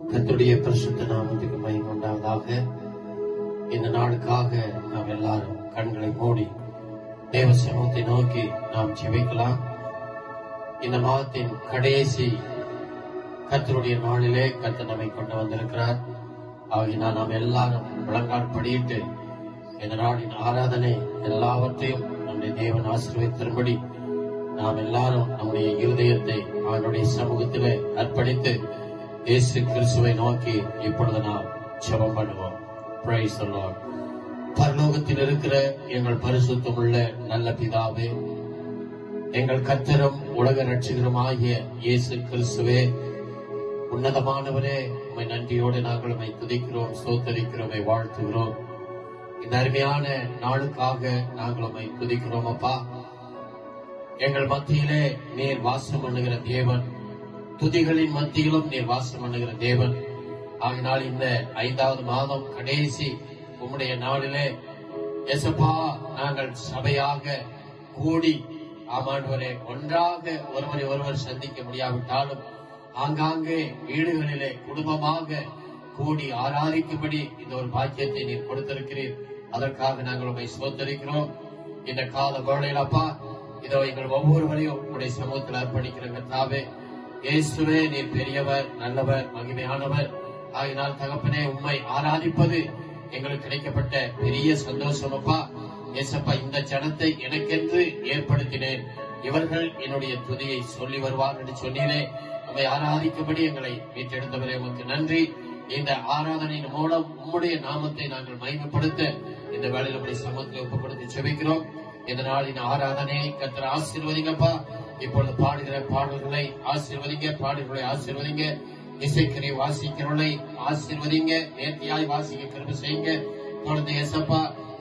கர்த்தருடைய பரிசுத்த நாமத்துக்கு மகிமை உண்டாவதாக. இந்த நாளுக்காக நாம் எல்லாரும் கண்களை மூடி தேவ சமூகத்தை நோக்கி நாம் ஜெபிக்கலாம். இந்த மாதத்தின் கடைசி கர்த்தருடைய நாளிலே கர்த்தர் நம்மை கொண்டு வந்திருக்கிறார். ஆகினால் நாம் எல்லாரும் முழங்கால் படியிட்டு இந்த நாளின் ஆராதனை எல்லாவற்றையும் நம்முடைய தேவன் ஆசீர்வதித்தரும்படி நாம் எல்லாரும் நம்முடைய இருதயத்தை அவனுடைய சமூகத்திலே அர்ப்பணித்து இயேசு கிறிஸ்துவை நோக்கி இப்பொழுது நாம் ஜெபம் பண்ணுவோம். Price the Lord. பரலோகத்தில் இருக்கிற எங்கள் பரிசுத்தமுள்ள நல்ல பிதாவே, எங்கள் கர்த்தரும் உலக ரட்சகருமாகிய இயேசு கிறிஸ்துவே, உன்னதமானவரே, உம்மை நன்றியோடு நாங்கள் உம்மை துதிக்கிறோம், ஸ்தோத்தரிக்கிறோம், வாழ்த்துகிறோம். இந்த அருமையான நாளுக்காக நாங்கள் உம்மை துதிக்கிறோம். அப்பா, எங்கள் மத்தியிலே நீர் வாசம் பண்ணுகிற தேவன், துதிகளின் மத்தியிலும் நீர் வாசம் பண்ணுகிற தேவன். ஆகினால் இந்த 5வது மாதம் கடைசி உம்முடைய நாளிலே எசப்பா, நாங்கள் சபையாக கூடி ஆமாண்டவரே ஒன்றாக ஒருவரை ஒருவர் சந்திக்க முடியாவிட்டாலும் ஆங்காங்கே வீடுகளிலே குடும்பமாக கூடி ஆராதிக்கும்படி இந்த ஒரு பாக்கியத்தை நீர் கொடுத்திருக்கிறீர். அதற்காக நாங்கள் உம்மை ஸ்தோத்தரிக்கிறோம். இந்த கால வேளையில் அப்பா, இதோ எங்கள் ஒவ்வொருவரையும் உங்களுடைய சமூகத்தில் அர்ப்பணிக்கிற கர்த்தாவே, இயேசுவே, நீர் பெரியவர், நல்லவர், மகிமையானவர். ஆகினால் தகப்பனே, உம்மை ஆராதிப்பது எங்களுக்கு கிடைக்கப்பட்ட பெரிய சந்தோஷம். அப்பா ஏசப்பா, இந்த ஜனத்தை எனக்கென்று ஏற்படுத்தினேன், இவர்கள் என்னுடைய துதியை சொல்லி வருவார் என்று சொன்னீரே. உம்மை ஆராதிக்கும்படி எங்களை மீட்டெடுத்தவரே, உமக்கு நன்றி. இந்த ஆராதனையின் மூலம் உம்முடைய நாமத்தை நாங்கள் மகிமைப்படுத்த இந்த வேளையில் நம்முடைய சமூகத்தில் ஒப்புக் கொடுத்து ஜெபிக்கிறோம். இந்த நாளின் ஆராதனையை கர்த்தர் ஆசீர்வதிங்கப்பா. இப்பொழுது பாடுகிற பாடல்களை ஆசீர்வதிங்க, பாடல்களை ஆசீர்வதிங்க, இசைக்கரை வாசிக்கிறவர்களை ஆசீர்வதிங்க, நேர்த்தியாய் வாசிக்க கிருபை செய்யுங்க. தொடர்ந்து ஏசப்பா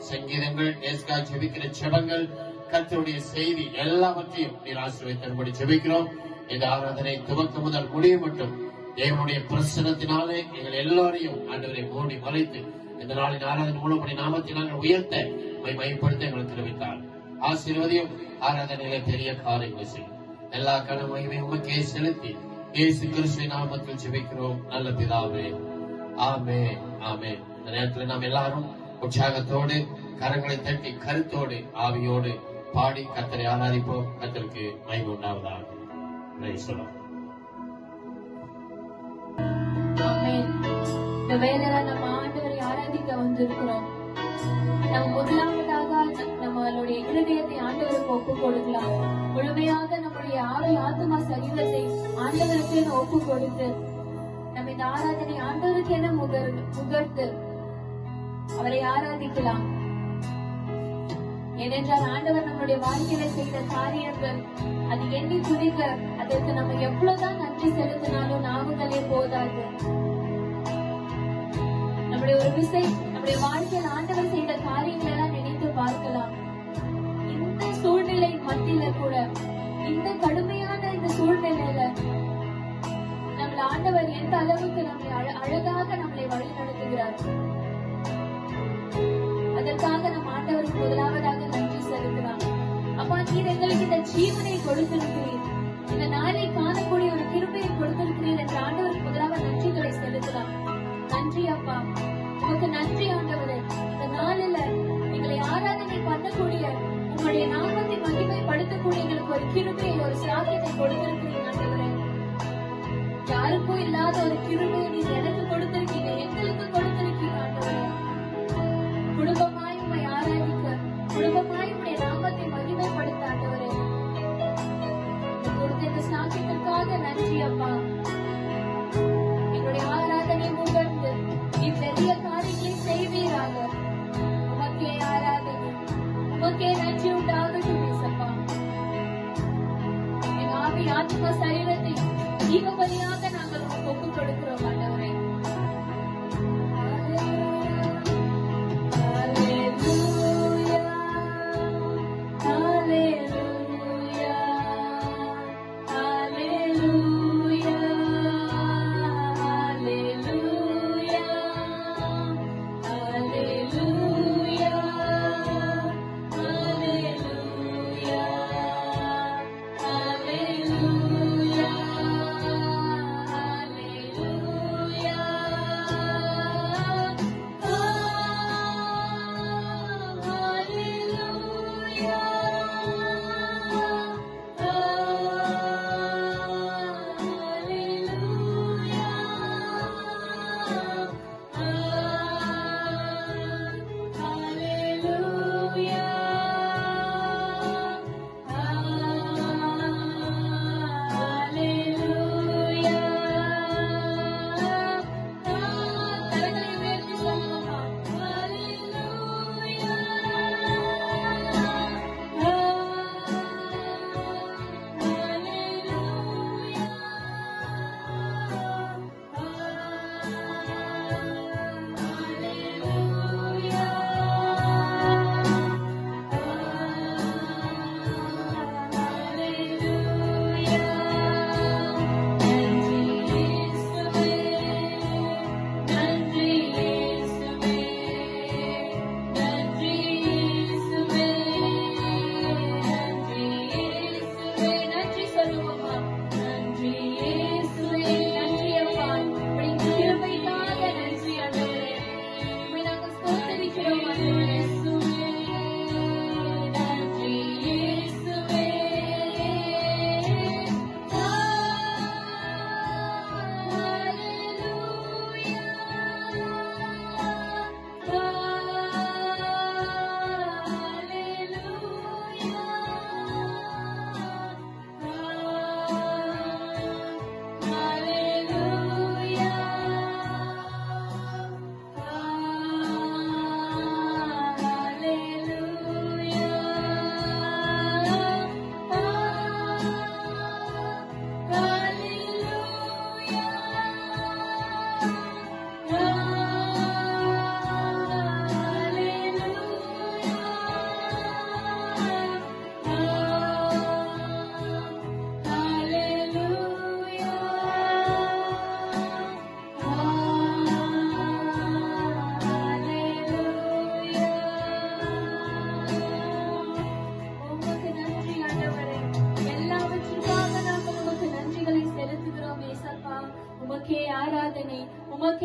சங்கீதங்கள், ஏசகா ஜெபிக்கிற ஜெபங்கள், கர்த்தருடைய செய்தி எல்லாவற்றையும் நீர் ஆசீர்வதித்தபடி ஜெபிக்கிறோம். இந்த ஆராதனை துவக்கம் முதல் முடிய மட்டும் தேவனுடைய பிரசன்னத்தினாலே எங்கள் எல்லோரையும் ஆண்டவரை மூடி மறைத்து இந்த நாளின் ஆராதனை மூலம் நாமத்தை நாங்கள் உயர்த்த மையப்படுத்த எங்களுக்கு தெரிவித்தார். ஆசீர்வதியும் ஆராதனையிலே பெரிய காரியங்களை செய்யும். எல்லா கடமையுமே உமக்கே செலுத்தி இயேசு கிறிஸ்துவின் நாமத்தில் ஜெபிக்கிறோம் நல்ல பிதாவே, ஆமென், ஆமென். இந்த நேரத்தில் நாம் எல்லாரும் உற்சாகத்தோடு கரங்களை தட்டி கருத்தோடு ஆவியோடு பாடி கர்த்தரை ஆராதிப்போம். கர்த்தருக்கு மகிமை உண்டாவதாக. இந்த வேளையில நம்ம ஆண்டவரை ஆராதிக்க வந்திருக்கிறோம். நம்ம முதலாவதாக நம்மளுடைய இருதயத்தை ஆண்டவருக்கு ஒப்பு கொடுக்கலாம். முழுமையாக நம்முடைய ஆவி, ஆத்மா, சரீரத்தை ஆண்டவருக்கு ஒப்பு கொடுத்து நம்ம இந்த ஆராதனை ஆண்டவருக்கு என முகர்த்து அவரை ஆராதிக்கலாம். ஏனென்றால் ஆண்டவர் நம்முடைய வாழ்க்கையில செய்த காரியங்கள் அது எண்ணி துதிக்க, அதற்கு நம்ம எவ்வளவுதான் நன்றி செலுத்தினாலும் நாவுகளே போதாது. நம்முடைய ஒரு விசை நம்முடைய வாழ்க்கையில் ஆண்டவர் செய்த காரியங்கள் எல்லாம் நினைத்து பார்க்கலாம். இந்த சூழ்நிலை மத்தியில கூட, இந்த கடுமையான இந்த சூழ்நிலையில நம்மள ஆண்டவர் எந்த அளவுக்கு நம்மளை அழகாக நம்மளை வழி நடத்துகிறார். அதற்காக நம் ஆண்டவருக்கு முதலாவதாக நன்றி செலுத்தலாம். அப்பா, நீர் எங்களுக்கு இந்த ஜீவனை கொடுத்திருக்கிறீர், இந்த நாளை காணக்கூடிய ஒரு கிருபையை கொடுத்திருக்கிறீர் என்ற ஆண்டவருக்கு முதலாவது நன்றிகளை செலுத்தலாம். நன்றி அப்பா, உமக்கு நன்றி ஆண்டவரே. இந்த நாளில எங்களை ஆராதனை பண்ணக்கூடிய, உங்களுடைய நாமத்தை மகிமைப்படுத்தக்கூடிய எங்களுக்கு ஒரு கிருபையை, ஒரு சாக்கியத்தை கொடுத்திருக்கிறீங்க ஆண்டவரே. யாருக்கும் இல்லாத ஒரு கிருபையை நீங்க எனக்கு கொடுத்திருக்கீங்க, எங்களுக்கு கொடுத்திருக்கீங்க ஆண்டவரே. குடும்பமாய் உம்மை ஆராதிக்க, குடும்பமாய் உம்முடைய நாமத்தை மகிமைப்படுத்த ஆண்டவரே, கொடுத்த இந்த சாக்கியத்திற்காக நன்றி அப்பா. எங்களுடைய ஆராதனை முகர்ந்து பெரிய காரியங்களை செய்வீராக. உமக்கே ஆராதனை, உமக்கே நன்றி உண்டாகட்டும் இயேசப்பா. என் ஆவி, ஆத்மா, சரீரத்தை ஜீவபலியாக நாங்கள் உமக்கு ஒப்புக் கொடுக்கிறோம் ஆண்டவரே.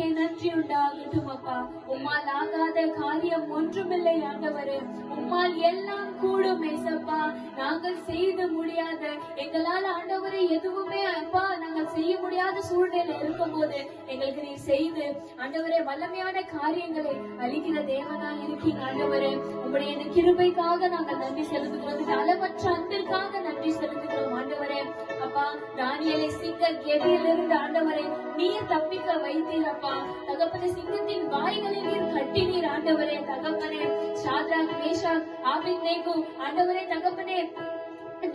உமக்கே நன்றி உண்டாகட்டும் அப்பா. உம்மால் ஆகாத காரியம் ஒன்றுமில்லை ஆண்டவரே. உம்மால் எல்லாம் கூடும் ஏசப்பா. நாங்கள் செய்து முடியாத, எங்களால் ஆண்டவரே எதுவுமே அப்பா நாங்கள் செய்ய முடியாத சூழ்நிலை இருக்கும் போது எங்களுக்கு நீ செய்து ஆண்டவரே வல்லமையான காரியங்களை அளிக்கிற தேவனா இருக்கீங்க ஆண்டவரே. உங்களுடைய இந்த கிருபைக்காக நாங்கள் நன்றி செலுத்துகிறோம். அளவற்ற அன்பிற்காக நன்றி செலுத்துகிறோம் ஆண்டவரே. அப்பா, தானியேலை சிங்க கெபியிலிருந்து ஆண்டவரே நீர் தப்பிக்க வைத்தீர் அப்பா. தகப்பனே, சிங்கத்தின் வாய்களை நீர் கட்டினீர் ஆண்டவரே. தகப்பனே, சாத்ராக், மேஷாக், ஆபேத்நேகோ ஆண்டவரே தகப்பனே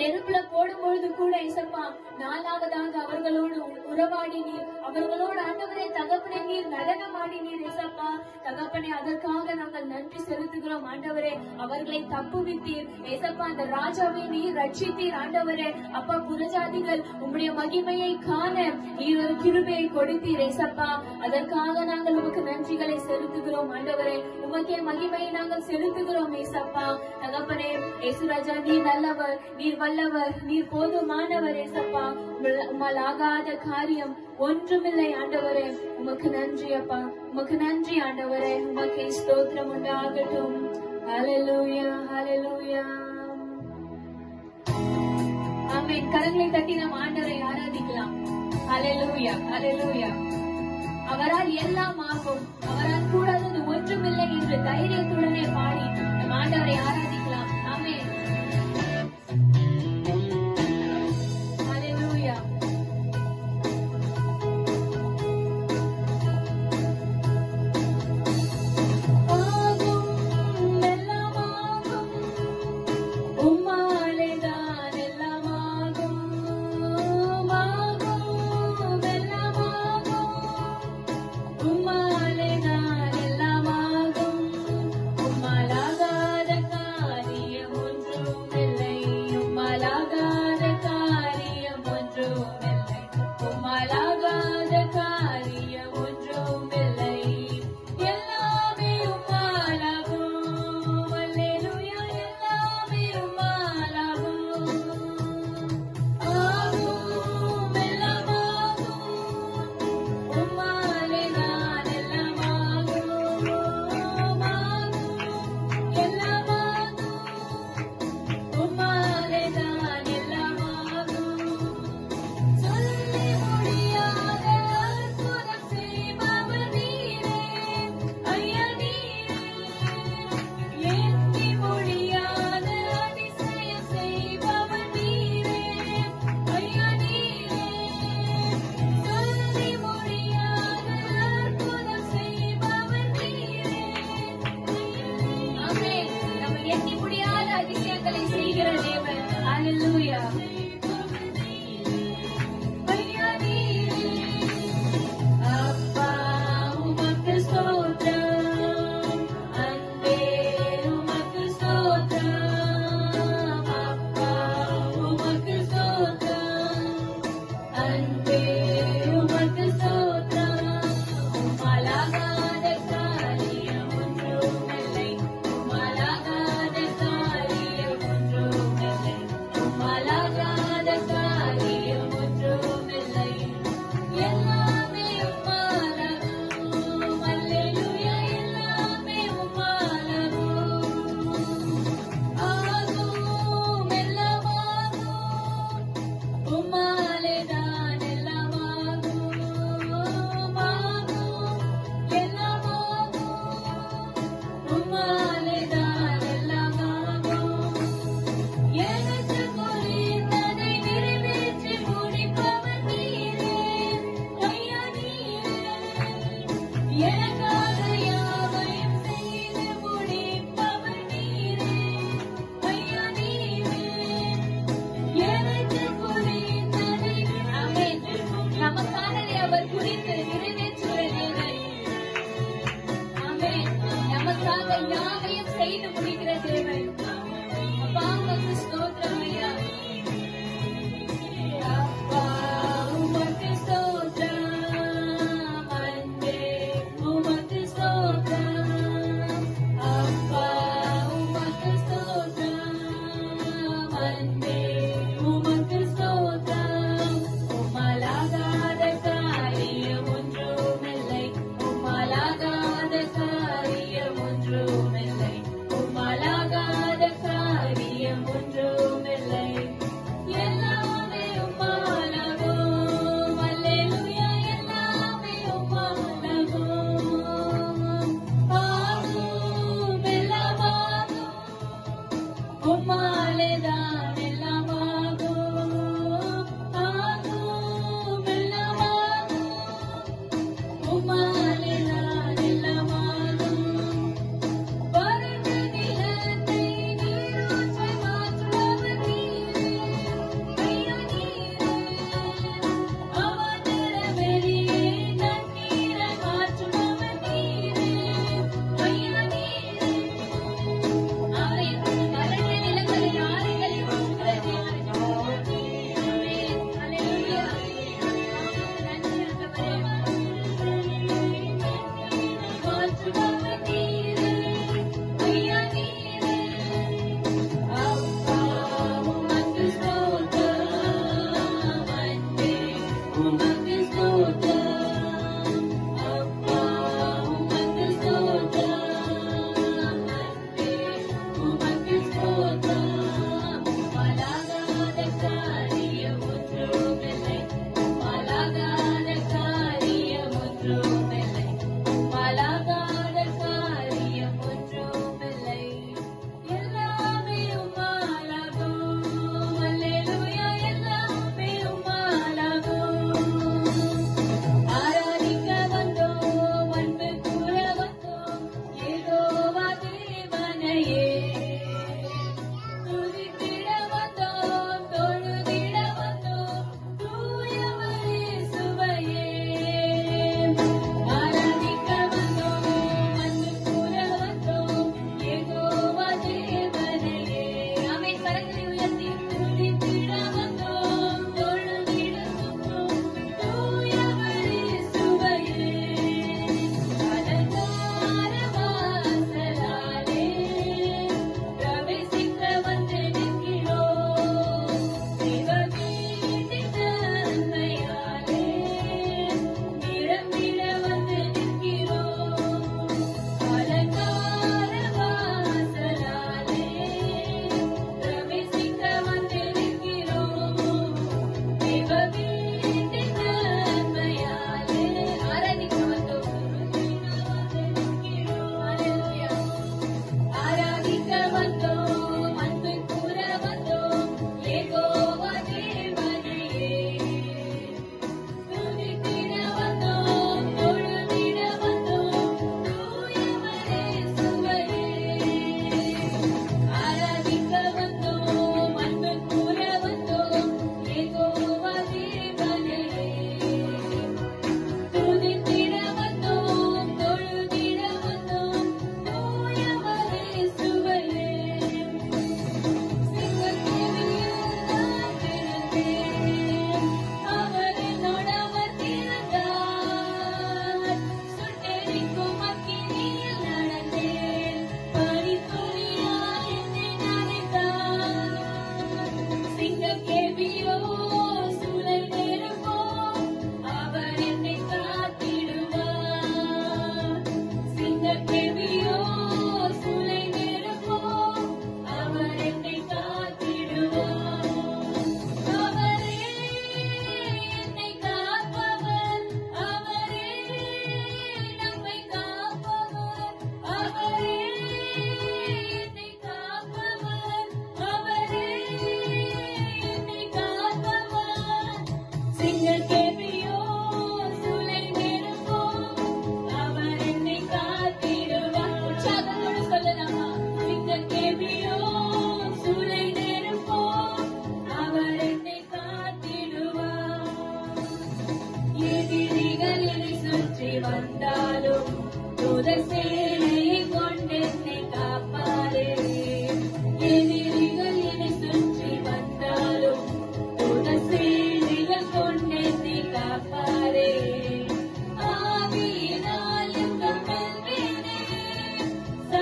நெருப்புல போடும் பொழுது கூட இசப்பா நாலாவதாக அவர்களோடு உறவாடி நீர், அவர்களோடு ஆண்டவரே தகப்பனே நீர் நடனமாடி நீர் இசப்பா. தகப்பனே, அதற்காக நாங்கள் நன்றி செலுத்துகிறோம் ஆண்டவரே. அவர்களை தப்புவித்தீர் ஏசப்பா. அந்த ராஜாவை நீர் ரட்சித்தீர் ஆண்டவரே. அப்பா, புறஜாதிகள் உம்முடைய மகிமையை காண நீர் ஒரு கிருபையை கொடுத்தீர் ஏசப்பா. அதற்காக நாங்கள் உமக்கு நன்றிகளை செலுத்துகிறோம் ஆண்டவரே. உமக்கே மகிமையை நாங்கள் செலுத்துகிறோம் ஏசப்பா. தகப்பனே, ஏசுராஜா நீர் நல்லவர், நீர் வல்லவர், நீர் போதுமானவர் ஏசப்பா. உம்மால் ஆகாத காரியம் ஒன்றுமில்லை ஆண்டவரே. உமக்கு நன்றி அப்பா, உமக்கு நன்றி ஆண்டவரே. உமக்கே ஸ்தோத்திரம் உண்டாகட்டும். ஹல்லேலூயா, ஹல்லேலூயா. ஆமென். கரங்களை தட்டி நாம் ஆண்டவரை ஆராதிக்கலாம். ஹல்லேலூயா, ஹல்லேலூயா. அவரால் எல்லாம் ஆகும், அவரால் கூடாதது ஒன்றுமில்லை என்று தைரியத்துடனே பாடி நம் ஆண்டவரை ஆராதிக்கலாம். ஆமென். ஹல்லேலூயா.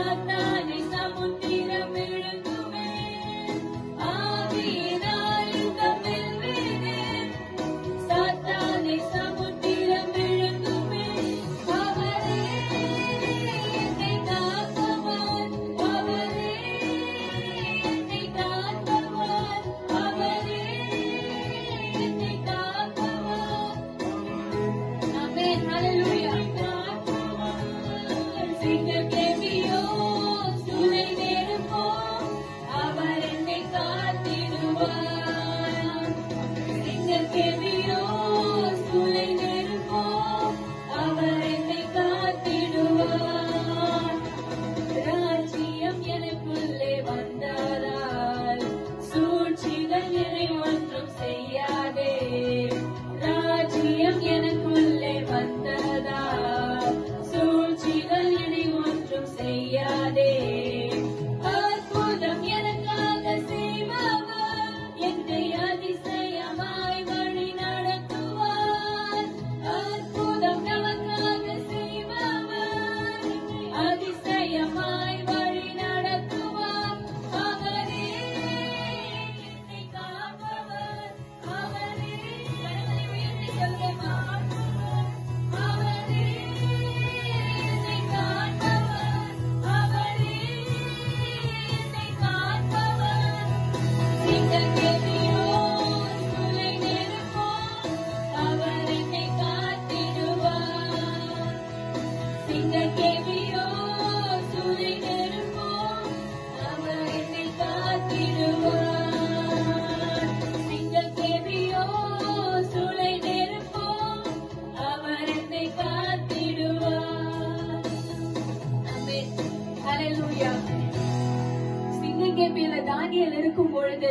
சாத்தானை சமுத்திரம் விழுங்குமே, ஆவியினால் யுத்தம் வெல்வேனே. சாத்தானை சமுத்திரம் விழுங்குமே, அவரே என்னை காப்பவர், அவரே என்னை காப்பவர், அவரே என்னை காப்பவர். ஆமென், ஹல்லேலூயா. சிங்கக்கேபியோ சூளை நெருப்போ, அவர் என்னை காத்திடுவார். சிங்கக்கேபியோ சூளை நெருப்போ, அவர் என்னை காத்திடுவார். ராஜ்யம் எனக்குள்ளே வந்தாரால் சூழ்ச்சிகள் என்னை ஒன்றும் செய்யாதே. ராஜ்யம் எனக்குள்ளே வந்ததால் சூழ்ச்சிகள் என்னை ஒன்றும் செய்யாதே. அற்புதம் எனக்காக செய்பவர், என்னை அதிசயமாய் வழி நடத்துவார். அற்புதம் நமக்காக செய்பவர், அதிசயமாய் வழி நடத்துவார். அவரே என்னை காப்பவர், அவரே கரங்களை உயர்த்தி சொல்லுமா, அவரே என்னை காப்பவர், அவரே என்னை காப்பவர். சிங்கக்கேபியோ சூளை நெருப்போ, அவர் என்னை காத்திடுவார். சிங்கக்கேபியோ சூளை நெருப்போ, அவர் என்னை காத்திடுவார். சிங்கக்கேபியோ சூளை நெருப்போ, அவர் என்னை காத்திடுவார். ஆமென், ஹல்லேலூயா. சிங்கக்கேபியில தானியேல் இருக்கும் பொழுது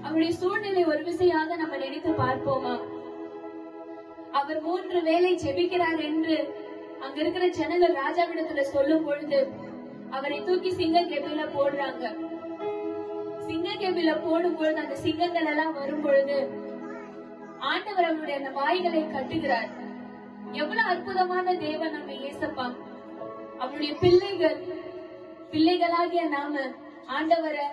அவருடைய சூழ்நிலை ஒரு விசையாக நம்ம நினைத்து பார்ப்போமா? அவர் 3 வேளை ஜெபிக்கிறார் என்று அங்க இருக்கிற ஜனங்கள் ராஜாவிடத்துல சொல்லும் பொழுது அவரை தூக்கி சிங்கக்கேபியில போடுறாங்க. சிங்கக்கேபியில போடும் பொழுது அந்த சிங்கங்கள் எல்லாம் வரும் பொழுது ஆண்டவர் அவருடைய அந்த வாய்களை கட்டுகிறார். எவ்வளவு அற்புதமான தேவன் நம்ம இயேசப்பா. அவருடைய பிள்ளைகளாகிய நாம ஆண்டவரை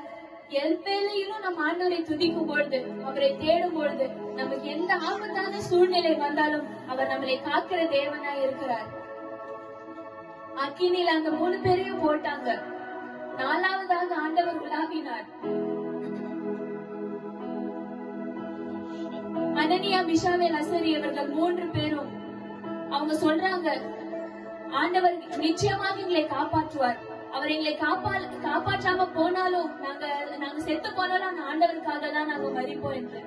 எல்பேலையிலும் நம்ம ஆண்டவரை துதிக்கும் பொழுது, அவரை தேடும் பொழுது, நமக்கு எந்த ஆபத்தான சூழ்நிலை வந்தாலும் அவர் நம்மளை காக்கிற தேவனாய் இருக்கிறார். அக்கினியில அந்த 3 பேரையும் போட்டாங்க. 4வதாக ஆண்டவர் உலாவினார். அனனியா, மிஷாவேல், அசரி அவர்கள் 3 பேரும் அவங்க சொல்றாங்க, ஆண்டவர் நிச்சயமாக எங்களை காப்பாற்றுவார். அவர் எங்களை காப்பாற்றாம போனாலும் நாங்க செத்து போனாலும் அந்த ஆண்டவருக்காக தான் நாங்க மரிப்போம் என்று.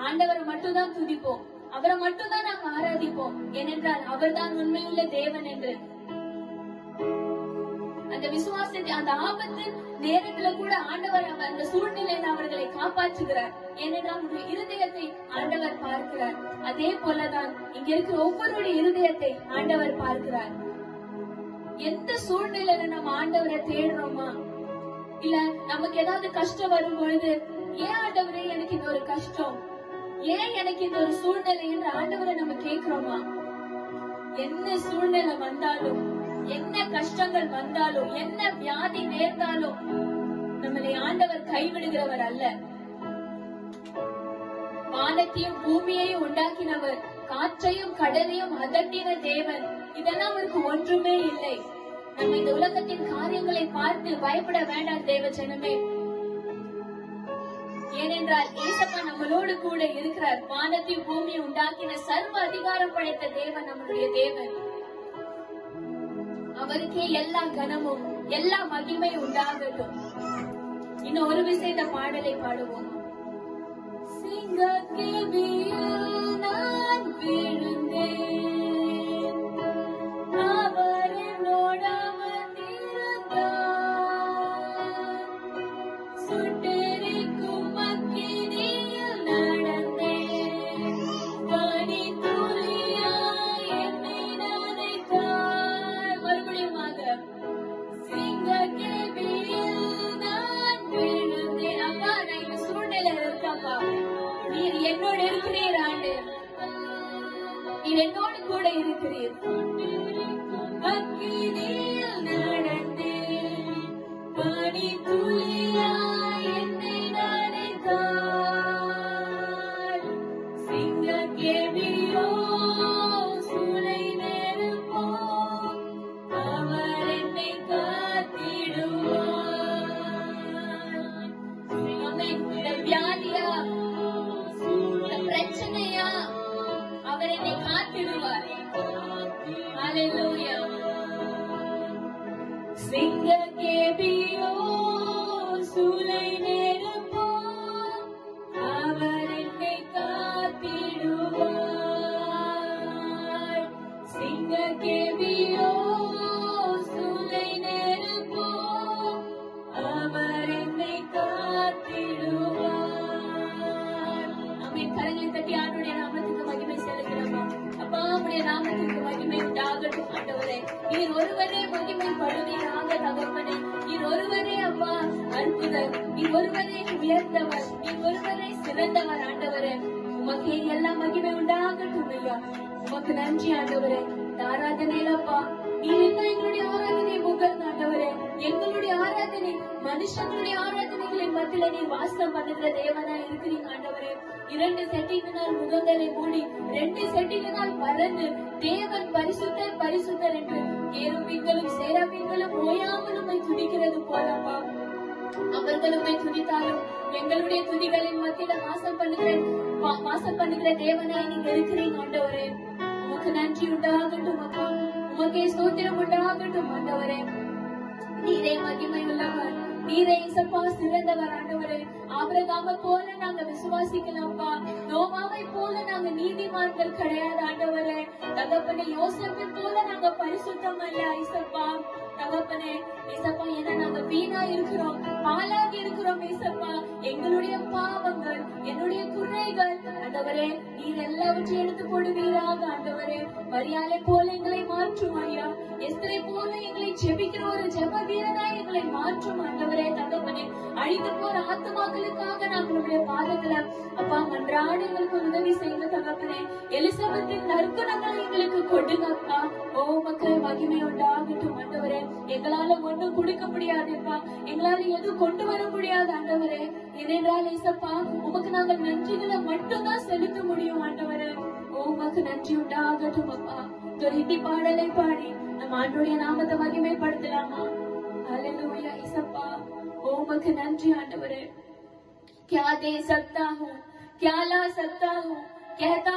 ஆண்டவரை மட்டும் தான் துதிப்போம், அவரை மட்டும் தான் நாங்க ஆராதிப்போம், ஏனென்றால் அவர் தான் உண்மையுள்ள தேவன் என்று. அந்த விசுவாசத்தை அந்த ஆபத்து நேரத்துல கூட ஆண்டவர் அந்த சூழ்நிலையில் அவர்களை காப்பாற்றுகிறார். ஏனென்றால் உங்களுடைய இருதயத்தை ஆண்டவர் பார்க்கிறார். அதே போலதான் இங்க இருக்கிற ஒவ்வொருடைய இருதயத்தை ஆண்டவர் பார்க்கிறார். எந்த சூழ்நிலையில நம்ம ஆண்டவரை தேடுறோமா, இல்ல நமக்கு ஏதாவது கஷ்டம் வரும் பொழுது, ஏன் ஆண்டவரே எனக்கு இந்த ஒரு கஷ்டம், ஏன் எனக்கு இந்த ஒரு சூழ்நிலை என்று ஆண்டவரை நம்ம கேட்கிறோமா? என்ன சூழ்நிலை வந்தாலும், என்ன கஷ்டங்கள் வந்தாலும், என்ன வியாதி நேர்ந்தாலும் நம்மளை ஆண்டவர் கைவிடுகிறவர் அல்ல. வானத்தையும் பூமியையும் உண்டாக்கினவர், காற்றையும் கடலையும் அதட்டின தேவன். இதெல்லாம் அவருக்கு ஒன்றுமே இல்லை. நம்ம இந்த உலகத்தின் காரியங்களை பார்த்து பயப்பட வேண்டாம் தேவ ஜனமே. ஏனென்றால் ஏசப்பா நம்மளோடு கூட இருக்கிறார். வானத்தையும் பூமியை உண்டாக்கின சர்வ அதிகாரம் படைத்த தேவன் நம்மளுடைய தேவன். அவருக்கே எல்லா கனமும் எல்லா மகிமையும் உண்டாகட்டும். இன்னும் ஒரு விஷயம் இந்த பாடலை பாடுவோம். சிங்கக்கேபியில் நான் விழுந்தேன், அவர் என்னோட அமர்ந்திருந்தார். சுட்டெரிக்கும் அக்கினியில் நடந்தேன், பனித்துளியாய் என்னை நனைத்தார். மறுபடியுமாக சிங்கக்கேபியில் நான் விழுந்தேன். அப்பா, நான் இந்த சூழ்நிலை இருக்கப்பா, நீர் என்னோடு இருக்கிறீர் ஆண்டு. நீர் என்னோடு கூட கேபியோ சூளை நெருப்போ அவர் என்னை காத்திடுவார். சிங்க கேபியோ சூளை நெருப்போ அவர் என்னை காத்திடுவார். ஆமென். கரங்களை தட்டி ஆண்டவருடைய நாமத்துக்கு மகிமை செலுத்துகிறோம். அப்பா உம்முடைய நாமத்துக்கு மகிமை உண்டாகட்டும் ஆண்டவரே. நீர் ஒருவரே மகிமை படுவீராக தகப்பனே. நீர் ஒருவரே அப்பா அற்புதர். நீர் ஒருவரே உயர்ந்தவர். நீர் ஒருவரே சிறந்தவர் ஆண்டவரே. உமக்கு எல்லாம் மகிமை உண்டாகட்டும் ஐயா. உமக்கு நன்றி ஆண்டவரே. இந்த ஆராதனையிலப்பா நீர் இன்னும் எங்களுடைய ஆராதனை முகர்ந்த ஆண்டவரே. எங்களுடைய ஆராதனை மனுஷங்களுடைய ஆராதனைகளின் மத்தியில நீர் வாசம் பண்ணுகிற தேவனா இருக்கிறீங்க ஆண்டவரே. 2 செட்டினால் முகங்களை மூடி 2 செட்டினால் பறந்து தேவன் பரிசுத்தர் பரிசுத்தர் என்று கேருபீன்களும் சேராபீன்களும் ஓயாமல் துதிக்கிறது போலப்பா அவர்களுமே துதித்தாலும் எங்களுடைய துதிகளின் மத்தியில வாசம் பண்ணுகிற தேவனாய் நீங்க இருக்கிறீங்க ஆண்டவரே. உமக்கு நன்றி உண்டாகட்டும் அப்பா. உமக்கே ஸ்தோத்திரம் உண்டாகட்டும் ஆண்டவரே. நீரே மகிமை உள்ளவர். நீரே இசப்பா சிறந்தவர் ஆண்டவரே. ஆபிரகாமை போல நாங்க விசுவாசிக்கலாம்ப்பா. நோவாவை போல நாங்க நீதிமான்கள் கிடையாது ஆண்டவரே. தகப்பனே யோசேப்பை போல நாங்க பரிசுத்தம் அல்ல இசப்பா. தகப்பனே இசப்பா ஏன்னா நாங்க வீணா இருக்கிறோம், பாலாகி இருக்கிறோம் இசப்பா. எங்களுடைய பாவங்கள் என்னுடைய குறைகள் ஆண்டவரே நீர் எல்லாவற்றையும் எடுத்து போடுவீராக ஆண்டவரே. மரியாதை போல எங்களை மாற்றும் ஐயா. எஸ்தரை போல எங்களை ஜெபிக்கிற ஒரு ஜெப வீரனாய் எங்களை மாற்றும் ஆண்டவரே. தகப்பனே அழிந்து போற ஆத்மாக்களுக்காக நாங்களுடைய பாதத்துல அப்பா மன்றாட எங்களுக்கு உதவி செய்யுங்க தகப்பனே. எலிசபெத்தின் நற்குணங்களை எங்களுக்கு கொடுங்க அப்பா. ஓ மக்கள் மகிமை உண்டாகட்டும் ஆண்டவரே. எங்களால ஒண்ணும் கொடுக்க முடியாதுப்பா. எங்களால எதுவும் கொண்டு வர முடியாது ஆண்டவரே. ஏனென்றால் இசப்பா உமக்கு நாங்கள் நன்றிகளை மட்டும்தான் செலுத்த முடியும் ஆண்டவரே. ஓ உமக்கு நன்றி உண்டாகட்டும் அப்பா. ஒரு ஹிந்தி பாடலை பாடி நம்ம ஆண்டவருடைய நாமத்தை மகிமைப்படுத்தலாமா? ஹல்லேலூயா இசப்பா. ओ मख नंजी आंडवरे. क्या दे सकता हूँ, क्या ला सकता हूँ, कहता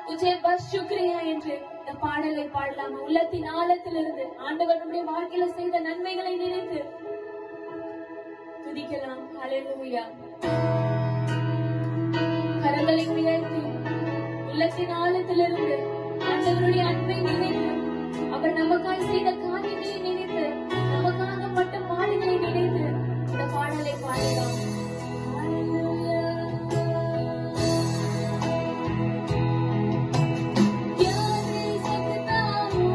तुझे बस शुक्रिया என்று இந்த பாடலை பாடலாம். உள்ளத்தின் ஆழத்திலிருந்து ஆண்டவர் நம்முடைய வாழ்க்கையில செய்த நன்மைகளை நினைத்து துதிக்கலாம். ஹல்லேலூயா. கரங்களை உயர்த்தி உள்ளத்தின் ஆழத்திலிருந்து ஆண்டவருடைய அன்பை நினைத்து அவர் நமக்காய் செய்த காரியங்களை நினைத்து நமக்காக பட்ட பாடுகளை நினைத்து இந்த பாடலை பாடலாம். क्या दे सकता हूँ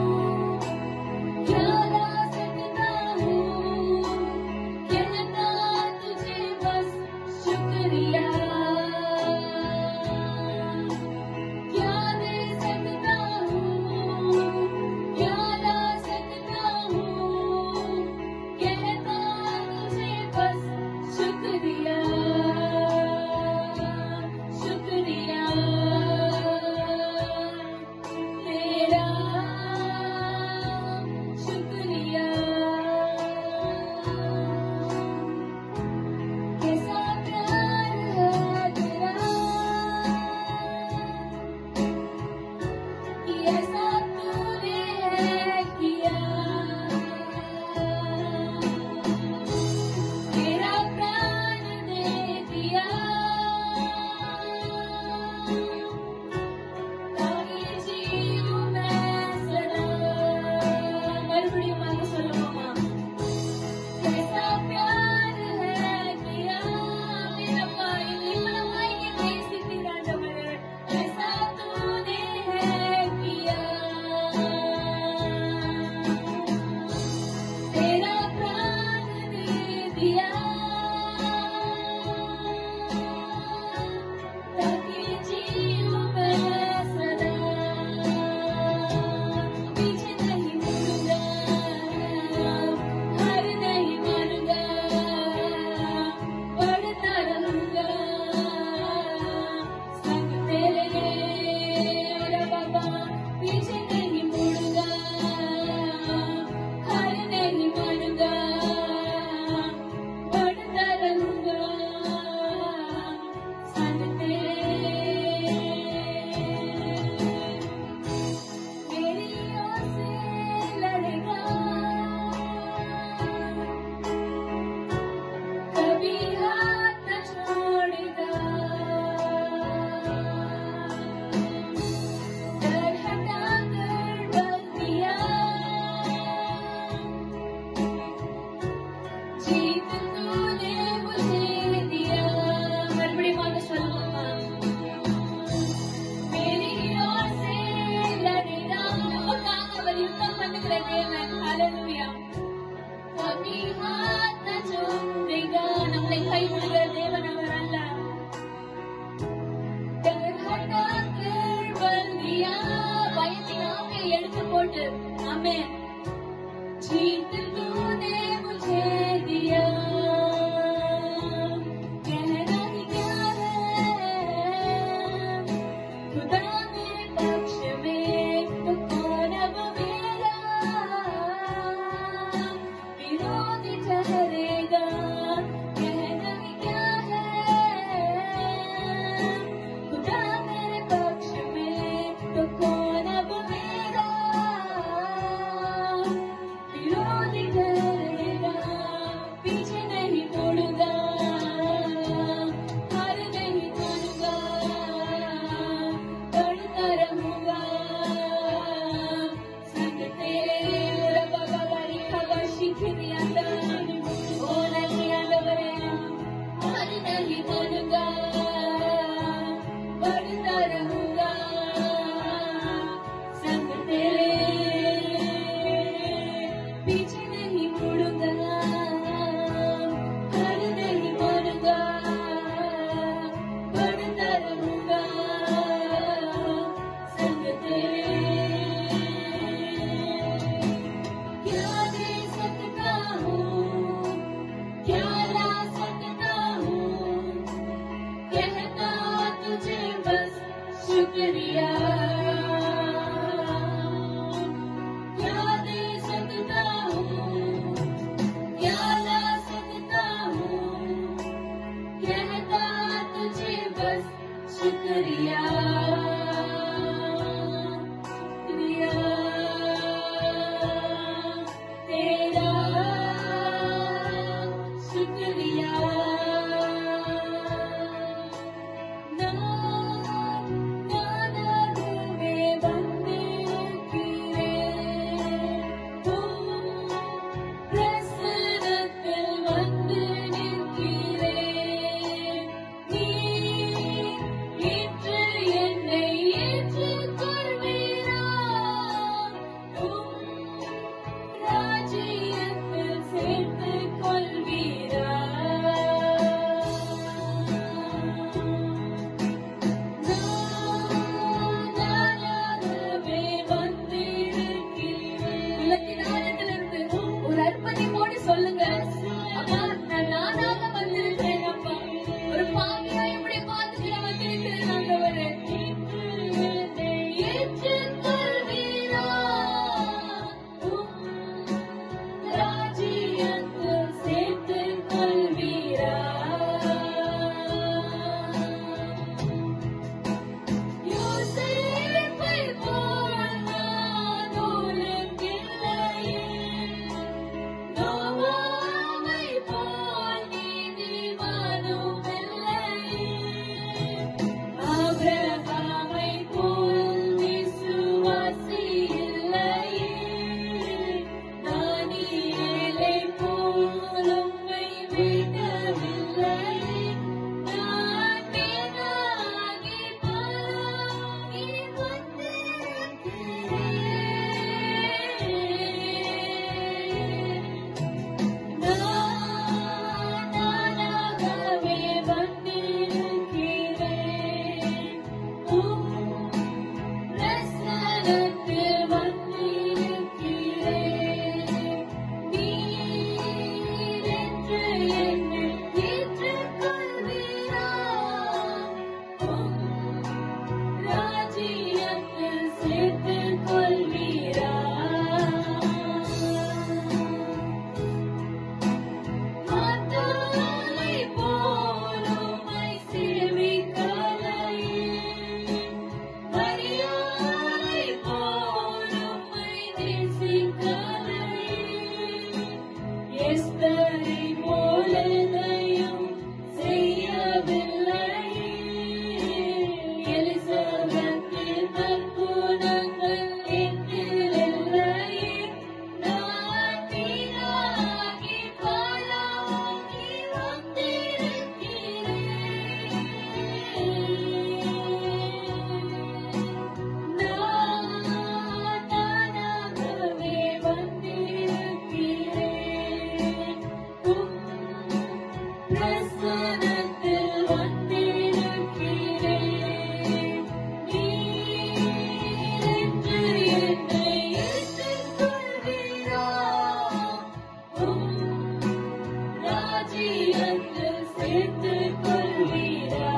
ராஜ்யத்தில் சேர்த்துக் கொள்வீரா.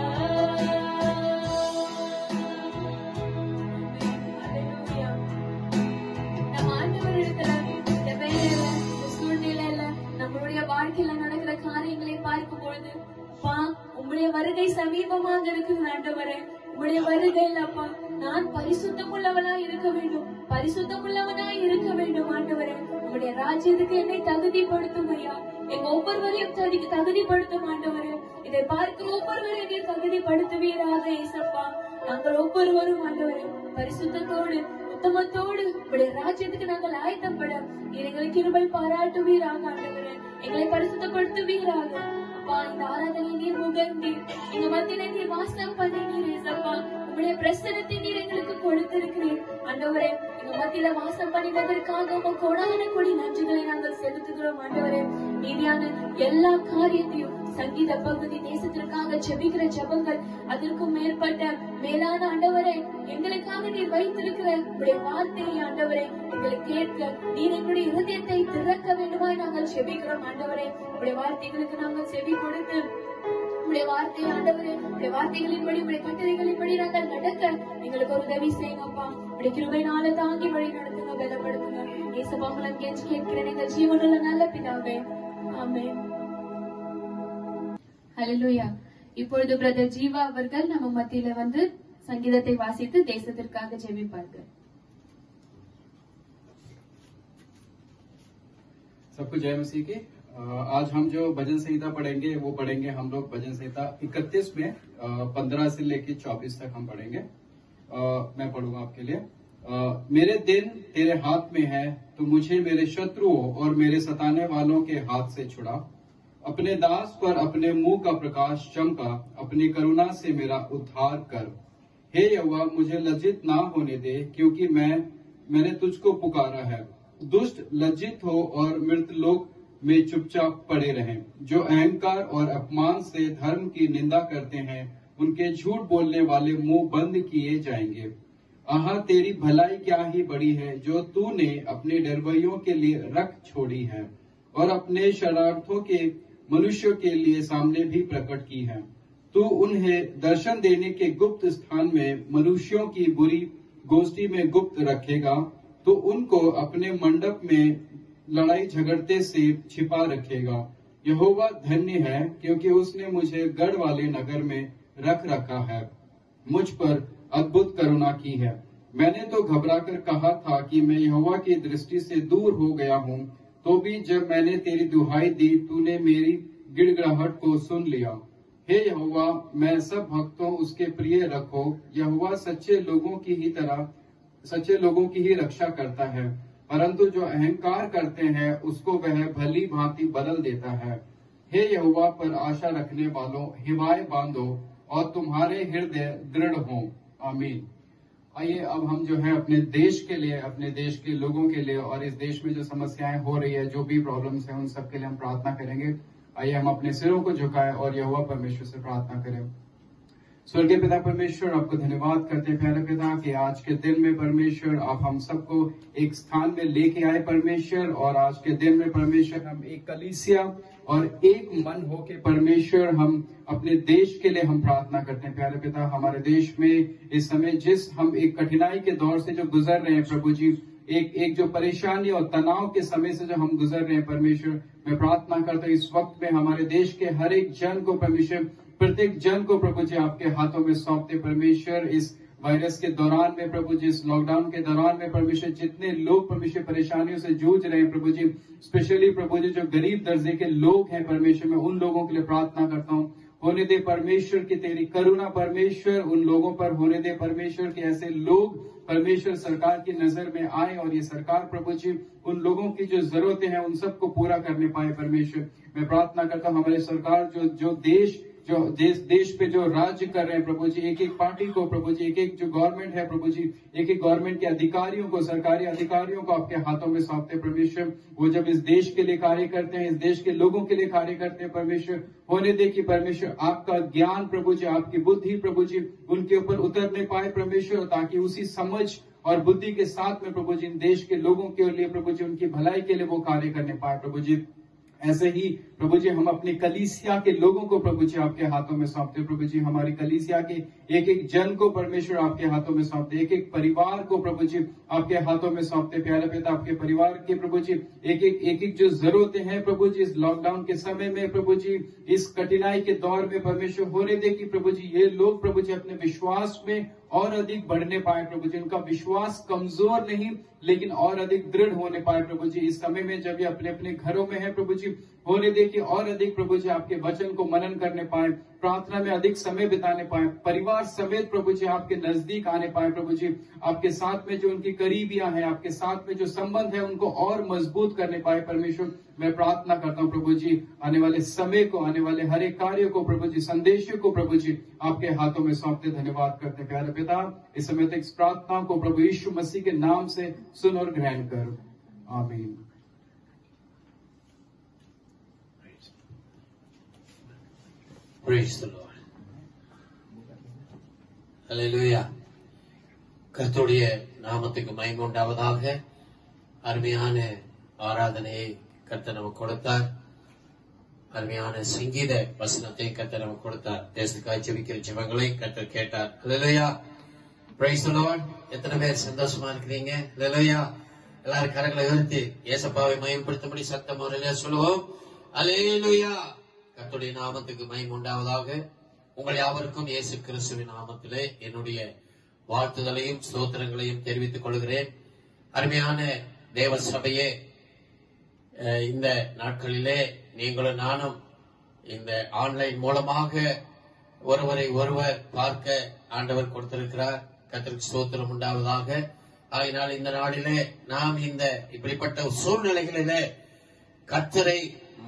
Hallelujah. நம்ம ஆண்டவரிடத்துல இந்த வேலையில, இந்த சூழ்நிலையில, நம்மளுடைய வாழ்க்கையில நடக்கிற காரியங்களை பார்க்கும் பொழுது, அப்பா உங்களுடைய வருகை சமீபமாக இருக்குது ஆண்டவரே. உங்களுடைய வருகையில் அப்பா நான் பரிசுத்தம் உள்ளவனா இருக்க வேண்டும், பரிசுத்தம் உள்ளவனா இருக்க வேண்டும் ஆண்டவரே. உங்களுடைய ராஜ்யத்துக்கு என்னை தகுதிப்படுத்தும் ஐயா. எங்க ஒவ்வொருவரையும் தகுதிப்படுத்தும் ஆண்டவரே. இதை பார்க்கிற ஒவ்வொருவரையும் நீர் தகுதிப்படுத்துவீராக ஏசப்பா. நாங்கள் ஒவ்வொருவரும் ஆண்டவரே பரிசுத்தத்தோடு உத்தமத்தோடு உங்களுடைய ராஜ்யத்துக்கு நாங்கள் ஆயத்தப்பட எங்களை கிருபை பாராட்டுவீராக ஆண்டவரே. எங்களை பரிசுத்தப்படுத்துவீராக அப்பா. இந்த ஆராதனை நீர் முகந்தீர், எங்க மத்தியில நீர் வாசம் பண்ணினீர் ஏசப்பா. உங்களுடைய பிரசனத்தை நீர் எங்களுக்கு கொடுத்திருக்கிறீர் ஆண்டவரே. எங்க மத்தியில வாசம் பண்ணினதற்காக உங்க கோடான கொடி நன்றிகளை நாங்கள் செலுத்துகிறோம் ஆண்டவரே. நீதியான எல்லா காரியத்தையும் சங்கீத பகுதி தேசத்திற்காக ஜெபிக்கிற ஜெபங்கள், அதற்கும் மேற்பட்ட மேலான ஆண்டவரே எங்களுக்காக நீர் வைத்திருக்கிற உங்களுடைய வார்த்தையை ஆண்டவரே எங்களை கேட்க நீர் எங்களுடைய இருதயத்தை திறக்க வேண்டுமாய் நாங்கள் ஜெபிக்கிறோம் ஆண்டவரே. உங்களுடைய வார்த்தைகளுக்கு நாங்கள் செவி கொடுத்து உங்களுடைய வார்த்தை ஆண்டவரே, உங்களுடைய வார்த்தைகளின்படி உங்களுடைய கட்டளைகளின்படி நாங்கள் நடக்க எங்களுக்கு ஒரு உதவி செய்யுங்கப்பா. உங்களுடைய கிருபையினால தாங்கி வழி நடத்துங்க, பலப்படுத்துங்க. இயேசுவா மூலம் கெஞ்சி கேட்கிறேன் எங்கள் ஜீவனுள்ள நல்ல பிதாவே, ஆமென். ஹல்லேலூயா. இப்பொழுது பிரதர் ஜீவா அவர்கள் நம்ம மத்தியில வந்து சங்கீதத்தை வாசித்து தேசத்திற்காக ஜெபிப்பார்கள். सबको जय मसीह की। आज हम जो भजन संहिता पढ़ेंगे वो पढ़ेंगे हम लोग भजन संहिता 31 में 15 से लेकर 24 तक हम पढ़ेंगे। मैं पढ़ूंगा आपके लिए। मेरे दिन तेरे हाथ में है, तो मुझे मेरे शत्रुओं और मेरे सताने वालों के हाथ से छुड़ा। अपने दास पर अपने मुंह का प्रकाश चमका, अपनी करुणा से मेरा उद्धार कर। हे यहोवा मुझे लज्जित ना होने दे, क्योंकि मैंने तुझको पुकारा है। दुष्ट लज्जित हो और मृतलोक में चुपचाप पड़े रहें। जो अहंकार और अपमान से धर्म की निंदा करते हैं, उनके झूठ बोलने वाले मुंह बंद किए जाएंगे। आहा तेरी भलाई क्या ही बड़ी है, जो तूने अपने डरवैयों के लिए रख छोड़ी है और अपने शरारतों के मनुष्यों के लिए सामने भी प्रकट की है। तू उन्हें दर्शन देने के गुप्त स्थान में मनुष्यों की बुरी गोष्ठी में गुप्त रखेगा। तो उनको अपने मंडप में लड़ाई झगड़ते से छिपा रखेगा। यहोवा धन्य है, क्योंकि उसने मुझे गढ़ वाले नगर में रख रखा है, मुझ पर अद्भुत करुणा की है। मैंने तो घबराकर कहा था कि मैं यहोवा की दृष्टि से दूर हो गया हूँ, तो भी जब मैंने तेरी दुहाई दी, तूने मेरी गिड़गिड़ाहट को सुन लिया। हे यहोवा मैं सब भक्तों उसके प्रिय रखो। यहोवा सच्चे लोगों की ही रक्षा करता है, परंतु जो अहंकार करते हैं उसको वह भली भांति बदल देता है। हे यहोवा पर आशा रखने वालों हिवाए बांधो और तुम्हारे हृदय दृढ़ हों। आमीन। आइए अब हम जो है अपने देश के लिए, अपने देश के लोगों के लिए और इस देश में जो समस्याएं हो रही है, जो भी प्रॉब्लम्स हैं, उन सब के लिए हम प्रार्थना करेंगे। आइए हम अपने सिरों को झुकाएं और यहोवा परमेश्वर से प्रार्थना करें। स्वर्गीय पिता परमेश्वर, आपको धन्यवाद करते हैं प्यारे पिता कि आज के दिन में परमेश्वर आप हम सबको एक स्थान में लेके आए परमेश्वर, और आज के दिन में परमेश्वर हम एक कलीसिया और एक मन होके परमेश्वर हम अपने देश के लिए हम प्रार्थना करते हैं प्यारे पिता। हमारे देश में इस समय हम एक कठिनाई के दौर से जो गुजर रहे हैं प्रभु जी, एक जो परेशानी और तनाव के समय से जो हम गुजर रहे हैं परमेश्वर, मैं प्रार्थना करता हूँ इस वक्त में हमारे देश के हर एक जन को परमेश्वर, प्रत्येक जन को प्रभु जी आपके हाथों में सौंपते परमेश्वर। इस वायरस के दौरान में प्रभु जी, इस लॉकडाउन के दौरान में परमेश्वर, जितने लोग परमेश्वर परेशानियों से जूझ रहे हैं प्रभु जी, स्पेशली प्रभु जी जो गरीब दर्जे के लोग हैं परमेश्वर, मैं उन लोगों के लिए प्रार्थना करता हूँ। होने दे परमेश्वर की तेरी करुणा परमेश्वर उन लोगों पर होने दे परमेश्वर कि ऐसे लोग परमेश्वर सरकार की नजर में आए और ये सरकार प्रभु जी उन लोगों की जो जरूरतें हैं उन सबको पूरा करने पाए परमेश्वर। मैं प्रार्थना करता हूँ हमारी सरकार जो देश पे जो राज्य कर रहे हैं प्रभु जी, एक एक पार्टी को प्रभु जी, एक एक जो गवर्नमेंट है प्रभु जी, एक एक गवर्नमेंट के अधिकारियों को, सरकारी अधिकारियों को आपके हाथों में सौंपते परमेश्वर। वो जब इस देश के लिए कार्य करते हैं, इस देश के लोगों के लिए कार्य करते हैं परमेश्वर, होने दे कि परमेश्वर आपका ज्ञान प्रभु जी, आपकी बुद्धि प्रभु जी उनके ऊपर उतरने पाए परमेश्वर, ताकि उसी समझ और बुद्धि के साथ में प्रभु जी इन देश के लोगों के लिए प्रभु जी उनकी भलाई के लिए वो कार्य करने पाए प्रभु जी। ऐसे ही प्रभु जी हम अपनी कलीसिया के लोगों को प्रभु जी आपके हाथों में सौंपते। प्रभु जी हमारी कलीसिया के एक एक जन को परमेश्वर आपके हाथों में सौंपते, एक एक परिवार को प्रभु जी आपके हाथों में सौंपते। प्यारे पिता, आपके परिवार के प्रभु जी एक एक जो जरूरतें हैं प्रभु जी इस लॉकडाउन के समय में प्रभु जी इस कठिनाई के दौर में परमेश्वर होने दे कि प्रभु जी ये लोग प्रभु जी अपने विश्वास में और अधिक बढ़ने पाए। प्रभु जी उनका विश्वास कमजोर नहीं लेकिन और अधिक दृढ़ होने पाए। प्रभु जी इस समय में जब ये अपने अपने घरों में है प्रभु जी होने दे कि और अधिक प्रभु जी आपके वचन को मनन करने पाए, प्रार्थना में अधिक समय बिताने पाए, परिवार समेत प्रभु जी आपके नजदीक आने पाए। प्रभु जी आपके साथ में जो उनकी करीबियां हैं, आपके साथ में जो संबंध है उनको और मजबूत करने पाए। परमेश्वर मैं प्रार्थना करता हूँ प्रभु जी आने वाले समय को, आने वाले हर एक कार्य को प्रभु जी, संदेशों को प्रभु जी आपके हाथों में सौंपते धन्यवाद करते। प्यारे पिता, इस समय तक इस प्रार्थना को प्रभु यीशु मसीह के नाम से सुन और ग्रहण कर, आमीन। Praise the Lord. Hallelujah. கர்த்தருடைய நாமத்துக்கு மகிமை உண்டாவதாக. அருமையான ஆராதனையை கர்த்தர் நமக்கு கொடுத்தார். அருமையான சங்கீத வசனத்தை கர்த்தர் நமக்கு கொடுத்தார். தேசத்துக்காய் ஜெபிக்கிற ஜெபங்களை கர்த்தர் கேட்டார். Hallelujah. Praise the Lord. எத்தனை பேர் சந்தோஷமா இருக்கிறீங்க? Hallelujah. எல்லாரும் கரங்களை உயர்த்தி இயேசுவை மகிமைப்படுத்தும்படி சத்தம் முறையிலே சொல்லுவோம். Hallelujah. கர்த்தருடைய நாமத்துக்கு மகிமை உண்டாவதாக. உங்கள் யாவருக்கும் இயேசு கிறிஸ்துவின் நாமத்திலே என்னுடைய வாழ்த்துதலையும் ஸ்தோத்திரங்களையும் தெரிவித்துக் கொள்கிறேன். அருமையான தேவ சபையே, இந்த நாட்களிலே நீங்களும் நானும் இந்த ஆன்லைன் மூலமாக ஒருவரை ஒருவர் பார்க்க ஆண்டவர் கொடுத்திருக்கிறார். கர்த்தருக்கு ஸ்தோத்திரம் உண்டாவதாக. ஆகையினால் இந்த நாளிலே நாம் இந்த இப்படிப்பட்ட சூழ்நிலைகளிலே கர்த்தரை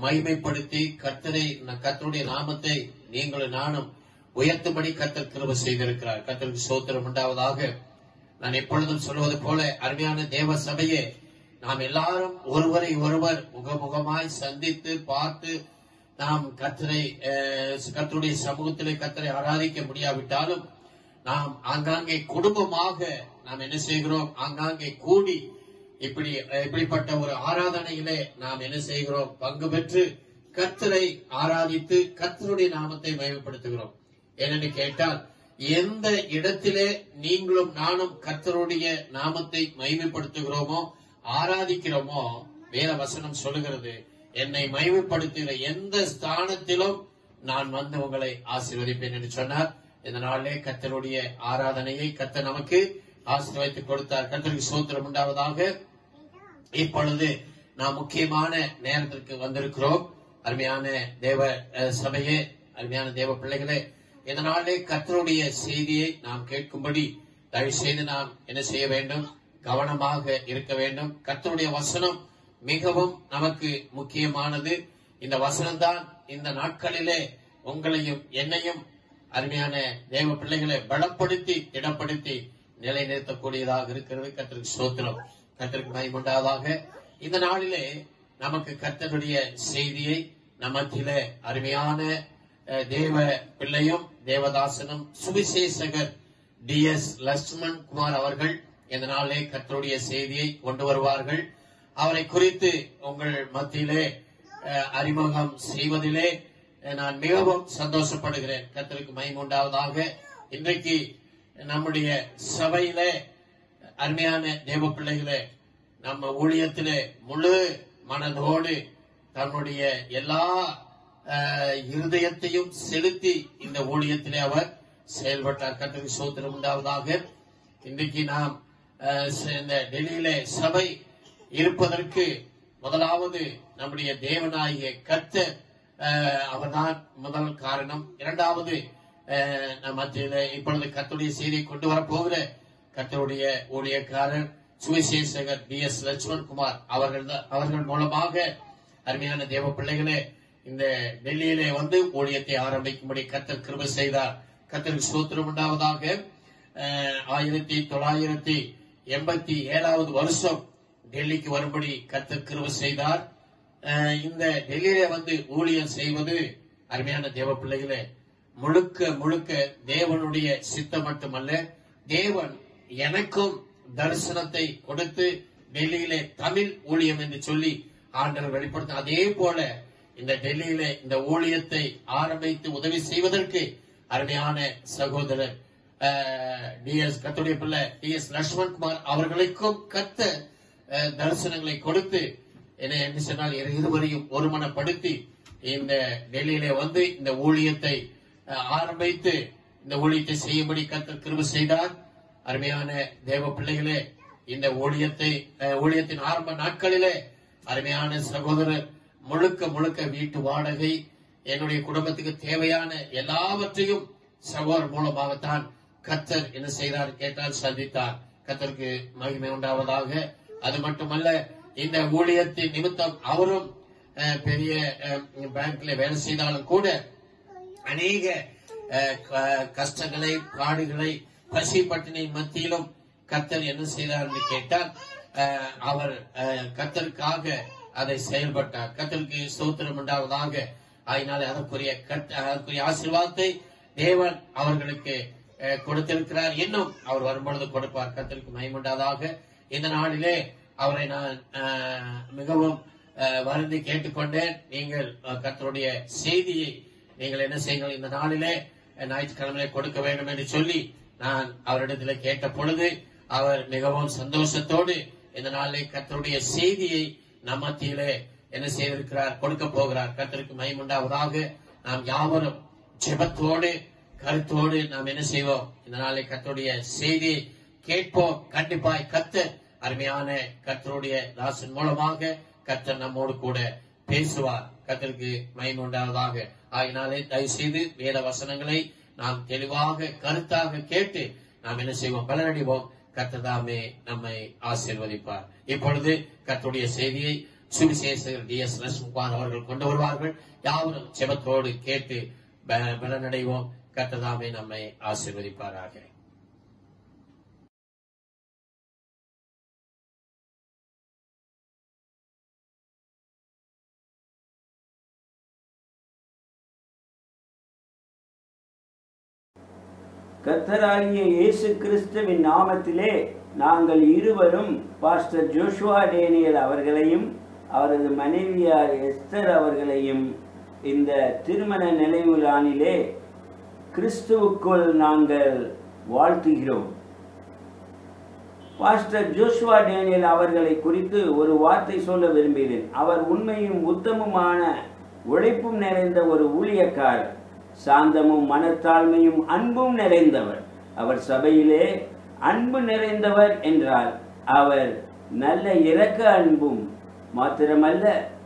மகிமைப்படுத்தி கர்த்தருடைய நாமத்தை நீங்களும் நானும் உயர்த்தும்படி கர்த்தர் கிருபை செய்திருக்கிறார். கர்த்தருக்கு ஸ்தோத்திரம் உண்டாவதாக. நான் எப்பொழுதும் சொல்வது போல அருமையான தேவ சபையே, நாம் எல்லாரும் ஒருவரை ஒருவர் முகமுகமாய் சந்தித்து பார்த்து நாம் கர்த்தருடைய சமூகத்திலே கர்த்தரை ஆராதிக்க முடியாவிட்டாலும் நாம் ஆங்காங்கே குடும்பமாக நாம் என்ன செய்கிறோம், ஆங்காங்கே கூடி இப்படிப்பட்ட ஒரு ஆராதனையிலே நாம் என்ன செய்கிறோம், பங்கு பெற்று கர்த்தரை ஆராதித்து கர்த்தருடைய நாமத்தை மகிமைப்படுத்துகிறோம். ஏனென்று கேட்டால், எந்த இடத்திலே நீங்களும் நானும் கர்த்தருடைய நாமத்தை மகிமைப்படுத்துகிறோமோ, ஆராதிக்கிறோமோ, வேத வசனம் சொல்லுகிறது, என்னை மகிமைப்படுத்துகிற எந்த ஸ்தானத்திலும் நான் வந்து உங்களை ஆசீர்வதிப்பேன் என்று சொன்னார். இந்த நாளிலே கர்த்தருடைய ஆராதனையை கர்த்தர் நமக்கு ஆசீர்வதித்து கொடுத்தார். கர்த்தருக்கு ஸ்தோத்திரம் உண்டாவதாக. இப்பொழுது நாம் முக்கியமான நேரத்திற்கு வந்திருக்கிறோம். அருமையான தேவ சபையே, அருமையான தேவ பிள்ளைகளே, இந்த நாளிலே கர்த்தருடைய செய்தியை நாம் கேட்கும்படி தயவு செய்து நாம் என்ன செய்ய வேண்டும், கவனமாக இருக்க வேண்டும். கர்த்தருடைய வசனம் மிகவும் நமக்கு முக்கியமானது. இந்த வசனம்தான் இந்த நாட்களிலே உங்களையும் என்னையும் அருமையான தேவ பிள்ளைகளை பலப்படுத்தி திடப்படுத்தி நிலைநிறுத்தக்கூடியதாக இருக்கிறது. கர்த்தருக்கு ஸ்தோத்திரம், கர்த்தருக்கு மகிமை உண்டாவதாக. இந்த நாளிலே நமக்கு கர்த்தருடைய செய்தியை நம்மத்திலே அருமையான தேவ பிள்ளையும் தேவதாசனும் சுவிசேஷகர் DS லட்சுமண் குமார் அவர்கள் இந்த நாளிலே கர்த்தருடைய செய்தியை கொண்டு வருவார்கள். அவரை குறித்து உங்கள் மத்தியிலே அறிமுகம் செய்வதிலே நான் மிகவும் சந்தோஷப்படுகிறேன். கர்த்தருக்கு மகிமை உண்டாவதாக. இன்றைக்கு நம்முடைய சபையிலே அருமையான தேவ பிள்ளைகளே, நம்ம ஊழியத்திலே முழு மனதோடு தன்னுடைய எல்லா இருதயத்தையும் செலுத்தி இந்த ஊழியத்திலே அவர் செயல்பட்டார். கர்த்தருக்கு ஸ்தோத்திரம் உண்டாவதாக. இன்றைக்கு நாம் இந்த டெல்லியிலே சபை இருப்பதற்கு முதலாவது நம்முடைய தேவனாகிய கர்த்தர் அவர்தான் முதல் காரணம். இரண்டாவது மத்தியிலே இப்பொழுது கர்த்தருடைய செய்தியை கொண்டு வரப்போகிற கர்த்தருடைய ஊழியக்காரர் சுவிசேஷகர் DS லட்சுமண் குமார் அவர்கள் மூலமாக அருமையான தேவ பிள்ளைகளே இந்த டெல்லியிலே வந்து ஊழியத்தை ஆரம்பிக்கும்படி கர்த்தர் கிருபை செய்தார். கர்த்தருக்கு ஸ்தோத்திரம் உண்டாவதாக. 1987 வருஷம் டெல்லிக்கு வரும்படி கர்த்தர் கிருபை செய்தார். இந்த டெல்லியிலே வந்து ஊழியம் செய்வது அருமையான தேவ பிள்ளைகளே முழுக்க முழுக்க தேவனுடைய சித்தம் மட்டுமல்ல, தேவன் எனக்கும் தரிசனத்தை கொடுத்து டெல்லியிலே தமிழ் ஊழியம் என்று சொல்லி ஆண்டவர் வெளிப்படுத்த, அதே போல இந்த டெல்லியிலே இந்த ஊழியத்தை ஆரம்பித்து உதவி செய்வதற்கு அருமையான சகோதரர் டிஎஸ் கத்துடைய பிள்ளை டிஎஸ் லட்சுமண்குமார் அவர்களுக்கும் கர்த்தர் தரிசனங்களை கொடுத்து என்ன சொன்னால் இருவரையும் ஒருமனப்படுத்தி இந்த டெல்லியிலே வந்து இந்த ஊழியத்தை ஆரம்பித்து இந்த ஊழியத்தை செய்யும்படி கர்த்தர் கிருபை செய்தார். அருமையான தேவ பிள்ளைகளே, இந்த ஊழியத்தின் ஆரம்ப நாட்களிலே அருமையான சகோதரர் முழுக்க வீட்டு வாடகை, என்னுடைய குடும்பத்துக்கு தேவையான எல்லாவற்றையும் சகோதரர் மூலமாகத்தான் கர்த்தர் என்ன செய்தார் கேட்டால் சந்தித்தார். கர்த்தருக்கு மகிமை உண்டாவதாக. அது மட்டுமல்ல, இந்த ஊழியத்தின் நிமித்தம் அவரும் பெரிய பேங்க்ல வேலை செய்தாலும் கூட அநேக கஷ்டங்களை, பாடுகளை, பசி பட்டினி மத்தியிலும் கர்த்தர் என்ன செய்தார் என்று கேட்டால் அவர் கர்த்தருக்காக அதை செயல்பட்டார். கர்த்தருக்கு ஸ்தோத்திரம் உண்டாவதாக. அதனால அதற்குரிய ஆசீர்வாதத்தை தேவன் அவர்களுக்கு கொடுத்திருக்கிறார். இன்னும் அவர் வரும்பொழுது கொடுப்பார். கர்த்தருக்கு மகிமை உண்டாவதாக. இந்த நாளிலே அவரை நான் மிகவும் வருந்தி கேட்டுக்கொண்டேன். நீங்கள் கர்த்தருடைய செய்தியை நீங்கள் என்ன செய்யுங்கள், இந்த நாளிலே ஞாயிற்றுக்கிழமையிலே கொடுக்க வேண்டும் என்று சொல்லி நான் அவரிடத்தில் கேட்ட பொழுது அவர் மிகவும் சந்தோஷத்தோடு இந்த நாளிலே கர்த்தருடைய செய்தியை நம் மத்தியிலே என்ன செய்திருக்கிறார், கொடுக்க போகிறார். கர்த்தருக்கு மகிமை உண்டாவதாக. நாம் யாவரும் ஜெபத்தோடு கருத்தோடு நாம் என்ன செய்வோம், இந்த நாளை கர்த்தருடைய செய்தியை கேட்போம். கண்டிப்பாய் கர்த்தர் அருமையான கர்த்தருடைய தாசன் மூலமாக கர்த்தர் நம்மோடு கூட பேசுவார். கர்த்தருக்கு மகிமை உண்டாவதாக. ஆகினாலே தயவு செய்து வேத வசனங்களை நாம் தெளிவாக கருத்தாக கேட்டு நாம் என்ன செய்வோம், பலனடைவோம். கர்த்தர் தாமே நம்மை ஆசீர்வதிப்பார். இப்பொழுது கர்த்தருடைய செய்தியை சுவிசேஷகர் டிஎஸ் லட்சுமண்குமார் அவர்கள் கொண்டு வருவார்கள். யாவரும் ஜெபத்தோடு கேட்டு பலனடைவோம். கர்த்தர் தாமே நம்மை ஆசீர்வதிப்பாராக. கர்த்தராகிய இயேசு கிறிஸ்துவின் நாமத்திலே நாங்கள் இருவரும் பாஸ்டர் ஜோஷுவா டேனியல் அவர்களையும் அவரது மனைவியார் எஸ்தர் அவர்களையும் இந்த திருமண நினைவு நாளிலே கிறிஸ்துவுக்குள் நாங்கள் வாழ்த்துகிறோம். பாஸ்டர் ஜோஷுவா டேனியல் அவர்களை குறித்து ஒரு வார்த்தை சொல்ல விரும்புகிறேன். அவர் உண்மையும் உத்தமமான உழைப்பும் நிறைந்த ஒரு ஊழியக்காரர். சாந்தமும் மனத்தாழ்மையும் அன்பும் நிறைந்தவர். அவர் சபையிலே அன்பு நிறைந்தவர் என்றால் அவர் நல்ல இரக்க அன்பும் மாத்திரமல்ல,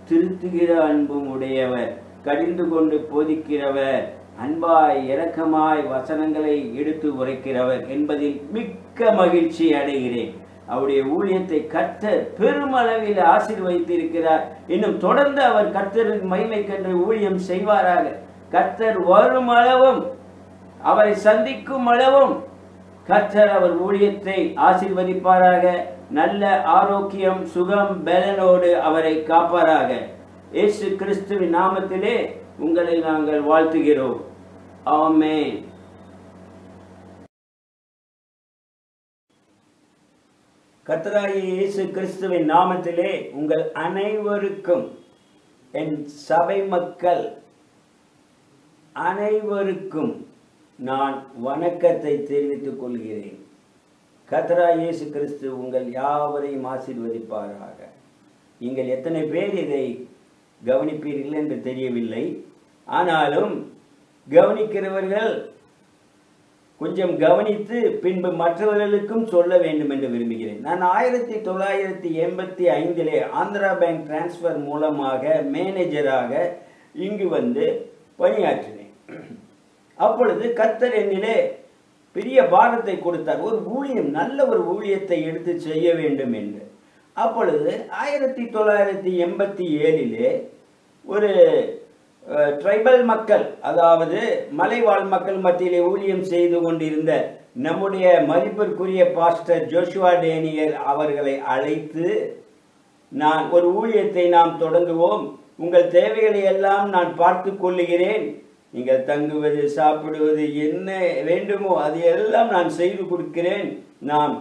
திருத்துகிற அன்பும் உடையவர். கடிந்து கொண்டு போதிக்கிறவர், அன்பாய் இரக்கமாய் வசனங்களை எடுத்து உரைக்கிறவர் என்பதில் மிக்க மகிழ்ச்சி அடைகிறேன். அவருடைய ஊழியத்தை கர்த்தர் பெருமளவில் ஆசீர்வதித்திருக்கிறார். இன்னும் தொடர்ந்து அவர் கர்த்தரின் மகிமைக்கென்று ஊழியம் செய்வாராக. கர்த்தர் வரும் அளவும் அவரை சந்திக்கும் அளவும் கர்த்தர் அவர் ஊழியத்தை ஆசீர்வதிப்பாராக. நல்ல ஆரோக்கியம், சுகம், பலனோடு அவரை காப்பாராக. இயேசு கிறிஸ்துவின் நாமத்திலே உங்களை நாங்கள் வாழ்த்துகிறோம். ஆமென். கர்த்தராகிய இயேசு கிறிஸ்துவின் நாமத்திலே உங்கள் அனைவருக்கும், என் சபை மக்கள் அனைவருக்கும் நான் வணக்கத்தை தெரிவித்துக் கொள்கிறேன். கர்த்தராகிய இயேசு கிறிஸ்து உங்கள் யாவரையும் ஆசீர்வதிப்பாராக. நீங்கள் எத்தனை பேர் இதை கவனிப்பீர்கள் என்று தெரியவில்லை. ஆனாலும் கவனிக்கிறவர்கள் கொஞ்சம் கவனித்து பின்பு மற்றவர்களுக்கும் சொல்ல வேண்டும் என்று விரும்புகிறேன். நான் 1985 ஆந்திரா பேங்க் டிரான்ஸ்பர் மூலமாக மேனேஜராக இங்கு வந்து பணியாற்றினேன். அப்பொழுது கர்த்தர் என்னிலே பெரிய பாரத்தை கொடுத்தார். ஒரு ஊழியம், நல்ல ஒரு ஊழியத்தை எடுத்து செய்ய வேண்டும் என்று. அப்பொழுது 1987 ஒரு ட்ரைபல் மக்கள், அதாவது மலைவாழ் மக்கள் மத்தியிலே ஊழியம் செய்து கொண்டிருந்த நம்முடைய மதிப்பிற்குரிய பாஸ்டர் ஜோஷுவா டேனியல் அவர்களை அழைத்து, நான் ஒரு ஊழியத்தை நாம் தொடங்குவோம், உங்கள் தேவைகளை எல்லாம் நான் பார்த்து கொள்ளுகிறேன், நீங்கள் தங்குவது சாப்பிடுவது என்ன வேண்டுமோ அது எல்லாம் நான் செய்து கொடுக்கிறேன், நாம்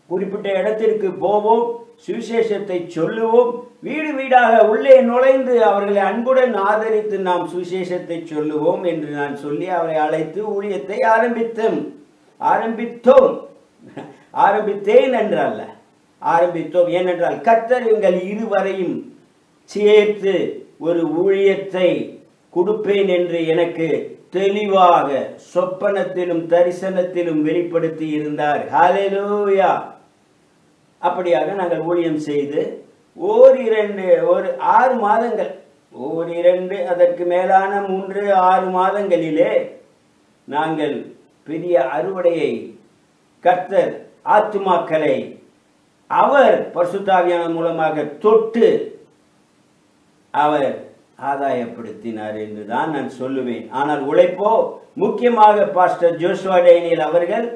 குறிப்பிட்ட இடத்திற்கு போவோம், சுவிசேஷத்தை சொல்லுவோம், வீடு வீடாக உள்ளே நுழைந்து அவர்களை அன்புடன் ஆதரித்து நாம் சுவிசேஷத்தை சொல்லுவோம் என்று நான் சொல்லி அவரை அழைத்து ஊழியத்தை ஆரம்பித்தேன் என்றல்ல, ஆரம்பித்தோம். ஏனென்றால் கர்த்தர் எங்கள் இருவரையும் சேர்த்து ஒரு ஊழியத்தை கொடுப்பேன் என்று எனக்கு தெளிவாக சொப்பனத்திலும் தரிசனத்திலும் வெளிப்படுத்தி இருந்தார். ஹல்லேலூயா. அப்படியாக நாங்கள் ஊழியம் செய்து ஒரு 6 மாதங்கள், அதற்கு மேலான 3-6 மாதங்களிலே நாங்கள் பெரிய அறுவடையை கர்த்தர் ஆத்துமாக்களை அவர் பரிசுத்த ஆவியானவர் மூலமாக தொட்டு அவர் ஆதாயப்படுத்தினார் என்றுதான் நான் சொல்லுவேன். ஆனால் உழைப்போ முக்கியமாக பாஸ்டர் ஜோஷுவா டேனியல் அவர்கள்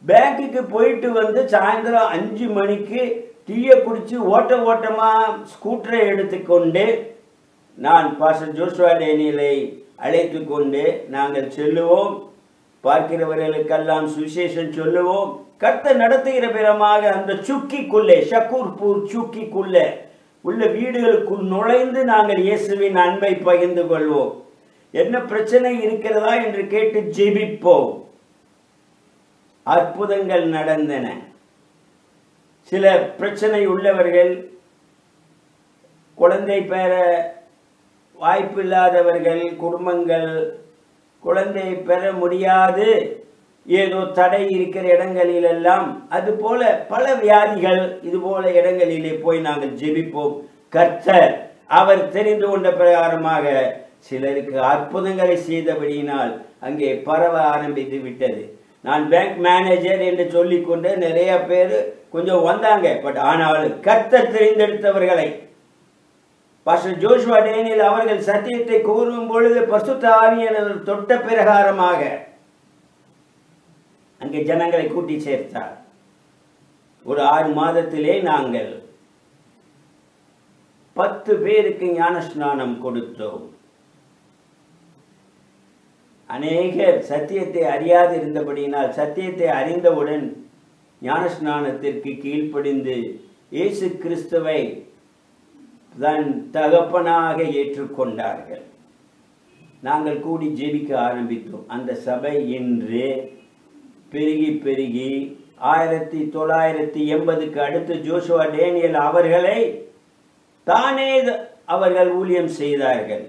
பேங்குக்கு போயிட்டு வந்து சாயந்தரம் 5 மணிக்கு டீயை குடிச்சு ஓட்டமா ஸ்கூட்டரை எடுத்துக்கொண்டு நான் பாஸ்டர் ஜோஷுவா டேனியலை அழைத்து கொண்டு நாங்கள் செல்லுவோம், பார்க்கிறவர்களுக்கெல்லாம் சுவிசேஷம் சொல்லுவோம். கர்த்தர் நடத்துகிற விதமாக அந்த ஷக்கூர்பூர் சுக்கிக்குள்ளே உள்ள வீடுகளுக்குள் நுழைந்து நாங்கள் இயேசுவின் அன்பை பகிர்ந்து கொள்வோம். என்ன பிரச்சனை இருக்கிறதா என்று கேட்டு ஜெபிப்போம். அற்புதங்கள் நடந்தன. சில பிரச்சனை உள்ளவர்கள், குழந்தை பெற வாய்ப்பில்லாதவர்கள், குடும்பங்கள் குழந்தை பெற முடியாது, ஏதோ தடை இருக்கிற இடங்களிலெல்லாம், அது போல பல வியாதிகள் இது போல இடங்களிலே போய் நாங்கள் ஜெபிப்போம். கர்த்தர் அவர் தெரிந்து கொண்ட பிரகாரமாக சிலருக்கு அற்புதங்களை செய்தபடியினால் அங்கே பரவ ஆரம்பித்து விட்டது. நான் பேங்க் மேனேஜர் என்று சொல்லிக்கொண்டு நிறைய பேர் கொஞ்சம் வந்தாங்க. பட் ஆனாலும் கர்த்தர் தெரிந்தெடுத்தவர்களை பாஸ்டர் ஜோஷுவா டேனியல் அவர்கள் சத்தியத்தை கூறும் பொழுது பரிசுத்த ஆவியானவர் தொட்ட பிரகாரமாக அங்கே ஜனங்களை கூட்டி சேர்த்தார். ஒரு 6 மாதத்திலே நாங்கள் 10 பேருக்கு ஞான ஸ்நானம் கொடுத்தோம். அநேகர் சத்தியத்தை அறியாது இருந்தபடியினால் சத்தியத்தை அறிந்தவுடன் ஞான ஸ்நானத்திற்கு கீழ்ப்படிந்து இயேசு கிறிஸ்துவை தன் தகப்பனாக ஏற்றுக்கொண்டார்கள். நாங்கள் கூடி ஜெபிக்க ஆரம்பித்தோம். அந்த சபை இன்று பெருகி 1980க்கு அடுத்து ஜோஷுவா டேனியல் அவர்களை தானே அவர்கள் ஊழியம் செய்தார்கள்.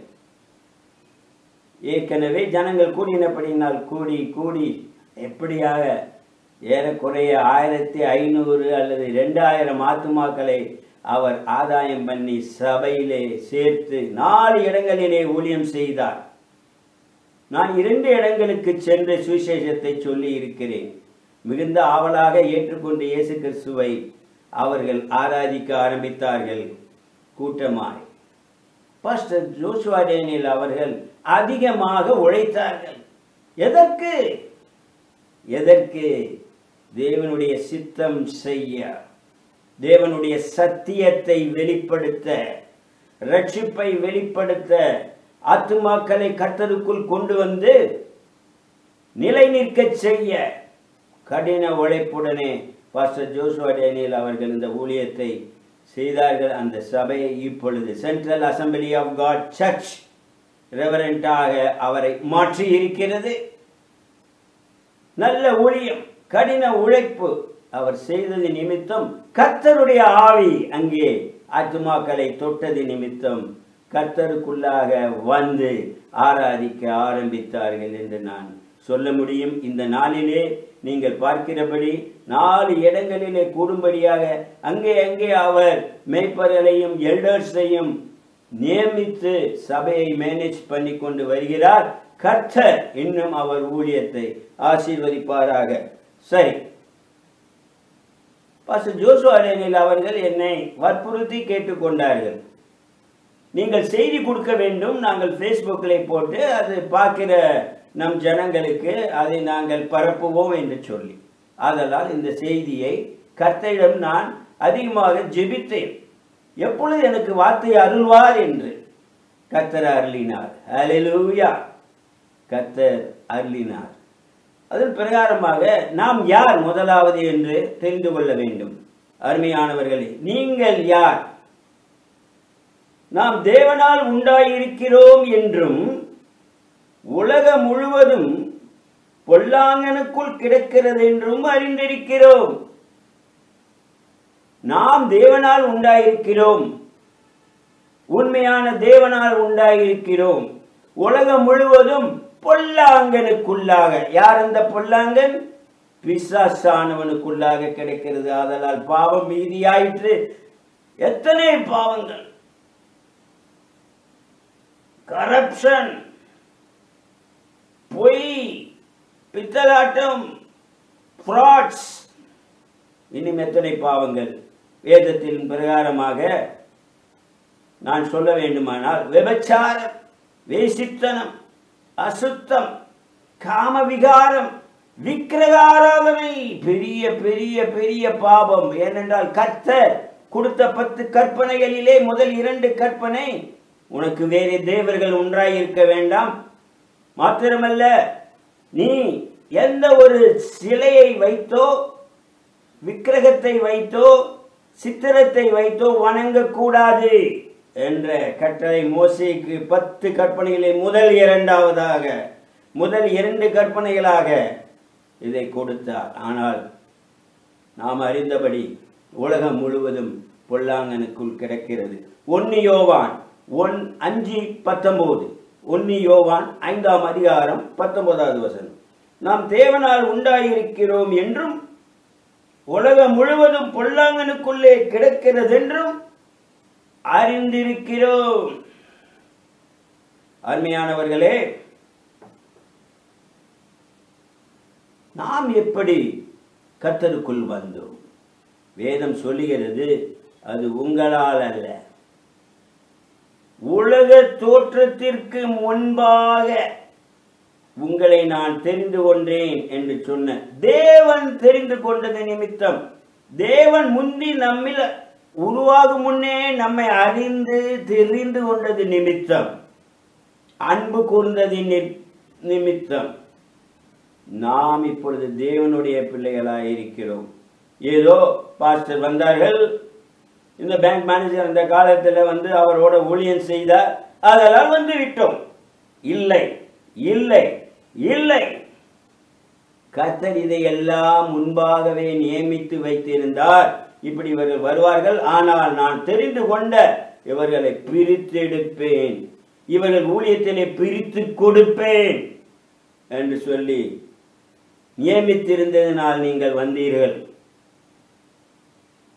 ஏற்கனவே ஜனங்கள் கூடினபடினால் கூடி எப்படியாக ஏறக்குறைய 1500 அல்லது 2000 ஆத்துமாக்களை அவர் ஆதாயம் பண்ணி சபையிலே சேர்த்து 4 இடங்களிலே ஊழியம் செய்தார். நான் 2 இடங்களுக்கு சென்று சுவிசேஷத்தை சொல்லி இருக்கிறேன். மிகுந்த ஆவலாக ஏற்றுக்கொண்டு இயேசு கிறிஸ்துவை அவர்கள் ஆராதிக்க ஆரம்பித்தார்கள் கூட்டமாய். பாஸ்டர் ஜோஷுவா டேனியல் அவர்கள் அதிகமாக உழைத்தார்கள். எதற்கு? தேவனுடைய சித்தம் செய்ய, தேவனுடைய சத்தியத்தை வெளிப்படுத்த, ரட்சிப்பை வெளிப்படுத்த, ஆத்துமாக்களை கர்த்தருக்குள் கொண்டு வந்து நிலை நிற்க செய்ய கடின உழைப்புடனே பாஸ்டர் ஜோஷுவா டேனியல் அவர்கள் இந்த ஊழியத்தை செய்தார்கள். அந்த சபையை இப்பொழுது central assembly of God church ரெவரண்டாக அவரை மாற்றி இருக்கிறது. நல்ல ஊழியம், கடின உழைப்பு அவர் செய்தது நிமித்தம் கர்த்தருடைய ஆவி அங்கே ஆத்துமாக்களை தொட்டது நிமித்தம் கர்த்தருக்குள்ளாக வந்து ஆராதிக்க ஆரம்பித்தார்கள் என்று நான் சொல்ல முடியும். இந்த நாளிலே நீங்கள் பார்க்கிறபடி 4 இடங்களிலே கூடும்படியாக அங்கே அவர் மேய்ப்பர்களையும் எல்டர்ஸையும் நியமித்து சபையை மேனேஜ் பண்ணி கொண்டு வருகிறார். கர்த்தர் இன்னும் அவர் ஊழியத்தை ஆசீர்வதிப்பாராக. சரி, பாஸ்டர் ஜோஷுவா டேனியல் அவர்கள் என்னை வற்புறுத்தி கேட்டுக்கொண்டார்கள், நீங்கள் செய்தி கொடுக்க வேண்டும், நாங்கள் ஃபேஸ்புக்கில் போட்டு அது பார்க்கிற நம் ஜனங்களுக்கு அதை நாங்கள் பரப்புவோம் என்று சொல்லி. ஆதலால் இந்த செய்தியை கர்த்தரிடம் நான் அதிகமாக ஜெபித்தேன். எப்பொழுது எனக்கு வார்த்தை அருள்வார் என்று. கர்த்தர் அருளினார். ஹல்லேலூயா. கர்த்தர் அருளினார். அதன் பிரகாரமாக நாம் யார் முதலாவது என்று தெரிந்து கொள்ள வேண்டும். அருமையானவர்களே, நீங்கள் யார்? நாம் தேவனால் உண்டாயிருக்கிறோம் என்றும் உலகம் முழுவதும் பொல்லாங்கனுக்குள் கிடக்கிறது என்றும் அறிந்திருக்கிறோம். நாம் தேவனால் உண்டாயிருக்கிறோம், உண்மையான தேவனால் உண்டாயிருக்கிறோம். உலகம் முழுவதும் பொல்லாங்கனுக்குள்ளாக, யார் அந்த பொல்லாங்கன்? பிசாசானவனுக்குள்ளாக கிடைக்கிறது. ஆதலால் பாவம் மீதியாயிற்று. எத்தனை பாவங்கள்! கரப்ஷன், பொய், பித்தலாட்டம், ஃப்ராட்ஸ், இன்னும் எத்தனை பாவங்கள்! வேதத்தின் பிரகாரமாக நான் சொல்ல வேண்டுமானால் விபச்சாரம், வேசித்தனம், அசுத்தம், காமவிகாரம், விக்கிரக ஆராதனை பெரிய பெரிய பெரிய பாவம். ஏனென்றால் கர்த்தர் கொடுத்த 10 கற்பனைகளிலே முதல் 2 கற்பனை, உனக்கு வேறு தேவர்கள் ஒன்றாயிருக்க வேண்டாம். மாத்திரமல்ல, நீ எந்த ஒரு சிலையை வைத்தோ விக்கிரகத்தை வைத்தோ சித்திரத்தை வைத்தோ வணங்கக்கூடாது என்ற கட்டளை மோசேக்கு 10 கற்பனைகளை முதல் 2 கற்பனைகளாக இதை கொடுத்தார். ஆனால் நாம் அறிந்தபடி உலகம் முழுவதும் பொல்லாங்கனுக்குள் கிடக்கிறது. 1 யோவான் 5:19, 1 யோவான் 5ஆம் அதிகாரம் 19வது வசனம். நாம் தேவனால் உண்டாயிருக்கிறோம் என்றும் உலகம் முழுவதும் பொல்லாங்கனுக்குள்ளே கிடக்கிறது என்றும் அறிந்திருக்கிறோம். அருமையானவர்களே, நாம் எப்படி கர்த்தருக்குள் வந்தோம்? வேதம் சொல்லுகிறது, அது உங்களால் அல்ல. உலக தோற்றத்திற்கு முன்பாக உங்களை நான் தெரிந்து கொண்டேன் என்று சொன்ன தேவன் தெரிந்து கொண்டது நிமித்தம், தேவன் முந்தி நம்மில் உருவாகும் முன்னே நம்மை அறிந்து தெரிந்து கொண்டது நிமித்தம், அன்பு கூர்ந்தது நிமித்தம் நாம் இப்பொழுது தேவனுடைய பிள்ளைகளாக இருக்கிறோம். ஏதோ பாஸ்டர் வந்தார்கள், இந்த பேங்க் மேனேஜர் அந்த காலத்தில் வந்து அவரோட ஊழியம் செய்தார், அதெல்லாம் வந்து விட்டோம். இல்லை இல்லை இல்லை, கர்த்தர் இதையெல்லாம் முன்பாகவே நியமித்து வைத்திருந்தார். இப்படி இவர்கள் வருவார்கள், ஆனால் நான் தெரிந்து கொண்ட இவர்களை பிரித்தெடுப்பேன், இவர்கள் ஊழியத்திலே பிரித்து கொடுப்பேன் என்று சொல்லி நியமித்திருந்ததினால் நீங்கள் வந்தீர்கள்.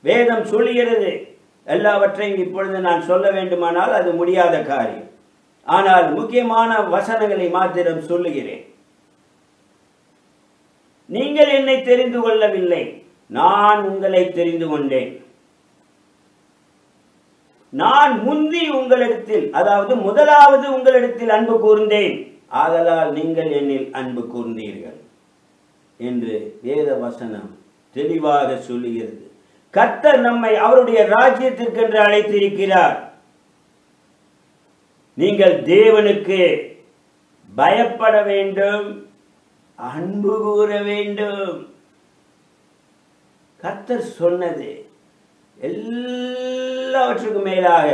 வேதம் சொல்லுகிறது. எல்லாவற்றையும் இப்பொழுது நான் சொல்ல வேண்டுமானால் அது முடியாத காரியம். ஆனால் முக்கியமான வசனங்களை மாத்திரம் சொல்லுகிறேன். நீங்கள் என்னை தெரிந்து கொள்ளவில்லை, நான் உங்களை தெரிந்து கொண்டேன். நான் முந்தி உங்களிடத்தில், அதாவது முதலாவது உங்களிடத்தில் அன்பு கூர்ந்தேன், ஆதலால் நீங்கள் என்னில் அன்பு கூர்ந்தீர்கள் என்று வேத வசனம் தெளிவாக சொல்லுகிறது. கர்த்தர் நம்மை அவருடைய ராஜ்யத்திற்கென்று அழைத்திருக்கிறார். நீங்கள் தேவனுக்கு பயப்பட வேண்டும், அன்பு கூற வேண்டும். கர்த்தர் சொன்னது எல்லாவற்றுக்கும் மேலாக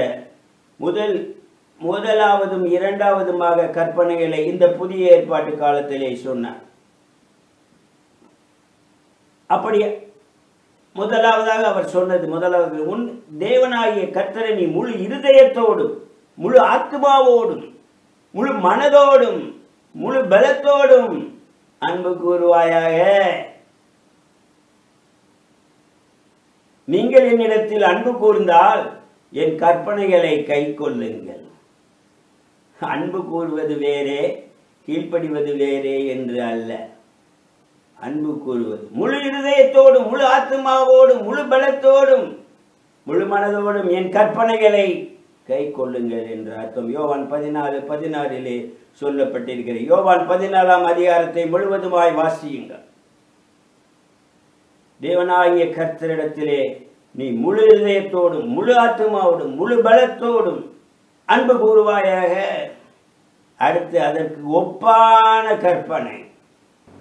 முதலாவதும் 2வதுமாக கற்பனைகளை இந்த புதிய ஏற்பாட்டு காலத்திலே சொன்னார். அப்படி முதலாவதாக அவர் சொன்னது, முதலாவது உன் தேவனாகிய கர்த்தரை நீ முழு இருதயத்தோடும் முழு ஆத்மாவோடும் முழு மனதோடும் முழு பலத்தோடும் அன்பு கூறுவாயாக. நீங்கள் என்னிடத்தில் அன்பு கூர்ந்தால் என் கற்பனைகளை கை கொள்ளுங்கள். அன்பு கூறுவது வேறே, கீழ்ப்படிவது வேறே என்று அல்ல. அன்பு கூறுவது முழு இருதயத்தோடும் முழு ஆத்மாவோடும் முழு பலத்தோடும் முழு மனதோடும் என் கற்பனைகளை கை கொள்ளுங்கள் என்று அர்த்தம். யோவான் 14:16 சொல்லப்பட்டிருக்கிறது. யோவான் 14ஆம் அதிகாரத்தை முழுவதுமாய் வாசியுங்கள். தேவனாகிய கர்த்தரிடத்திலே நீ முழு இதயத்தோடும் முழு ஆத்மாவோடும் முழு பலத்தோடும் அன்பு கூறுவாயாக. அடுத்து அதற்கு ஒப்பான கற்பனை,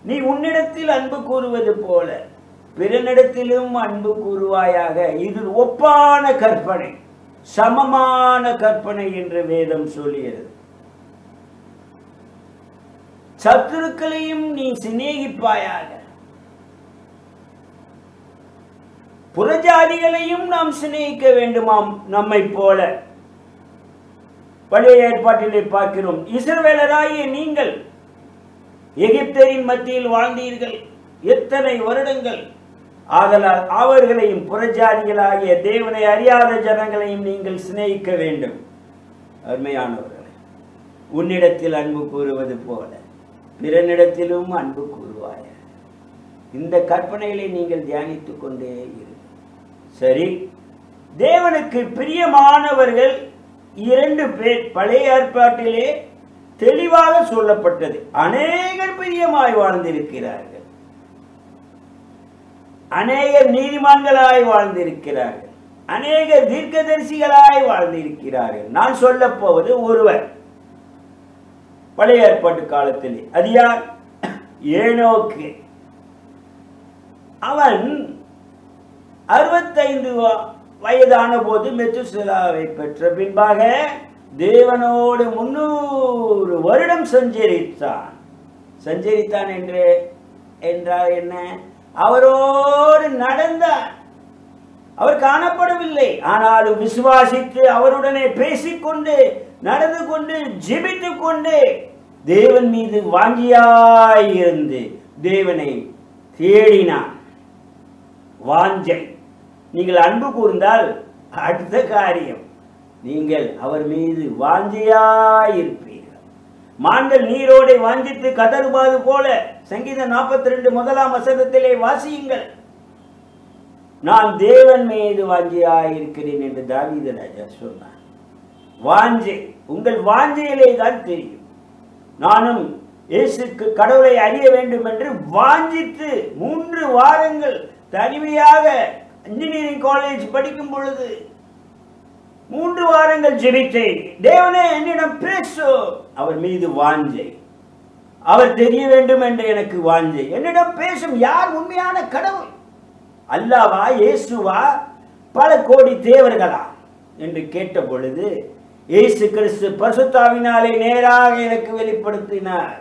நீ உன்னிடத்தில் அன்பு கூறுவது போல பிறனிடத்திலும் அன்பு கூறுவாயாக. இது ஒப்பான கற்பனை, சமமான கற்பனை என்று வேதம் சொல்லுகிறது. சத்துருக்களையும் நீ சிநேகிப்பாயாக. புறஜாதிகளையும் நாம் சிநேகிக்க வேண்டுமாம் நம்மை போல. பழைய ஏற்பாட்டிலே பார்க்கிறோம், இஸ்ரவேலராகிய நீங்கள் எகிப்தரின் மத்தியில் வாழ்ந்தீர்கள் எத்தனை வருடங்கள். ஆதலால் அவர்களையும் புறஜாதிகளாகிய தேவனை அறியாத ஜனங்களையும் நீங்கள் சிநேகிக்க வேண்டும். அருமையானவர்களே, உன்னிடத்தில் அன்பு கூறுவது போல பிறனிடத்திலும் அன்பு கூறுவாய. இந்த கற்பனைகளை நீங்கள் தியானித்துக் கொண்டே இரு. சரி, தேவனுக்கு பிரியமானவர்கள் 2 பேர் பழைய ஏற்பாட்டிலே தெளிவாக சொல்லப்பட்டது. அநேகர் பிரியமாய் வாழ்ந்திருக்கிறார்கள், அநேகர் நீதிமான்களாய் வாழ்ந்திருக்கிறார்கள், அநேகர் தீர்க்கதரிசிகளாய் வாழ்ந்திருக்கிறார்கள். நான் சொல்ல போவது ஒருவர் பழைய ஏற்பாட்டு காலத்திலே. அது யார்? ஏனோக்கு. அவன் 65 வயதான போது மெத்துசலாவை பெற்ற பின்பாக தேவனோடு 300 வருடம் சஞ்சரித்தான் என்றால் என்ன? அவரோடு நடந்தார். அவர் காணப்படவில்லை, ஆனாலும் விசுவாசித்து அவருடனே பேசிக்கொண்டு நடந்து கொண்டு ஜெபித்துக் கொண்டு தேவன் மீது வாஞ்சியாயிருந்து தேவனை தேடினான். வாஞ்சை. நீங்கள் அன்பு கூர்ந்தால் அடுத்த காரியம், நீங்கள் அவர் மீது வாஞ்சையாயிருப்பீர்கள். மான்கள் நீரோடை வாஞ்சித்து கதறுவது போல, சங்கீதம் 42 முதலாம் வசனத்திலே வாசியுங்கள். நான் தேவன் மீது வாஞ்சையாயிருக்கிறேன் என்று தாவீது ராஜா சொன்னார். வாஞ்சை, உங்கள் வாஞ்சையிலே தான் தெரியும். நானும் இயேசுக்கு கடவுளை அறிய வேண்டும் என்று வாஞ்சித்து 3 வாரங்கள் தனிமையாக இன்ஜினியரிங் காலேஜ் படிக்கும் பொழுது 3 வாரங்கள் ஜெபித்தேன். தேவனே என்னிடம் பேசு. அவர் மீது வாஞ்சை. அவர் தெரிய வேண்டும் என்று எனக்கு வாஞ்சை. என்னிடம் பேசும். யார் உண்மையான கடவுள்? அல்லாவா, இயேசுவா, பல கோடி தேவர்களா என்று கேட்ட பொழுது இயேசு கிறிஸ்து பரிசுத்தாவினாலே நேராக எனக்கு வெளிப்படுத்தினார்.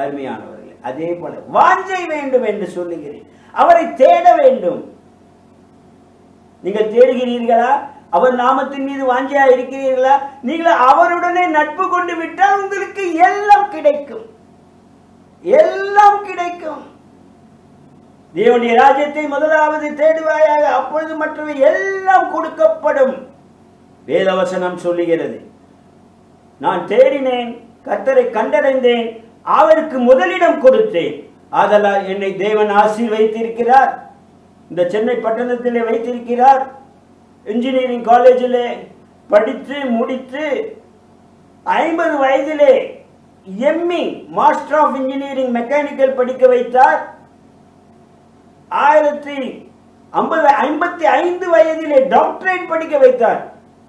அருமையானவர்களே, அதே போல வாஞ்சை வேண்டும் என்று சொல்லுகிறேன். அவரை தேட வேண்டும். நீங்கள் தேடுகிறீர்களா? அவர் நாமத்தின் மீது வாஞ்சையா இருக்கிறீர்களா? நீங்கள் அவருடனே நட்பு கொண்டு விட்டால் உங்களுக்கு எல்லாம் கிடைக்கும், எல்லாம் கிடைக்கும். தேவனுடைய ராஜ்யத்தை முதலாவது தேடுவாயாக, அப்பொழுது மற்றவை எல்லாம் கொடுக்கப்படும். வேதவசனம் சொல்லுகிறது, நான் தேடினேன், கர்த்தரை கண்டடைந்தேன், அவருக்கு முதலிடம் கொடுத்தேன். ஆதலால் என்னை தேவன் ஆசீர்வதித்திருக்கிறார். இந்த சென்னை பட்டணத்திலே வைத்திருக்கிறார். இன்ஜினியரிங் காலேஜிலே படித்து முடித்து 50 வயதிலே M E master of engineering mechanical படிக்க வைத்தார். 55 வயதிலே டாக்டரேட் படிக்க வைத்தார்,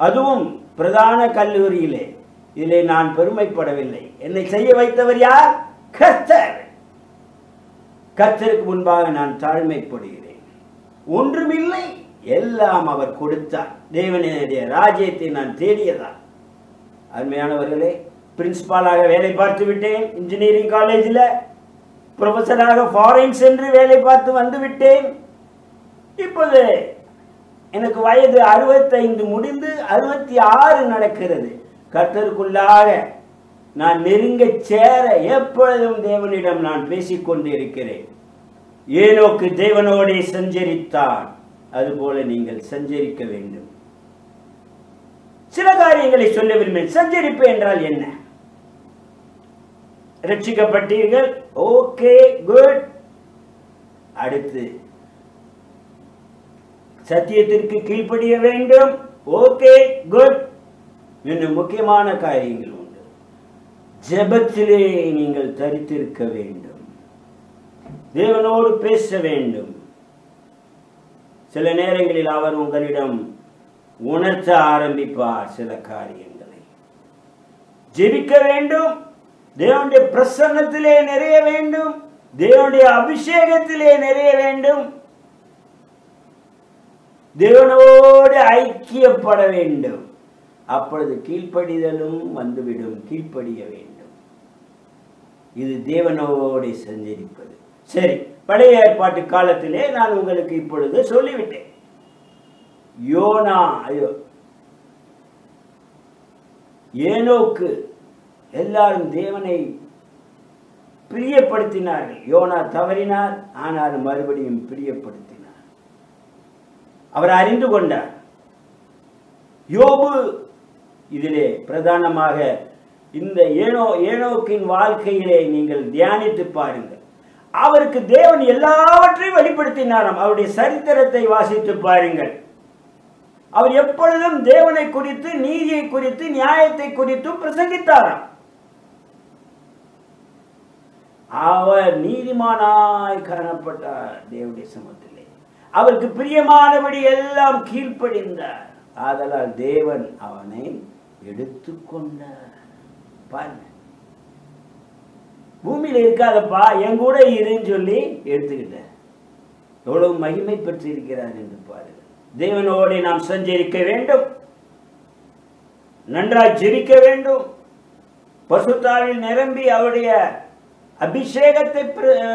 அதுவும் பிரதான கல்லூரியிலே. இதிலே நான் பெருமைப்படவில்லை. என்னை செய்ய வைத்தவர் யார்? கர்த்தர். கர்த்தருக்கு முன்பாக நான் தாழ்மைப்படுகிறேன். ஒன்றுமில்லை, எல்லாம் அவர் கொடுத்தார். தேவனுடைய ராஜ்யத்தை நான் தேடியதான். அருமையானவர்களே, பிரின்சிபாலாக வேலை பார்த்து விட்டேன். இன்ஜினியரிங் காலேஜில் ப்ரொஃபஸராக ஃபாரின் சென்று வேலை பார்த்து வந்து விட்டேன். இப்போது எனக்கு வயது 65 முடிந்து 66 நடக்கிறது. கர்த்தருக்குள்ளாக நான் நெருங்க சேர எப்பொழுதும் தேவனிடம் நான் பேசிக்கொண்டு இருக்கிறேன். ஏனோக்கு தேவனோடே சஞ்சரித்தான், அதுபோல நீங்கள் சஞ்சரிக்க வேண்டும். சில காரியங்களை சொல்ல விரும்புகிறேன். சஞ்சரிப்பு என்றால் என்ன? ரட்சிக்கப்பட்டீர்கள், ஓகே, குட். அடுத்து சத்தியத்திற்கு கீழ்ப்படிய வேண்டும், ஓகே, குட். இன்னும் முக்கியமான காரியங்கள் உண்டு. ஜெபத்திலே நீங்கள் தரித்திருக்க வேண்டும், தேவனோடு பேச வேண்டும். சில நேரங்களில் அவர் உங்களிடம் உணர்த்த ஆரம்பிப்பார் சில காரியங்களை. ஜெபிக்க வேண்டும், தேவனுடைய பிரசன்னத்திலே நிறைய வேண்டும், தேவனுடைய அபிஷேகத்திலே நிறைய வேண்டும், தேவனோடு ஐக்கியப்பட வேண்டும். அப்பொழுது கீழ்ப்படிதலும் வந்துவிடும். கீழ்ப்படிய வேண்டும். இது தேவனோடு சஞ்சரிப்பது. சரி, பழைய ஏற்பாட்டு காலத்திலே நான் உங்களுக்கு இப்பொழுது சொல்லிவிட்டேன். யோனா, ஏனோக்கு எல்லாரும் தேவனை பிரியப்படுத்தினார்கள். யோனா தவறினார், ஆனால் மறுபடியும் பிரியப்படுத்தினார். அவர் அறிந்து கொண்டார். யோபு இதிலே பிரதானமாக இந்த ஏனோக்கின் வாழ்க்கையிலே நீங்கள் தியானித்து பாருங்கள். அவருக்கு தேவன் எல்லாவற்றையும் வெளிப்படுத்தினாராம். அவருடைய சரித்திரத்தை வாசித்து பாருங்கள். அவர் எப்பொழுதும் தேவனை குறித்து, நீதியை குறித்து, நியாயத்தை குறித்து பிரசங்கித்தாராம். அவர் நீதிமானாய் காணப்பட்டார் தேவனுடைய சமூகத்திலே. அவருக்கு பிரியமானபடி எல்லாம் கீழ்ப்படிந்தார். ஆதலால் தேவன் அவனை எடுத்துக்கொண்டார். பாருங்க, பூமியில இருக்காதப்பா, என் கூட இருன்னு சொல்லி எடுத்துக்கிட்டார். எவ்வளவு மகிமை பெற்று இருக்கிறார் என்று பாருங்கள். தேவனோடு நாம் சஞ்சரிக்க வேண்டும், நன்றாய் ஜெபிக்க வேண்டும், பரிசுத்தாவில் நிரம்பி அவருடைய அபிஷேகத்தை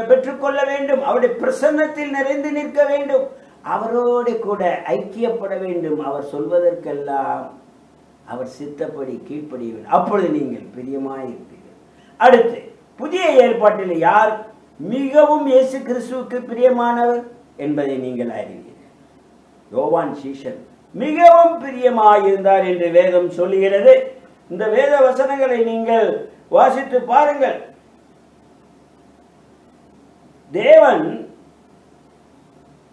பெற்றுக்கொள்ள வேண்டும், அவருடைய பிரசன்னத்தில் நிறைந்து நிற்க வேண்டும், அவரோடு கூட ஐக்கியப்பட வேண்டும். அவர் சொல்வதற்கெல்லாம் அவர் சித்தப்படி கீழ்ப்படிய வேண்டும். அப்பொழுது நீங்கள் பிரியமாயிருப்பீர்கள். அடுத்து, புதிய ஏற்பாட்டில் யார் மிகவும் இயேசு கிறிஸ்துவுக்கு பிரியமானவர் என்பதை நீங்கள் அறிவீர்கள். யோவான் சீஷன் மிகவும் பிரியமாயிருந்தார் என்று வேதம் சொல்லுகிறது. இந்த வேத வசனங்களை நீங்கள் வாசித்து பாருங்கள். தேவன்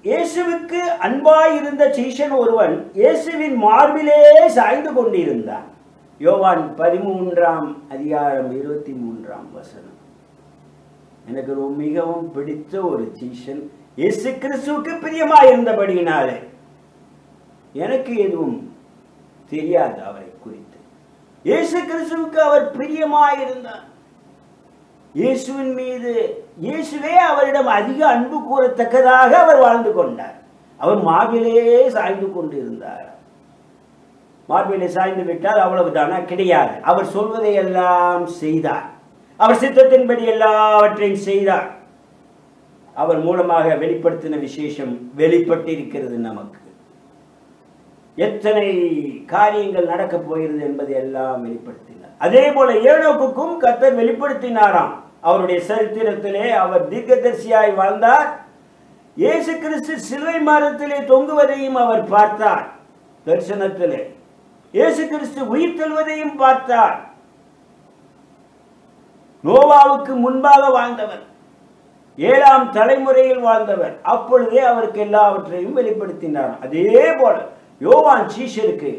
இயேசுவுக்கு அன்பாயிருந்த சீஷன் ஒருவன் இயேசுவின் மார்பிலே சாய்ந்து கொண்டிருந்தான். யோவான் 13ஆம் அதிகாரம் 23ஆம் வசனம். எனக்கு மிகவும் பிடித்த ஒரு சீஷன் இயேசு கிறிஸ்துவுக்கு பிரியமாயிருந்தபடியினாலே எனக்கு எதுவும் தெரியாது அவரை குறித்து. இயேசு கிறிஸ்துவுக்கு அவர் பிரியமாயிருந்தார். இயேசுவின் மீது, இயேசுவே அவரிடம் அதிக அன்பு கூறத்தக்கதாக அவர் வாழ்ந்து கொண்டார். அவர் மார்பிலே சாய்ந்து கொண்டிருந்தார். மார்பிலே சாய்ந்து விட்டால் அவ்வளவுதானா? கிடையாது. அவர் சொல்வதை எல்லாம் செய்தார். அவர் சித்தத்தின்படி எல்லாவற்றையும் செய்தார். அவர் மூலமாக வெளிப்படுத்தின விசேஷம் வெளிப்பட்டிருக்கிறது. நமக்கு எத்தனை காரியங்கள் நடக்க போகிறது என்பதை எல்லாம் வெளிப்படுத்தினார். அதே போல ஏனோக்குக்கும் கர்த்தர் வெளிப்படுத்தினாராம். அவருடைய சரித்திரத்திலே அவர் தீர்க்கதரிசியாய் வாழ்ந்தார். இயேசு கிறிஸ்து சிலுவை மரத்திலே தொங்குவதையும் அவர் பார்த்தார். தரிசனத்திலே இயேசு கிறிஸ்து உயிர் தெழுவதையும் பார்த்தார். நோவாவுக்கு முன்பாக வாழ்ந்தவர், 7ஆம் தலைமுறையில் வாழ்ந்தவர். அப்பொழுதே அவருக்கு எல்லாவற்றையும் வெளிப்படுத்தினார். அதே போல யோவான் சீஷருக்கு,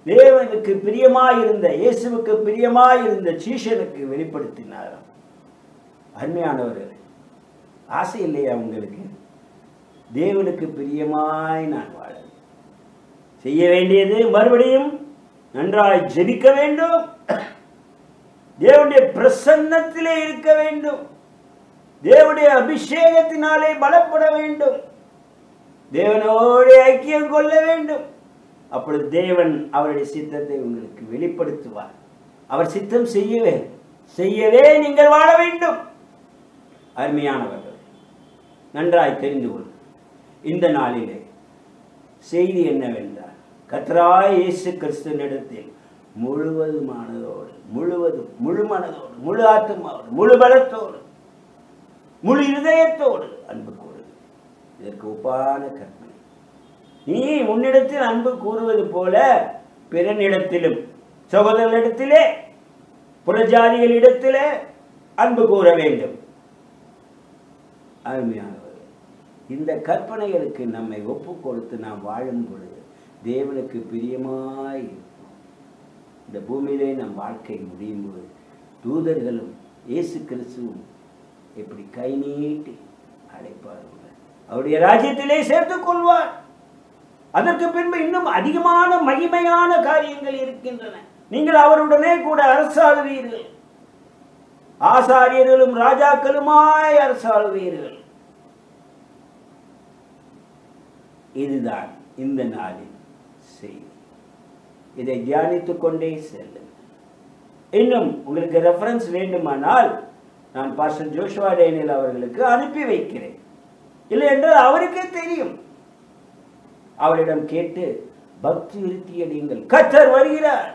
தேவனுக்கு பிரியமாயிருந்த, இயேசுவுக்கு பிரியமாயிருந்த சீஷனுக்கு வெளிப்படுத்தினார். அருமையானவர்களே, ஆசை இல்லையா உங்களுக்கு? தேவனுக்கு பிரியமாய் நான் வாழ செய்ய வேண்டியது மறுபடியும் நன்றாய் ஜெபிக்க வேண்டும், தேவனுடைய பிரசன்னத்திலே இருக்க வேண்டும், தேவனுடைய அபிஷேகத்தினாலே பலப்பட வேண்டும், தேவனோடு ஐக்கியம் கொள்ள வேண்டும். அப்பொழுது தேவன் அவருடைய சித்தத்தை உங்களுக்கு வெளிப்படுத்துவார். அவர் சித்தம் செய்யவே நீங்கள் வாழ வேண்டும். அருமையானவர்கள், நன்றாய் தெரிந்து கொள்ளுங்கள். இந்த நாளிலே செய்தி என்னவென்றால், கர்த்தராகிய இயேசு கிறிஸ்துவினிடத்தில் முழு மனதோடு, முழு ஆத்மாவோடு, முழு பலத்தோடு, முழு இதயத்தோடு அன்பு கூறு. இதற்கு ஒப்பான கற்பனை. நீ உன்னிடத்தில் அன்பு கூறுவது போல பிறனிடத்திலும், சகோதரனிடத்திலே, புறஜாதிகளிடத்திலே அன்பு கூற வேண்டும். அருமையானவர்கள், இந்த கற்பனைகளுக்கு நம்மை ஒப்பு கொடுத்து நாம் வாழும் பொழுது தேவனுக்கு பிரியமாய் இந்த பூமியிலே நம் வாழ்க்கை முடியும் போது தூதர்களும் இயேசு கிறிஸ்துவும் எப்படி கை நீட்டி அழைப்பார்கள், அவருடைய ராஜ்யத்திலே சேர்த்துக் கொள்வார். அதற்கு பின்பு இன்னும் அதிகமான மகிமையான காரியங்கள் இருக்கின்றன. நீங்கள் அவருடனே கூட அரசாடுவீர்கள். ஆசாரியர்களும் ராஜாக்களுமாய் அரசாளுவீர்கள். இதுதான் இந்த நாளின் செய்தி. இதை தியானித்துக் கொண்டே செல்லுங்கள். இன்னும் உங்களுக்கு ரெஃபரன்ஸ் வேண்டுமானால் நான் பாஸ்டர் ஜோஷுவா டேனியல் அவர்களுக்கு அனுப்பி வைக்கிறேன். இல்லை என்றால் அவருக்கே தெரியும். அவரிடம் கேட்டு பக்தி விருத்தியடையுங்கள். கர்த்தர் வருகிறார்,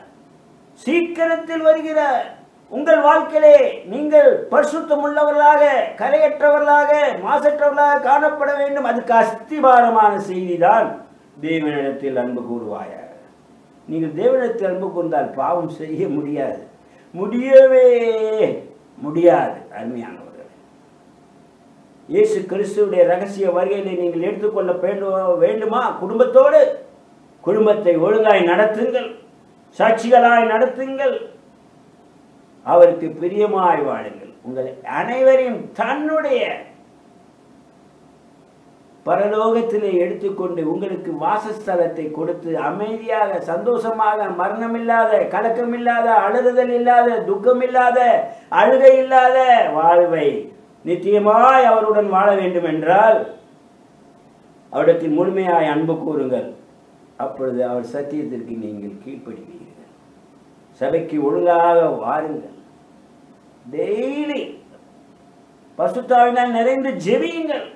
சீக்கிரத்தில் வருகிறார். உங்கள் வாழ்க்கையிலே நீங்கள் பரிசுத்தம் உள்ளவர்களாக, கரையற்றவர்களாக, மாசற்றவர்களாக காணப்பட வேண்டும். அதுக்கு அஸ்திபாரமான செய்திதான் தேவனிடத்தில் அன்பு கூறுவாயாக. நீங்கள் தேவனிடத்தில் அன்பு கூர்ந்தால் பாவம் செய்ய முடியாது, முடியவே முடியாது. அருமையானவர்களே, இயேசு கிறிஸ்துவுடைய ரகசிய வருகையை நீங்கள் எடுத்துக்கொள்ள வேண்டுமா? குடும்பத்தை ஒழுங்காய் நடத்துங்கள், சாட்சிகளாய் நடத்துங்கள், அவருக்கு பிரியமாய் வாழுங்கள். உங்கள் அனைவரையும் தன்னுடைய பரலோகத்திலே எடுத்துக்கொண்டு உங்களுக்கு வாசஸ்தலத்தை கொடுத்து அமைதியாக, சந்தோஷமாக, மரணமில்லாத, கலக்கமில்லாத, அழுறுதல் இல்லாத, துக்கமில்லாத, அழுகை இல்லாத வாழ்வை நிச்சயமாய் அவருடன் வாழ வேண்டும் என்றால் அவரிடத்தில் முழுமையாய் அன்பு கூறுங்கள். அப்பொழுது அவர் சத்தியத்திற்கு நீங்கள் கீழ்ப்படுவீர்கள். சபைக்கு ஒழுங்காக வாருங்கள். டெய்லி பரிசுத்தாவினால் நிறைந்து ஜெபியுங்கள்.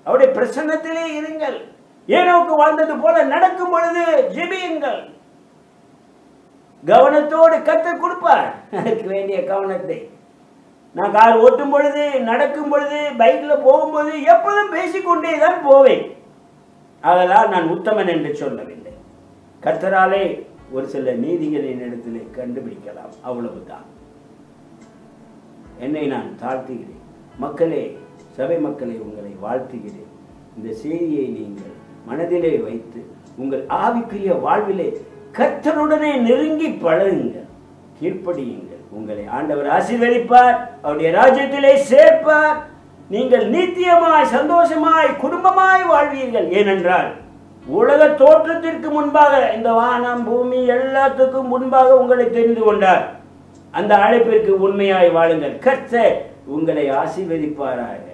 அவருடைய பிரசன்னத்திலே இருங்கள். ஏனோக்கு வாழ்ந்தது போல நடக்கும் பொழுது ஜெபியுங்கள். கவனத்தோடு கர்த்தர் கொடுப்பார் அதற்கு வேண்டிய கவனத்தை. நான் கார் ஓட்டும் பொழுது, நடக்கும் பொழுது, பைக்கில் போகும்போது எப்பொழுதும் பேசிக்கொண்டே தான் போவேன். அதனால் நான் உத்தமன் என்று சொல்லவில்லை. கர்த்தராலே ஒரு சில நீதிகளின் இடத்திலே கண்டுபிடிக்கலாம், அவ்வளவுதான். என்னை நான் தாழ்த்துகிறேன். மக்களே, சபை மக்களே, உங்களை வாழ்த்துகிறேன். இந்த செய்தியை நீங்கள் மனதிலே வைத்து உங்கள் ஆவிக்குரிய வாழ்விலே கர்த்தருடனே நெருங்கி பழகுங்கள், கீழ்ப்படியுங்கள். உங்களை ஆண்டவர் ஆசீர்வதிப்பார், அவருடைய ராஜ்யத்திலே சேர்ப்பார். நீங்கள் நித்தியமாய், சந்தோஷமாய், குடும்பமாய் வாழ்வீர்கள். ஏனென்றால் உலக தோற்றத்திற்கு முன்பாக, இந்த வானம் பூமி எல்லாத்துக்கும் முன்பாக உங்களை தெரிந்து கொண்டார். அந்த அழைப்பிற்கு உண்மையாய் வாழுங்கள். கர்த்தர் உங்களை ஆசீர்வதிப்பாராக.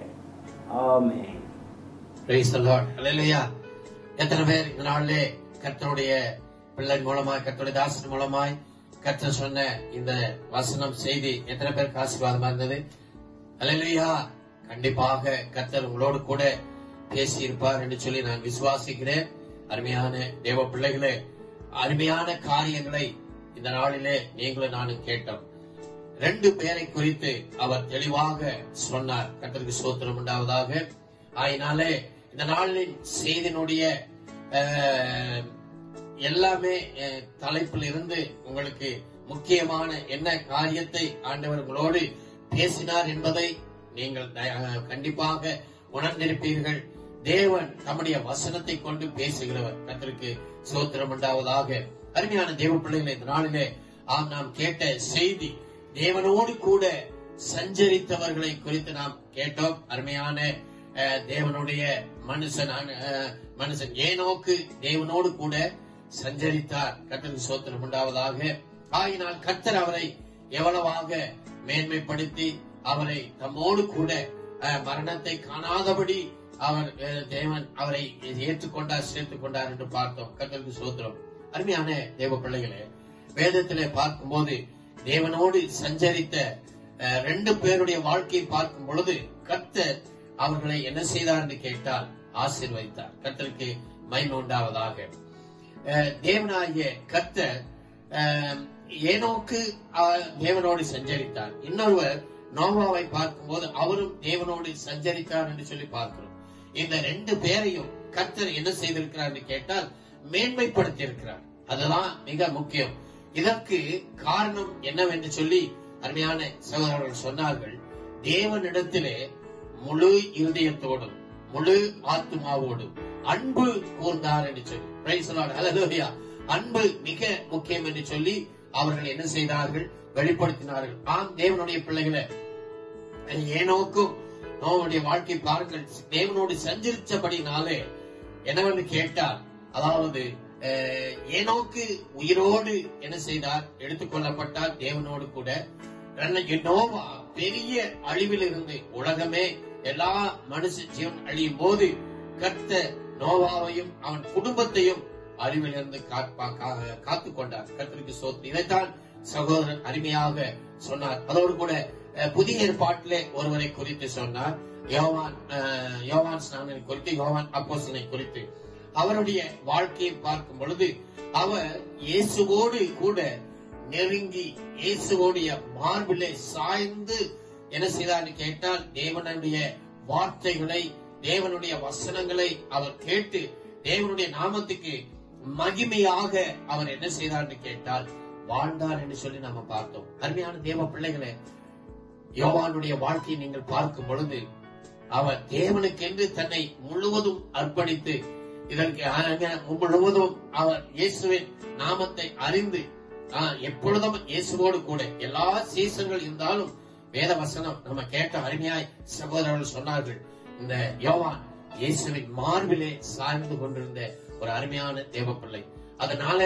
ஆமென். Praise the Lord. ஹல்லேலூயா. எத்தனை பேர் இந்த நாளிலே கர்த்தருடைய பிள்ளை மூலமாய், கர்த்தருடைய தாசன் மூலமாய் கர்த்தர் சொன்ன இந்த வசனம் செய்தி எத்தனை பேருக்கு ஆசீர்வாதமா இருந்தது? ஹல்லேலூயா. கண்டிப்பாக கர்த்தர் உங்களோடு கூட பேசி இருப்பார் என்று சொல்லி நான் விசுவாசிக்கிறேன். அருமையான தேவ பிள்ளைகளே, அருமையான காரியங்களை இந்த நாளிலே நீங்களும் நானும் கேட்டோம். 2 பேரை குறித்து அவர் தெளிவாக சொன்னார். கர்த்தருக்கு ஸ்தோத்திரம் உண்டாவதாக. ஆயினாலே இந்த நாளின் செய்தியினுடைய எல்லாமே தலைப்பில் இருந்து உங்களுக்கு முக்கியமான என்ன காரியத்தை ஆண்டவர் உங்களோடு பேசினார் என்பதை நீங்கள் கண்டிப்பாக உணர்ந்திருப்பீர்கள். தேவன் தம்முடைய வசனத்தை கொண்டு பேசுகிறவர். கர்த்தருக்கு ஸ்தோத்திரம் உண்டாவதாக. அருமையான தேவ பிள்ளைகளை, இந்த நாளிலே நாம் கேட்ட செய்தி தேவனோடு கூட சஞ்சரித்தவர்களை குறித்து நாம் கேட்டோம். அருமையான தேவனுடைய மனுஷன் ஏனோக்கு தேவனோடு கூட சஞ்சரித்தார். கர்த்தருக்கு ஸ்தோத்திரம் உண்டாவதாக. ஆயினால் கர்த்தர் அவரை எவ்வளவாக மேன்மைப்படுத்தி அவரை தம்மோடு கூட மரணத்தை காணாதபடி தேவன் அவரை ஏற்றுக்கொண்டார், சேர்த்துக் கொண்டார் என்று பார்த்தோம். கர்த்தருக்கு ஸ்தோத்திரம். அருமையான தேவ பிள்ளைகளே, வேதத்திலே பார்க்கும்போது தேவனோடு சஞ்சரித்த 2 பேருடைய வாழ்க்கையை பார்க்கும் பொழுது கர்த்தர் அவர்களை என்ன செய்தார் என்று கேட்டால் ஆசீர்வதித்தார். கர்த்தருக்கு மகிமை உண்டாவதாக. தேவனாகிய கர்த்தர் ஏனோக்கு தேவனோடு சஞ்சரித்தார். இன்னொருவர் நோவாவை பார்க்கும்போது அவரும் தேவனோடு சஞ்சரித்தார் என்று சொல்லி பார்க்கிறோம். இந்த 2 பேரையும் கர்த்தர் என்ன செய்திருக்கிறார் என்று கேட்டால் மேன்மைப்படுத்தி இருக்கிறார். அதுதான் மிக முக்கியம். இதற்கு காரணம் என்னவென்று சொல்லி அருமையான சகோதரர்கள் சொன்னார்கள். தேவனிடத்திலே முழு இருதயத்தோடும் முழு ஆத்மாவோடும் அன்பு கூர்ந்தார் என்று சொல்லி. Praise the Lord. ஹல்லேலூயா. அன்பு மிக முக்கியம் என்று சொல்லி அவர்கள் என்ன செய்தார்கள்? வெளிப்படுத்தினார்கள். ஆம் தேவனுடைய பிள்ளைகளை, ஏனோக்கும் அவனுடைய வாழ்க்கை பாருங்கள். தேவனோடு சஞ்சரிச்சபடினாலே என்னவென்று கேட்டால், அதாவது ஏனோக்கு உயிரோடு என்ன செய்தார்? எடுத்துக்கொள்ளப்பட்டார் தேவனோடு கூட. நோவா பெரிய அழிவில் இருந்து, உலகமே எல்லா மனுஷ ஜீவன் அழியும் போது கர்த்தர் நோவாவையும் அவன் குடும்பத்தையும் அழிவில் இருந்து காத்துக் கொண்டார். கர்த்தருக்கு ஸ்தோத்திரம். இதைத்தான் சகோதரன் அருமையாக சொன்னார். அதோடு கூட புதிய ஏற்பாட்டிலே ஒருவரை குறித்து சொன்னார். யோவான் ஸ்நானனை குறித்து, யோவான் அப்போஸ்தலனை குறித்து. அவருடைய வாழ்க்கையை பார்க்கும் பொழுது அவர் இயேசுவோடு கூட நெருங்கி இயேசுவோடைய மார்பிலே சாய்ந்து என்ன செய்தார் கேட்டால், தேவனுடைய வார்த்தைகளை, தேவனுடைய வசனங்களை அவர் கேட்டு தேவனுடைய நாமத்துக்கு மகிமையாக அவர் என்ன செய்தார் கேட்டால் வாழ்ந்தார் என்று சொல்லி நாம பார்த்தோம். அருமையான தேவ பிள்ளைகளே, யோவானுடைய வாழ்க்கையை நீங்கள் பார்க்கும் பொழுது அவர் தேவனுக்கென்று தன்னை முழுவதும் அர்ப்பணித்து, இதற்கு முழுவதும் அவர் இயேசுவின் நாமத்தை அறிந்து எப்பொழுதும் இயேசுவோடு கூட எல்லா சீசன்கள் இருந்தாலும் வேத வசனம் நம்ம கேட்ட அருமையாய் சகோதரர்கள் சொன்னார்கள். இந்த யோவான் இயேசுவின் மார்பிலே சாய்ந்து கொண்டிருந்த ஒரு அருமையான தேவ பிள்ளை. அதனால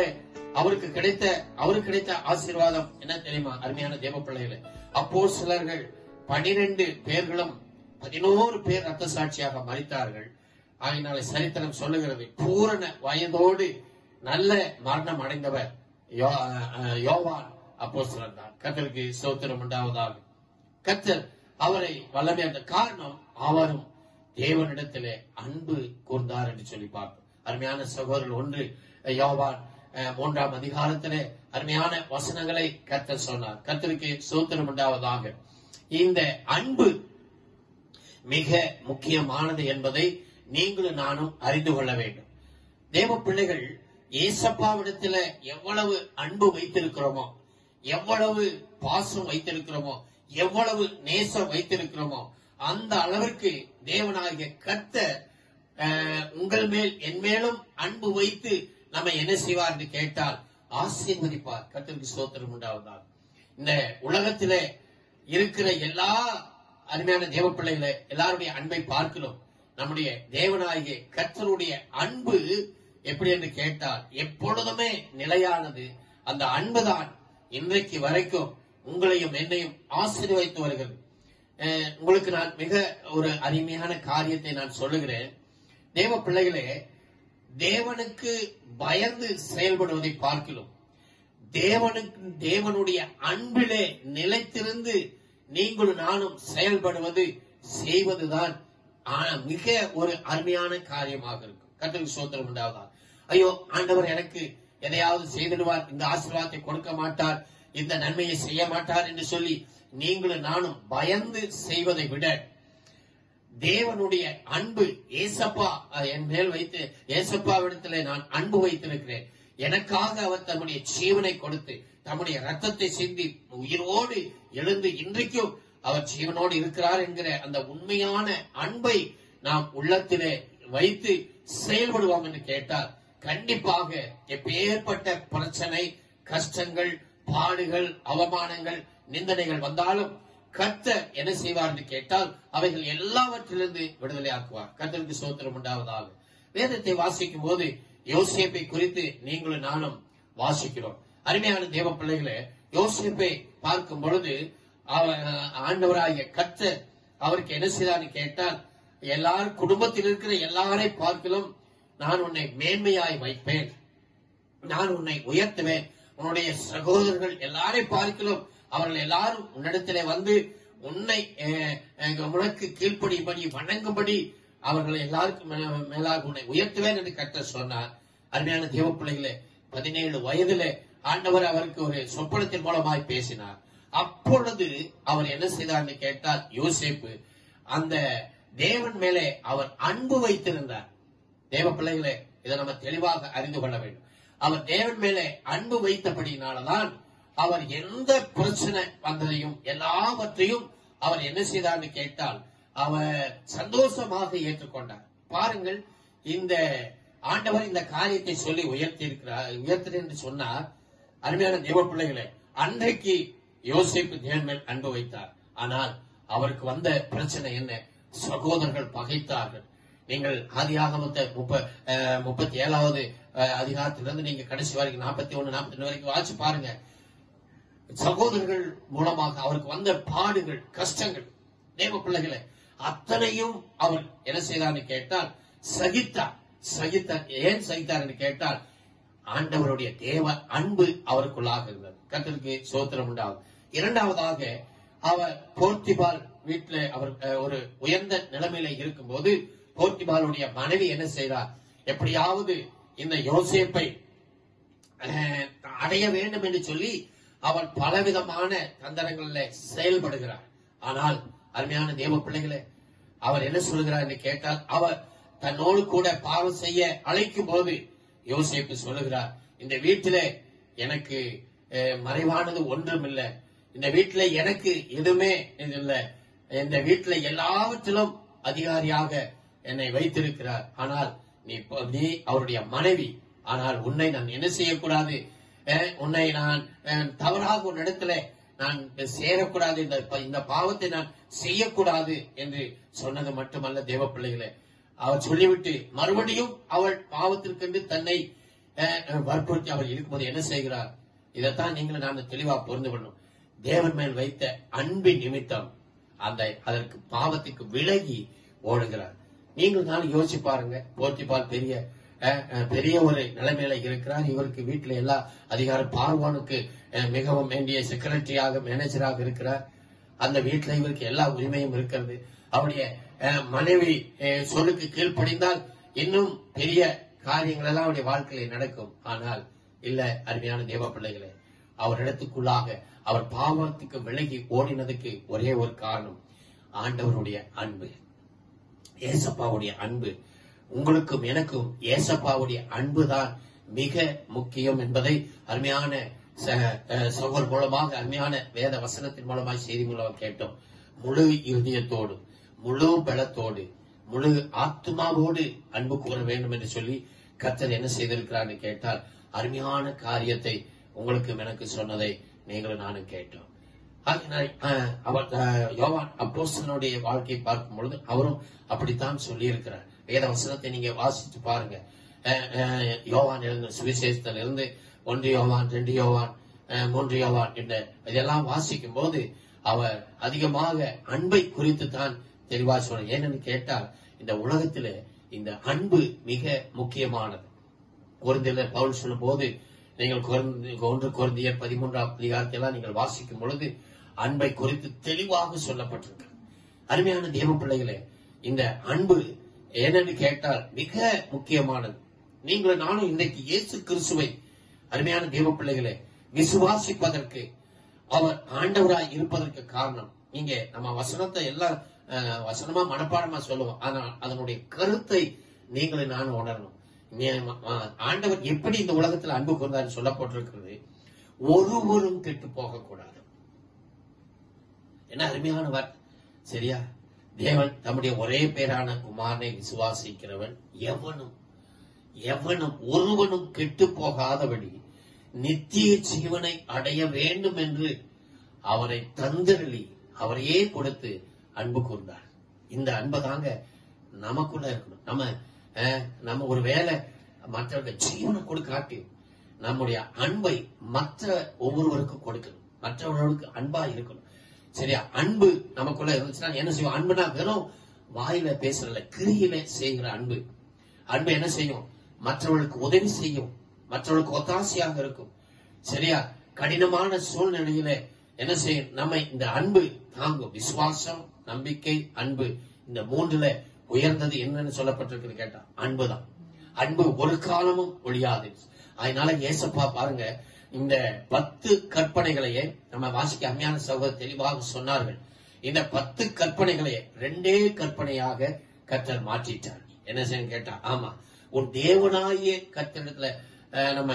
அவருக்கு கிடைத்த ஆசீர்வாதம் என்ன தெரியுமா அருமையான தேவ பிள்ளைகளே? அப்போஸ்தலர்கள் 12 பேர்களும் 11 பேர் ரத்த சாட்சியாக மரித்தார்கள். ஆகினால சரித்திரம் சொல்லுகிறது, பூரண வயதோடு நல்ல மரணம் அடைந்தவர் யோவான் அப்போஸ்தலன் தான். கர்த்தருக்கு ஸ்தோத்திரம் உண்டாவதாக. கர்த்தர் அவரை வல்லமையான காரணம் அவரும் தேவனிடத்திலே அன்பு கூர்ந்தார் என்று சொல்லி பார்ப்போம். அருமையான சகோதரர்கள், 1 யோவான் 3ஆம் அதிகாரத்திலே அருமையான வசனங்களை கர்த்தர் சொன்னார். கர்த்தருக்கு ஸ்தோத்திரம் உண்டாவதாக. இந்த அன்பு மிக முக்கியமானது என்பதை நீங்களும் நானும் அறிந்து கொள்ள வேண்டும். தேவ பிள்ளைகள் ஏசப்பாவிடத்துல எவ்வளவு அன்பு வைத்திருக்கிறோமோ, எவ்வளவு பாசம் வைத்திருக்கிறோமோ, எவ்வளவு நேசம் வைத்திருக்கிறோமோ, அந்த அளவிற்கு தேவனாகிய கர்த்தர் உங்கள் மேல் என் மேலும் அன்பு வைத்து நம்ம என்ன செய்வார் என்று கேட்டால் ஆசீர்வதிப்பார். கர்த்தருக்கு ஸ்தோத்திரம் உண்டாவதால். இந்த உலகத்திலே இருக்கிற எல்லா அருமையான தேவ பிள்ளைகளை எல்லாருடைய அன்பை பார்க்கிறோம். நம்முடைய தேவனாகிய கர்த்தருடைய அன்பு எப்படி என்று கேட்டால் எப்பொழுதுமே நிலையானது. அந்த அன்புதான் இன்றைக்கு வரைக்கும் உங்களையும் என்னையும் ஆசீர்வதித்து வருகிறது. உங்களுக்கு நான் மிக ஒரு அருமையான காரியத்தை நான் சொல்லுகிறேன். தேவ பிள்ளைகளே, தேவனுக்கு பயந்து செயல்படுவதை பார்க்கிறோம். தேவனுடைய அன்பிலே நிலைத்திருந்து நீங்களும் நானும் செயல்படுவது செய்வதுதான் மிக ஒரு அருமையான காரியமாக இருக்கும். கர்த்தருக்கு ஸ்தோத்திரம் உண்டாவதா. ஐயோ, ஆண்டவர் எனக்கு எதையாவது செய்திடுவார், இந்த ஆசீர்வாதத்தை கொடுக்க மாட்டார், இந்த நன்மையை செய்ய மாட்டார் என்று சொல்லி நீங்களும் நானும் பயந்து செய்வதை விட தேவனுடைய அன்பு, ஏசப்பா என் மேல் வைத்து, ஏசப்பாவிடத்திலே நான் அன்பு வைத்திருக்கிறேன், எனக்காக அவர் தம்முடைய ஜீவனை கொடுத்து தம்முடைய ரத்தத்தை சிந்தி உயிரோடு எழுந்து இன்றைக்கும் அவர் ஜீவனோடு இருக்கிறார் என்கிற அந்த உண்மையான அன்பை நாம் உள்ளத்திலே வைத்து செயல்படுவோம் என்று கேட்டால் கண்டிப்பாக எப்பேற்பட்ட பிரச்சனை, கஷ்டங்கள், பாடுகள், அவமானங்கள், நிந்தனைகள் வந்தாலும் கர்த்தர் என்ன செய்வார் என்று கேட்டால் அவைகள் எல்லாவற்றிலிருந்து விடுதலை ஆக்குவார். கர்த்தருக்கு ஸ்தோத்திரம் உண்டாவதாக. வேதத்தை வாசிக்கும் போது யோசேப்பை குறித்து நீங்களும் நானும் வாசிக்கிறோம். அருமையான தேவ பிள்ளைகளே, யோசேப்பை பார்க்கும் பொழுது ஆண்டவராகிய கர்த்தர் அவருக்கு என்ன செய்தார்னு கேட்டால், எல்லாரும் குடும்பத்தில் இருக்கிற எல்லாரை பார்க்கலும் நான் உன்னை மேன்மையாய் வைப்பேன், நான் உன்னை உயர்த்துவேன், உன்னுடைய சகோதரர்கள் எல்லாரை பார்க்கலும் அவர்கள் எல்லாரும் உன்னிடத்திலே வந்து உன்னை உனக்கு கீழ்ப்படியும்படி வணங்கும்படி அவர்களை எல்லாருக்கும் மேலாக உன்னை உயர்த்துவேன் என்று கர்த்தர் சொன்னார். அருமையான தேவ பிள்ளைகளே, 17 வயதிலே ஆண்டவர் அவருக்கு ஒரு சொப்பனத்தின் மூலமாய் பேசினார். அப்பொழுது அவர் என்ன செய்தார் கேட்டால், யோசேப்பு அந்த தேவன் மேலே அவர் அன்பு வைத்திருந்தார். தேவ பிள்ளைகளே, இதை நம்ம தெளிவாக அறிந்து கொள்ள வேண்டும். அவர் தேவன் மேலே அன்பு வைத்தபடினால்தான் அவர் எந்த பிரச்சனை வந்ததையும் எல்லாவற்றையும் அவர் என்ன செய்தார் கேட்டால் அவர் சந்தோஷமாக ஏற்றுக்கொண்டார். பாருங்கள், இந்த ஆண்டவர் இந்த காரியத்தை சொல்லி உயர்த்தினார் என்று சொன்னார். அருமையான தேவ பிள்ளைகளே, அன்றைக்கு யோசேப்பு தேவன் மேல் அன்பு வைத்தார். ஆனால் அவருக்கு வந்த பிரச்சனை என்ன? சகோதரர்கள் பகைத்தார்கள். நீங்கள் ஆதியாகமத்தை 37வது அதிகாரத்திலிருந்து நீங்க கடைசி வரைக்கும் 41, 42 வரைக்கும் வாசி பாருங்க. சகோதரர்கள் மூலமாக அவருக்கு வந்த பாடுகள், கஷ்டங்கள், தேவ பிள்ளைகளை அத்தனையும் அவர் என்ன செய்தார்னு கேட்டால் சகித்தார். ஏன் சகித்தார் என்று கேட்டால் ஆண்டவருடைய தேவ அன்பு அவருக்குள்ளாக இருந்தது. கர்த்தருக்கு ஸ்தோத்திரம் உண்டாகும். இரண்டாவதாக, அவர் போர்த்திபால் வீட்டில் அவர் ஒரு உயர்ந்த நிலைமையில இருக்கும் போது போர்த்திபாலுடைய மனைவி என்ன செய்தார்? எப்படியாவது இந்த யோசேப்பை அடைய வேண்டும் என்று சொல்லி அவர் பலவிதமான தந்திரங்களில் செயல்படுகிறார். ஆனால் அருமையான தேவ பிள்ளைகளே, அவர் என்ன சொல்கிறார் என்று கேட்டால், அவர் தன்னோடு கூட பாவம் செய்ய அழைக்கும் போது யோசேப்பு சொல்லுகிறார், இந்த வீட்டிலே எனக்கு மறைவானது ஒன்றும் இல்லை, இந்த வீட்டில எனக்கு எதுவுமே இல்லை, இந்த வீட்டில எல்லாவற்றிலும் அதிகாரியாக என்னை வைத்திருக்கிறார். ஆனால் நீ அவருடைய மனைவி, ஆனால் உன்னை நான் என்ன செய்யக்கூடாது, உன்னை நான் தவறாக ஒரு இடத்துல நான் சேரக்கூடாது, இந்த பாவத்தை நான் செய்யக்கூடாது என்று சொன்னது மட்டுமல்ல தேவ பிள்ளைகளே, அவர் சொல்லிவிட்டு மறுபடியும் அவள் பாவத்திற்கென்று தன்னை வற்புறுத்தி அவர் இருக்கும்போது என்ன செய்கிறார்? இதைத்தான் நீங்களும் நான் தெளிவா புரிந்து கொள்ளணும். தேவன் மேல் வைத்த அன்பின் நிமித்தம் அதற்கு பாவத்துக்கு விலகி ஓடுகிறார். நீங்கள் நான் யோசிச்சு பாருங்க. போர்த்திபால் பெரிய ஒரு நிலைமையில இருக்கிறார். இவருக்கு வீட்டுல எல்லா அதிகாரம், பார்வோனுக்கு மிகவும் வேண்டிய செக்ரட்டரியாக, மேனேஜராக இருக்கிறார். அந்த வீட்டுல இவருக்கு எல்லா உரிமையும் இருக்கிறது. அவருடைய மனைவி சொல்லுக்கு கீழ்ப்படிந்தால் இன்னும் பெரிய காரியங்கள் எல்லாம் அவருடைய வாழ்க்கையில நடக்கும். ஆனால் இல்ல, அருமையான தேவ பிள்ளைகளே, அவரிடத்துக்குள்ளாக அவர் பாவத்துக்கு விலகி ஓடினதுக்கு ஒரே ஒரு காரணம், ஆண்டவருடைய அன்பு, ஏசப்பாவுடைய அன்பு. உங்களுக்கும் எனக்கும் ஏசப்பாவுடைய அன்புதான் மிக முக்கியம் என்பதை அருமையான சகோதரர் மூலமாக, அருமையான வேத வசனத்தின் மூலமாக, செய்தி மூலமாக கேட்டோம். முழு இருதயத்தோடு, முழு பலத்தோடு, முழு ஆத்மாவோடு அன்பு கூற வேண்டும் என்று சொல்லி கர்த்தர் என்ன செய்திருக்கிறார் கேட்டால், அருமையான காரியத்தை உங்களுக்கும் எனக்கு சொன்னதை நீங்களும் நானும் கேட்டோம். அவர் யோவான் அப்போஸ்தலனுடைய வாழ்க்கையை பார்க்கும் பொழுது அவரும் அப்படித்தான் சொல்லி இருக்கிறார். வேத வசனத்தை நீங்க வாசித்து பாருங்க. யோவான் எழுந்த சுவிசேஷத்துல இருந்து 1 யோவான், 2 யோவான், 3 யோவான் இதெல்லாம் வாசிக்கும் போது அவர் அதிகமாக அன்பை குறித்து தான் தெளிவா சொல்ற. ஏன்னு கேட்டால், இந்த உலகத்தில இந்த அன்பு மிக முக்கியமானது. கொரிந்தியர் பவுல் சொல்லும் போது, நீங்கள் 1 கொரிந்தியர் 13ஆம் அதிகாரத்தையெல்லாம் நீங்கள் வாசிக்கும் பொழுது அன்பை குறித்து தெளிவாக சொல்லப்பட்டிருக்கு. அருமையான தேவ பிள்ளைகளே, இந்த அன்பு ஏனென்று கேட்டால் மிக முக்கியமானது. நீங்களும் நானும் இன்றைக்கு இயேசு கிறிஸ்துவை, அருமையான தேவ பிள்ளைகளே, விசுவாசிப்பதற்கு, அவர் ஆண்டவராய் இருப்பதற்கு காரணம், நீங்க நம்ம வசனத்தை எல்லாம் வசனமா மனப்பாடமா சொல்லுவோம். ஆனால் அதனுடைய கருத்தை நீங்களும் நானும் உணரணும். ஆண்டவர் எப்படி இந்த உலகத்தில் அன்பு கூர்ந்தார் சொல்லப்பட்டிருக்கிறது, ஒருவரும் கெட்டு போக கூடாது. என்ன அருமையான வார்த்தை, சரியா? தேவன் தம்முடைய ஒரே பேரான குமாரனை விசுவாசிக்கிறவன் எவனும் ஒருவனும் கெட்டு போகாதபடி நித்திய ஜீவனை அடைய வேண்டும் என்று அவரை தந்தருளி அவரையே கொடுத்து அன்பு கூர்ந்தார். இந்த அன்பை தாங்க நமக்குள்ள இருக்கணும். நம்ம ஒரு வேலை மற்றவர்கள் ஜீவனை கொடுக்காட்டி நம்முடைய அன்பை மற்ற ஒவ்வொருவருக்கும் கொடுக்கணும். மற்றவர்களுக்கு அன்பா இருக்கணும். சரியா? அன்பு நமக்குள்ள இருந்துச்சுன்னா என்ன செய்யும்? அன்புனா வெறும் வாயில பேசுறல, கிரியில செய்கிற அன்பு. அன்பு என்ன செய்யும்? மற்றவர்களுக்கு உதவி செய்யும், மற்றவர்களுக்கு ஒத்தாசையாக இருக்கும். சரியா? கடினமான சூழ்நிலையில என்ன செய்யும்? நம்ம இந்த அன்பு தாங்கும். விசுவாசம், நம்பிக்கை, அன்பு, இந்த 3ல உயர்ந்தது என்னன்னு சொல்லப்பட்டிருக்கு கேட்டா அன்புதான். அன்பு ஒரு காலமும் ஒழியாது. அதனால ஏசப்பா பாருங்க, இந்த 10 கற்பனைகளையே நம்ம வாசிக்க அருமையான சகோதரர் தெளிவாக சொன்னார்கள். இந்த 10 கற்பனைகளையே 2 கற்பனையாக கர்த்தர் மாற்றிட்டார். என்ன செய்ய கேட்டா, ஆமா, உன் தேவனாய கர்த்தரிடத்துல நம்ம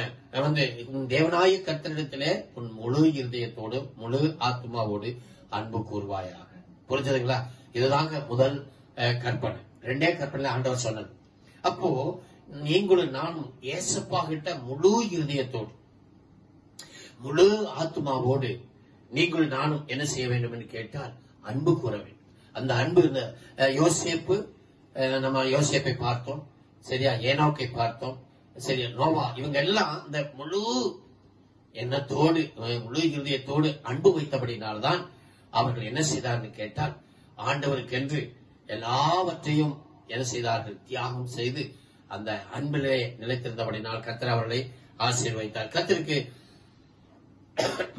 உன் தேவனாய கர்த்தரிடத்திலே உன் முழு இருதயத்தோடு முழு ஆத்மாவோடு அன்பு கூர்வாயாக. புரிஞ்சதுங்களா? இதுதாங்க முதல் கற்பனை. 2 கற்பனை ஆண்டவர் சொன்னது. அப்போ நீங்களும் நானும் ஏசப்பா கிட்ட முழு இருதயத்தோடு முழு ஆத்மாவோடு நீங்களும் நானும் என்ன செய்ய வேண்டும் என்று கேட்டால் அன்பு கூற வேண்டும். அந்த அன்பு, யோசேப்பு, நம்ம யோசேப்பை பார்த்தோம், சரியா? ஏனோக்கை பார்த்தோம், சரியா? நோவா, இவங்க எல்லாம் இந்த முழு எண்ணத்தோடு முழு இருதயத்தோடு அன்பு வைத்தபடினால்தான் அவர்கள் என்ன செய்தார்கள் கேட்டால் ஆண்டவருக்கென்று எல்லாவற்றையும் என்ன செய்தார்கள், தியாகம் செய்து அந்த அன்பிலே நிலைத்திருந்தபடினால் கர்த்தர் அவர்களை ஆசீர்வதித்தார். கர்த்தருக்கு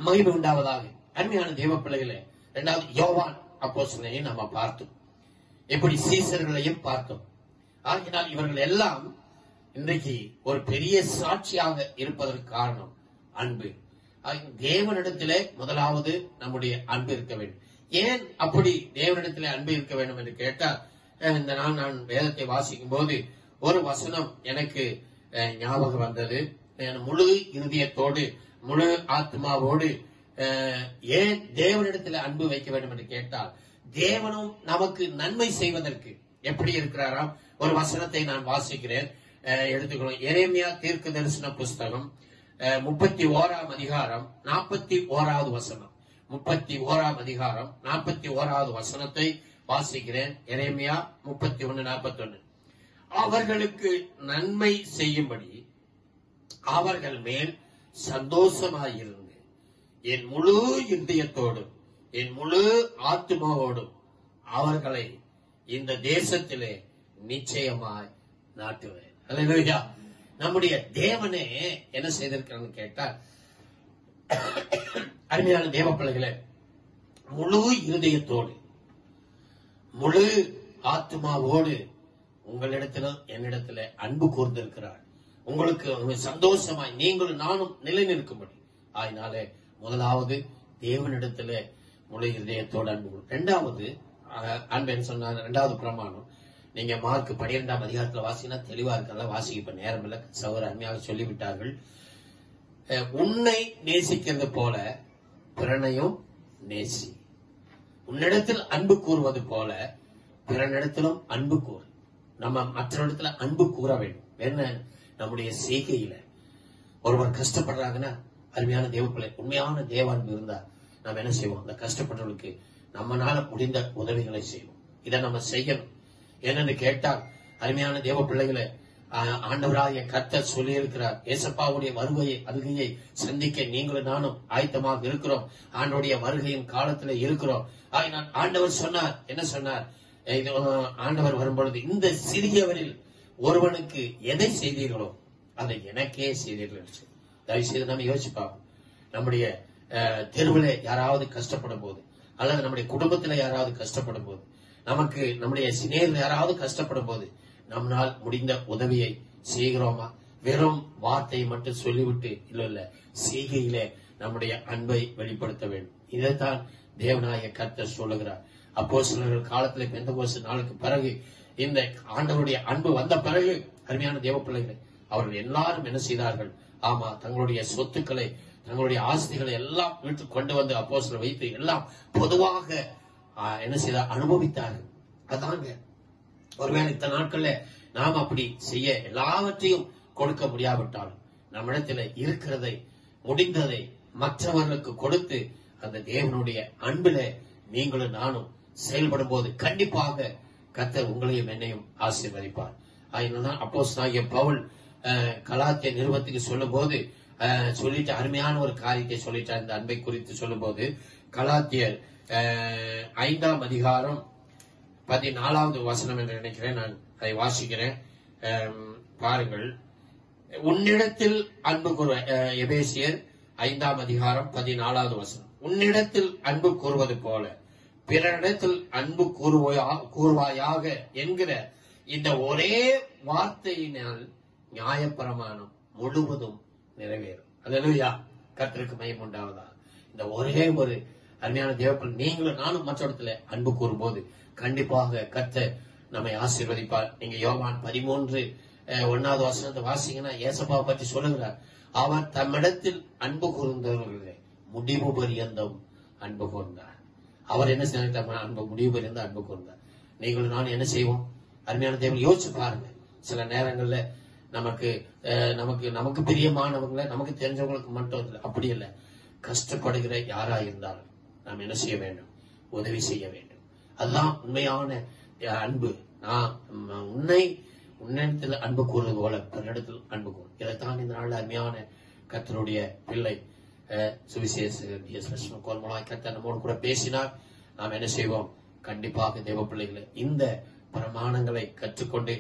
மகிமை உண்டாவதாக. அருமையான தேவ பிள்ளைகளே, இரண்டாவது யோவான் அப்போஸ்தலனையும் நாம பார்த்தோம், எப்படி சீசர்களையும் பார்த்தோம். ஆகினால் இவர்கள் எல்லாம் இன்றைக்கு ஒரு பெரிய சாட்சியாக இருப்பதற்கு காரணம் அன்பு. தேவனிடத்திலே முதலாவது நம்முடைய அன்பு இருக்க வேண்டும். ஏன் அப்படி தேவனிடத்திலே அன்பு இருக்க வேண்டும் என்று கேட்டால், இந்த நாள் நான் வேதத்தை வாசிக்கும் போது ஒரு வசனம் எனக்கு ஞாபகம் வந்தது. முழு இருதயத்தோடு முழு ஆத்மாவோடு ஏன் தேவனிடத்தில் அன்பு வைக்க வேண்டும் என்று கேட்டால், தேவனும் நமக்கு நன்மை செய்வதற்கு எப்படி இருக்கிறாராம். ஒரு வசனத்தை நான் வாசிக்கிறேன், எடுத்துக்கணும். எரேமியா தீர்க்க தரிசன புஸ்தகம் 31ஆம் அதிகாரம் 41வது வசனம். 31ஆம் அதிகாரம் 41வது வசனத்தை வாசிக்கிறேன். எரேமியா 31:41. அவர்களுக்கு நன்மை செய்யும்படி அவர்கள் மேல் சந்தோஷமாயிருந்து என் முழு இருதயத்தோடும் என் முழு ஆத்மாவோடும் அவர்களை இந்த தேசத்திலே நிச்சயமாய் நாட்டுவேன். அல்லேலூயா. நம்முடைய தேவனே என்ன செய்திருக்கிறான்னு கேட்டால், அருமையான தேவ பிள்ளைகளே, முழு இருதயத்தோடு முழு ஆத்மாவோடு உங்களிடத்திலும் என்னிடத்துல அன்பு கூர்ந்திருக்கிறார். உங்களுக்கு சந்தோஷமாய் நீங்களும் நானும் நிலை நிற்கும்படி. அதனால முதலாவது தேவனிடத்துல முழு இருதயத்தோடு அன்பு. இரண்டாவது அன்பு சொன்னார். இரண்டாவது பிரமாணம் நீங்க மார்க் 12ஆம் அதிகாரத்துல வாசினா தெளிவா இருக்கல, வாசிக்க இப்ப நேரம் இல்ல, சகோதரர் அருமையாக சொல்லிவிட்டார்கள். உன்னை நேசிக்கிறது போல பிறனையும் நேசி. உன்னிடத்தில் அன்பு கூறுவது போல பிறனிடத்திலும் அன்பு கூறு. நம்ம மற்றவரிடத்துல அன்பு கூற வேண்டும். என்ன, நம்முடைய செய்கையில ஒருவர் கஷ்டப்படுறாங்கன்னா, அருமையான தேவப்பிள்ளை, உண்மையான தேவ அன்பு இருந்தா நம்ம என்ன செய்வோம், அந்த கஷ்டப்பட்டவர்களுக்கு நம்மளால முடிந்த உதவிகளை செய்வோம். இதை நம்ம செய்யணும். என்னன்னு கேட்டால், அருமையான தேவ பிள்ளைகளை, ஆண்டவராகிய கர்த்தர் சொல்லி இருக்கிறார், ஏசப்பாவுடைய வருகையை சந்திக்க நீங்களும் நானும் ஆயத்தமாக இருக்கிறோம். ஆண்டவருடைய வருகையின் காலத்துல இருக்கிறோம். ஆண்டவர் சொன்னார், என்ன சொன்னார், ஆண்டவர் வரும்பொழுது இந்த சிறியவரில் ஒருவனுக்கு எதை செய்தீர்களோ அதை எனக்கே செய்தீர்கள். தயவு செய்து நம்ம யோசிச்சு பார்ப்போம். நம்முடைய தெருவில் யாராவது கஷ்டப்படும் போது, அல்லது நம்முடைய குடும்பத்துல யாராவது கஷ்டப்படும் போது, நமக்கு நம்முடைய சிநேகிதர் யாராவது கஷ்டப்படும் போது நம்மால் முடிந்த உதவியை செய்கிறோமா? வெறும் வார்த்தையை மட்டும் சொல்லிவிட்டு இல்ல, செய்கையில நம்முடைய அன்பை வெளிப்படுத்த வேண்டும். இதைத்தான் தேவனாய கர்த்தர் சொல்லுகிறார். அப்போஸ்தலர்கள் காலத்துல பெந்தெகோஸ்து நாளுக்கு பிறகு, இந்த ஆண்டவருடைய அன்பு வந்த பிறகு, அருமையான தேவ பிள்ளைகளை, அவர்கள் எல்லாரும் என்ன செய்தார்கள்? ஆமா, தங்களுடைய சொத்துக்களை, தங்களுடைய ஆஸ்திகளை எல்லாம் வீட்டு கொண்டு வந்து அப்போஸ்தலர் வைத்து எல்லாம் பொதுவாக என்ன செய்தார்? அனுபவித்தார்கள். அதாங்க, ஒருவேளை இத்தனை நாட்கள்ல நாம் அப்படி செய்ய எல்லாவற்றையும் கொடுக்க முடியாவிட்டாலும் நம்மிடத்துல இருக்கிறதை, முடிந்ததை மற்றவர்களுக்கு கொடுத்து அந்த தேவனுடைய அன்பில நீங்களும் நானும் செயல்படும் போது கண்டிப்பாக கர்த்தர் உங்களையும் என்னையும் ஆசீர்வதிப்பார். அதனால்தான் அப்போஸ்தலனாகிய பவுல் கலாத்திய நிருபத்துக்கு சொல்லும் போது சொல்லிட்டு அருமையான ஒரு காரியத்தை சொல்லிட்டார். இந்த அன்பை குறித்து சொல்லும் போது கலாத்தியர் 5ஆம் அதிகாரம் 14வது வசனம் என்று நினைக்கிறேன், நான் அதை வாசிக்கிறேன், பாருங்கள். உன்னிடத்தில் அன்பு கூறுவ, எபேசியர் 5ஆம் அதிகாரம் 14வது வசனம். உன்னிடத்தில் அன்பு கூறுவது போல பிறனிடத்தில் அன்பு கூறுவாயாக என்கிற இந்த ஒரே வார்த்தையினால் நியாயப்பிரமாணம் முழுவதும் நிறைவேறும். அல்லேலூயா. கர்த்தருக்கு மகிமை உண்டாவதா. இந்த ஒரே ஒரு அருமையான தேவப்பிள்ளை, நீங்களும் நானும் மற்ற இடத்துல அன்பு கூறும்போது கண்டிப்பாக கர்த்தர் நம்மை ஆசீர்வதிப்பார். நீங்க யோவான் 13:1வது வசனத்தை வாசிங்கன்னா ஏசப்பாவை பற்றி சொல்லுகிறார். அவர் தம்மிடத்தில் அன்பு கூர்ந்தவர்களே முடிவு பரியந்தம் அன்பு கூர்ந்தார். அவர் என்ன செய்தார்? அன்பு முடிவு பரியந்தம் அன்பு கூர்ந்தார். நீங்களும் நானும் என்ன செய்வோம்? அருமையான தேவன், யோசிச்சு பாருங்க. சில நேரங்கள்ல நமக்கு பிரியமானவங்களை, நமக்கு தெரிஞ்சவங்களுக்கு மட்டும் அப்படி இல்லை, கஷ்டப்படுகிற யாரா இருந்தாலும் நாம் என்ன செய்ய வேண்டும்? உதவி செய்ய வேண்டும். அதுதான் உண்மையான அன்பு. நான் உன்னிடத்தில் அன்பு கூறுவது போல பிறனிடத்தில் அன்பு கூறும். இதைத்தான் இந்த நாள் அருமையான கர்த்தருடைய பிள்ளை சுவிசேஷ மூலமாக கர்த்தர் நம்மோடு கூட பேசினார். நாம் என்ன செய்வோம்? கண்டிப்பாக தேவ பிள்ளைகளை இந்த பிரமாணங்களை கற்றுக்கொண்டு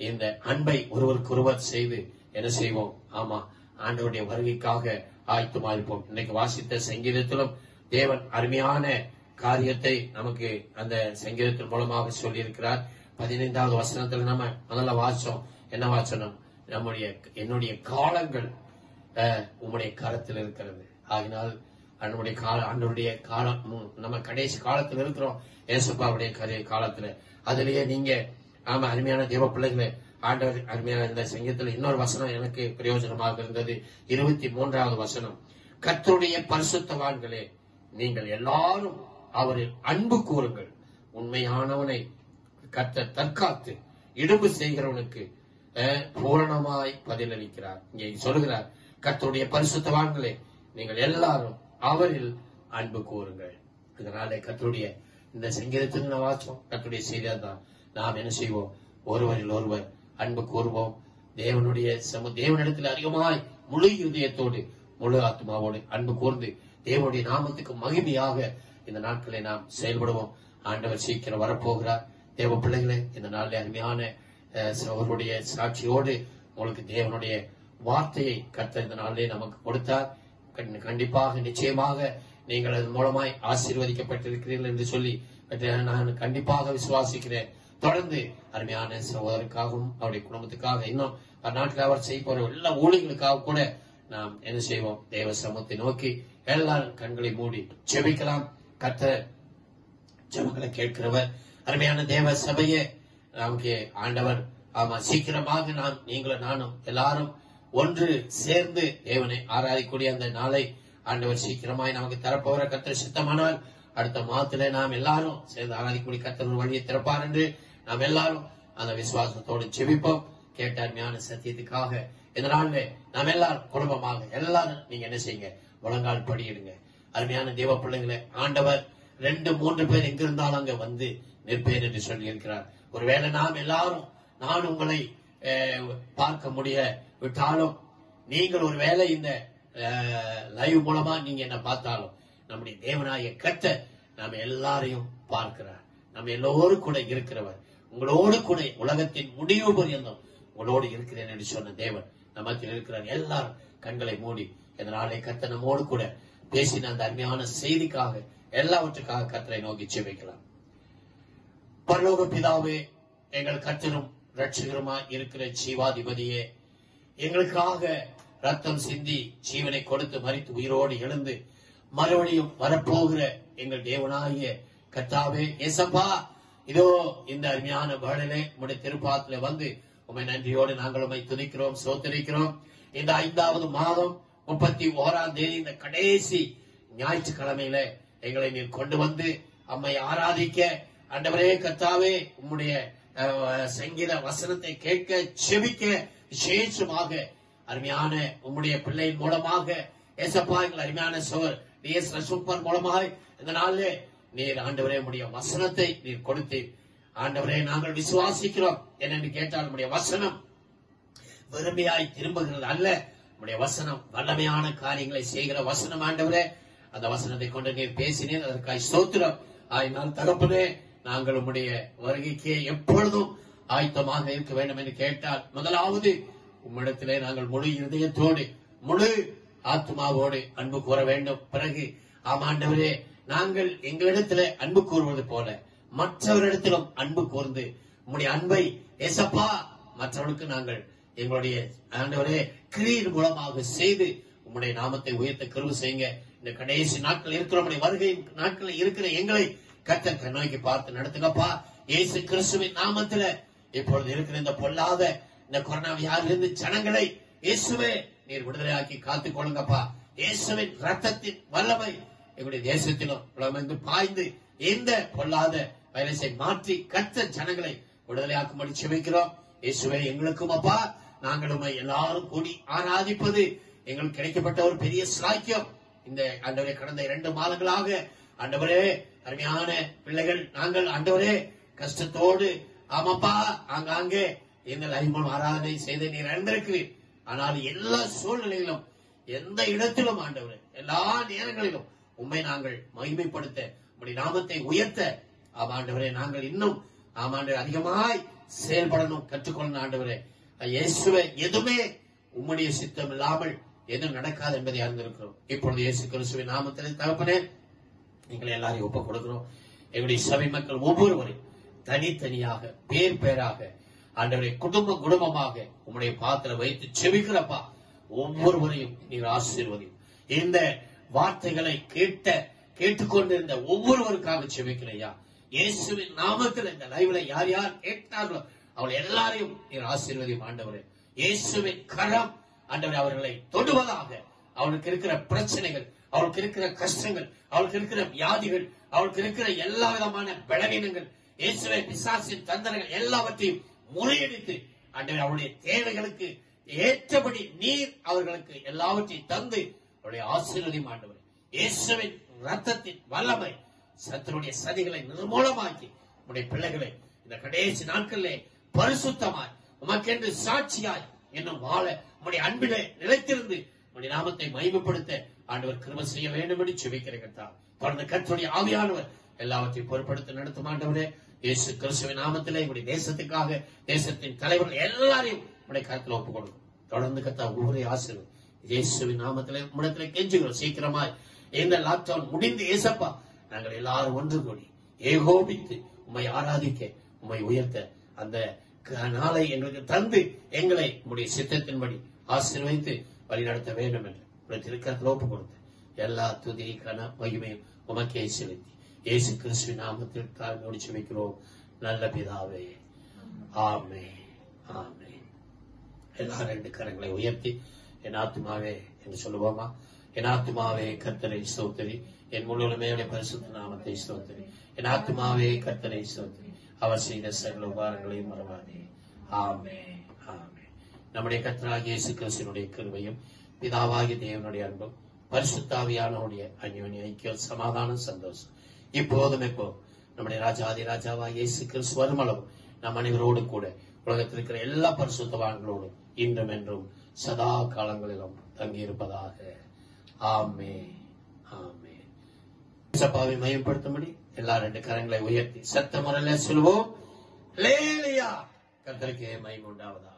இந்த அன்பை ஒருவருக்கொருவர் செய்து என்ன செய்வோம்? ஆமா, ஆண்டவருடைய வருகைக்காக ஆயத்தமாயிருப்போம். இன்னைக்கு வாசித்த சங்கீதத்திலும் தேவன் அருமையான காரியத்தை நமக்கு அந்த சங்கீதத்தின் மூலமாக சொல்லி இருக்கிறார். 15வது வசனத்துல நம்ம முதல்ல வாசம் என்ன வாசனம்? என்னுடைய காலங்கள் உம்முடைய கரத்தில் இருக்கிறது. ஆகினால் ஆண்டவருடைய காலம், நம்ம கடைசி காலத்துல இருக்கிறோம். ஏசப்பாவுடைய காலத்துல. அதுலயே நீங்க ஆமா அருமையான தேவ பிள்ளைகளை ஆண்டவர் அருமையான இந்த சங்கீதத்துல இன்னொரு வசனம் எனக்கு பிரயோஜனமாக இருந்தது. 23வது வசனம், கர்த்தருடைய பரிசுத்தவான்களே நீங்கள் எல்லாரும் அவரில் அன்பு கூறுங்கள். உண்மையானவனை கர்த்தர் தற்காத்து இடும்பு செய்கிறவனுக்கு பூரணமாய் பதிலளிக்கிறார். இங்கே சொல்லுகிறார், கர்த்தருடைய பரிசுத்தவான்களே நீங்கள் எல்லாரும் அவரில் அன்பு கூறுங்கள். இதனாலே கர்த்தருடைய இந்த சங்கீதத்தில் நான் வாச்சோம். கர்த்தருடைய செய்தியா தான் நாம் என்ன செய்வோம்? ஒருவரில் ஒருவர் அன்பு கூறுவோம். தேவனிடத்தில் அதிகமாய் முழு இதயத்தோடு முழு ஆத்மாவோடு அன்பு கூர்ந்து தேவனுடைய நாமத்துக்கு மகிமையாக இந்த நாட்களை நாம் செயல்படுவோம். ஆண்டவர் சீக்கிரம் வரப்போகிறார். தேவ பிள்ளைகளே, இந்த நாளில் அருமையான அவருடைய சாட்சியோடு உங்களுக்கு தேவனுடைய வார்த்தையை கர்த்தர் இந்த நாளிலே நமக்கு கொடுத்தார். கண்டிப்பாக நிச்சயமாக நீங்கள் அதன் மூலமாய் ஆசீர்வதிக்கப்பட்டிருக்கிறீர்கள் என்று சொல்லி நான் கண்டிப்பாக விசுவாசிக்கிறேன். தொடர்ந்து அருமையான சகோதரருக்காகவும் அவருடைய குடும்பத்துக்காக இன்னும் நாட்டில் அவர் செய்ய போற எல்லா ஊழியர்களுக்காக கூட நாம் என்ன செய்வோம்? தேவ சமூகத்தை நோக்கி எல்லாரும் கண்களை மூடி ஜெபிக்கலாம். கர்த்தர் ஜெபங்களை கேட்கிறவர். அருமையான தேவ சபையே, நமக்கு ஆண்டவர் ஆமா சீக்கிரமாக நீங்களும் நானும் எல்லாரும் ஒன்று சேர்ந்து தேவனை ஆராதிக்கூடிய அந்த நாளை ஆண்டவர் சீக்கிரமாய் நமக்கு தரப்போகிற கர்த்தர் சித்தமானால் அடுத்த மாதத்துல நாம் எல்லாரும் சேர்ந்து ஆராதிக்கூடிய கர்த்தர் ஒரு வழியை திறப்பார் என்று நாம் எல்லாரும் அந்த விசுவாசத்தோடு ஜெபிப்போம். கேட்ட அருமையான சத்தியத்துக்காக இந்த நாள்ல நாம் எல்லாரும் குடும்பமாக எல்லாரும் நீங்க என்ன செய்யுங்க? முழங்கால் படியிடுங்க. அருமையான தேவ பிள்ளைகளை, ஆண்டவர் 2-3 பேர் எங்கிருந்தாலும் அங்க வந்து நிற்பேன் என்று சொல்லி இருக்கிறார். ஒருவேளை நாம் எல்லாரும் நான் உங்களை பார்க்க முடிய விட்டாலும், நீங்கள் ஒருவேளை இந்த லைவ் மூலமா நீங்க என்ன பார்த்தாலும், நம்முடைய தேவனாய கர்த்தர் நாம் எல்லாரையும் பார்க்கிறார். நம்ம எல்லோரும் கூட இருக்கிறவர். உங்களோடு கூட உலகத்தின் முடிவு பரியந்தம் உங்களோடு இருக்கிறேன் என்று சொன்ன தேவன் நமக்கு இருக்கிறார். எல்லாரும் கண்களை மூடி இதனாலே கர்த்தர் நம்மோடு கூட பேசின அந்த அருமையான செய்திக்காக எல்லாவற்றுக்காக கர்த்தரை நோக்கி ஜெபிக்கலாம். பரலோக பிதாவே, எங்கள் கர்த்தரும் ரட்சகருமா இருக்கிற ஜீவாதிபதியே, எங்களுக்காக ரத்தம் சிந்தி ஜீவனை கொடுத்து மரித்து உயிரோடு எழுந்து மறுபடியும் வரப்போகிற எங்கள் தேவனாகிய கர்த்தாவே, ஏசப்பா, இதோ இந்த அருமையான வேளையிலே உம்முடைய திருப்பாத்துல வந்து உம்மை நன்றியோடு நாங்கள் உம்மை துதிக்கிறோம், சோதரிக்கிறோம். இந்த 5வது மாதம் 31ஆம் தேதி இந்த கடைசி ஞாயிற்றுக்கிழமையில எங்களை நீர் கொண்டு வந்து அம்மை ஆராதிக்க, ஆண்டவரே கர்த்தாவே, உம்முடைய சங்கீத வசனத்தை கேட்க செபிக்க விசேஷமாக அருமையான உம்முடைய பிள்ளையின் மூலமாக ஏசப்பா எங்கள் அருமையான சோர் DS ரசூப்பர் மூலமாக இந்த நாளிலே நீர் ஆண்டவரே உம்முடைய வசனத்தை நீர் கொடுத்து, ஆண்டவரே நாங்கள் விசுவாசிக்கிறோம். என்னென்று கேட்டால் உம்முடைய வசனம் வெறுமையாய் திரும்புகிறது அல்ல, உம்முடைய வசனம் வல்லமையான காரியங்களை செய்கிற வசனம். ஆண்டவரே, அந்த வசனத்தை கொண்டு நீர் பேசினேன், அதற்காக ஸ்தோத்திரம். ஆயினால் தகப்பனே, நாங்கள் உம்முடைய வருகைக்கு எப்பொழுதும் ஆயத்தமாக இருக்க வேண்டும் என்று கேட்டால், முதலாவது உம்மிடத்திலே நாங்கள் முழு இருதயத்தோடு முழு ஆத்மாவோடு அன்பு கூற வேண்டும். பிறகு ஆமாண்டவரே, நாங்கள் எங்களிடத்திலே அன்பு கூறுவது போல மற்றவரிடத்திலும் அன்பு கூர்ந்து உம்முடைய அன்பை ஏசப்பா மற்றவர்களுக்கு நாங்கள் எங்களுடைய ஆண்டவரே கிரியின் மூலமாக செய்து உம்முடைய நாமத்தை உயர்த்த கிருபை செய்யுங்க. இந்த கடைசி நாட்கள் இருக்கிற உம்முடைய வருகை நாட்களில் இருக்கிற எங்களை கர்த்தர் கண்ணோக்கி பார்த்து நடத்துங்கப்பா. இயேசு கிறிஸ்துவின் நாமத்துல இப்பொழுது இருக்கிற இந்த பொல்லாத இந்த கொரோனா வியாதியிலிருந்து ஜனங்களை இயேசுவே நீர் விடுதலையாக்கி காத்துக் கொள்ளுங்கப்பா. இயேசுவின் ரத்தத்தின் வல்லமை எங்களுடைய தேசத்திலும் உலகமெங்கு பாய்ந்து எந்த பொல்லாத வைரஸை மாற்றி கர்த்தர் ஜனங்களை விடுதலையாக்கும்படி செபிக்கிறோம். இயேசுவே, எங்களுக்கும் அப்பா, நாங்களும் எல்லாரும் கூடி ஆராதிப்பது எங்களுக்கு கிடைக்கப்பட்ட ஒரு பெரிய சாக்கியம். இந்த ஆண்டவரே, கடந்த 2 மாதங்களாக ஆண்டவரே அருமையான பிள்ளைகள் நாங்கள் ஆண்டவரே கஷ்டத்தோடு ஆமாப்பா ஆங்காங்கே எங்கள் அறிமுகம் ஆராதனை செய்து நீர் அறிந்திருக்கிறீர். ஆனால் எல்லா சூழ்நிலையிலும் எந்த இடத்திலும் ஆண்டவரே, எல்லா நேரங்களிலும் உம்மை நாங்கள் மகிமைப்படுத்த, உம்முடைய நாமத்தை உயர்த்த ஆண்டவரே நாங்கள் இன்னும் ஆமாண்டவரே அதிகமாய் செயல்படணும், கற்றுக்கொள்ளணும் ஆண்டவரே. இயேசுவே, எதுவுமே உம்முடைய சித்தம் இல்லாமல் எதுவும் நடக்காது என்பதை அறிந்திருக்கிறோம். இப்பொழுது இயேசு கிறிஸ்துவின் நாமத்திலே தகப்பனே எங்களை எல்லாரையும் ஒப்புக் கொடுக்கிறோம். எங்களுடைய சபை மக்கள் ஒவ்வொருவரையும் தனித்தனியாக பேர் பேராக ஆண்டவரை குடும்பமாக உம்முடைய பாத்திரம் வைத்து செபிக்கிறப்பா. ஒவ்வொருவரையும் நீர் ஆசீர்வதியும். இந்த வார்த்தைகளை கேட்டுக்கொண்டிருந்த ஒவ்வொருவருக்காக செபிக்கிறையா. இயேசுவின் நாமத்தில் இந்த லைவ்ல யார் யார் கேட்டார்களோ அவள் எல்லாரையும் நீர் ஆசீர்வதியும் ஆண்டவரே. இயேசுவின் கரம் ஆண்டவரே அவர்களை தொடுவதாக. அவளுக்கு இருக்கிற பிரச்சனைகள், அவளுக்கு இருக்கிற கஷ்டங்கள், அவளுக்கு இருக்கிற வியாதிகள், அவளுக்கு இருக்கிற எல்லா விதமான பலவீனங்கள், இயேசுவை பிசாசின் தந்திரங்கள் எல்லாவற்றையும் முறியடித்து ஆண்டவரே அவருடைய தேவைகளுக்கு ஏற்றபடி நீர் அவர்களுக்கு எல்லாவற்றையும் தந்து அவருடைய ஆசீர்வதியும் ஆண்டவரே. இயேசுவின் ரத்தத்தின் வல்லமை சத்துருடைய சதிகளை நிர்மூலமாக்கி உடைய பிள்ளைகளை இந்த கடைசி நாட்களிலே பரிசுத்தமாய் உமக்கென்று சாட்சியாய் இன்னும் வாழ உடைய அன்பிலே நிலைத்திருந்து உடைய நாமத்தை மகிமைப்படுத்த ஆண்டவர் கிருபை செய்ய வேண்டும் என்று செபிக்கிறேன். தொடர்ந்து கர்த்தருடைய ஆவியானவர் எல்லாவற்றையும் பொறுப்படுத்த நடத்தும் ஆண்டவரே. இயேசு கிறிஸ்துவின் நாமத்திலே உடைய தேசத்துக்காக, தேசத்தின் தலைவர்கள் எல்லாரையும் உடைய கருத்தில் ஒப்புக் கொடுக்கும். தொடர்ந்து கர்த்தா ஒவ்வொரு ஆசீர்வாதம் இயேசுவின் நாமத்திலே உம்மிடத்திலே கெஞ்சுகிறோம். சீக்கிரமாய் இந்த லாக்டவுன் முடிந்து ஏசப்பா நாங்கள் எல்லாரும் ஒன்று கூடி ஏகோபித்து உம்மை ஆராதிக்க, உம்மை உயர்த்த அந்த நாளை எங்களுக்கு தந்து எங்களை உம்முடைய சித்தத்தின்படி ஆசீர்வதித்து வழிநடத்த வேண்டும் என்று உடைய திருக்கரத்தில் ஒப்புக் கொடுத்து எல்லா துதி கன மகிமையும் உமக்கே செலுத்தி இயேசு கிறிஸ்துவின் நாமத்தில் தாழ்ந்து செபிக்கிறோம் நல்ல பிதாவே. ஆமென், ஆமென். எல்லா ரெண்டு கரங்களை உயர்த்தி என் ஆத்துமாவே என்று சொல்லுவோமா? என் ஆத்துமாவே கர்த்தரை ஸ்தோத்திரி, என் முழுவதுமே பரிசுத்த நாமத்தை ஸ்தோத்திரி. என் ஆத்துமாவே கர்த்தரை ஸ்தோத்திரி, அவர் செய்த சகல உபகாரங்களையும் மறவாதே. ஆமென், ஆமென். நம்முடைய கர்த்தராகிய இயேசு கிறிஸ்துவினுடைய கிருபையும் பிதாவாகிய தேவனுடைய அன்பும் பரிசுத்தாவியானவருடைய அந்யோன்ய ஐக்கியம், சமாதானம், சந்தோஷம் இப்போதும் எப்போ நம்முடைய ராஜாதி ராஜாவாகிய இயேசு கிறிஸ்து வருமளவும் நம் அனைவரோடு கூட உலகத்தில் இருக்கிற எல்லா பரிசுத்தவான்களோடும் இன்றும் என்றும் சதா காலங்களிலும் தங்கியிருப்பதாக. ஆமென், ஆமென். சப்பாவை மையப்படுத்தும்படி எல்லா ரெண்டு கரங்களை உயர்த்தி சத்த முறையில சொல்லுவோம். அல்லேலூயா. கர்த்தருக்கே மகிமை உண்டாவதாக.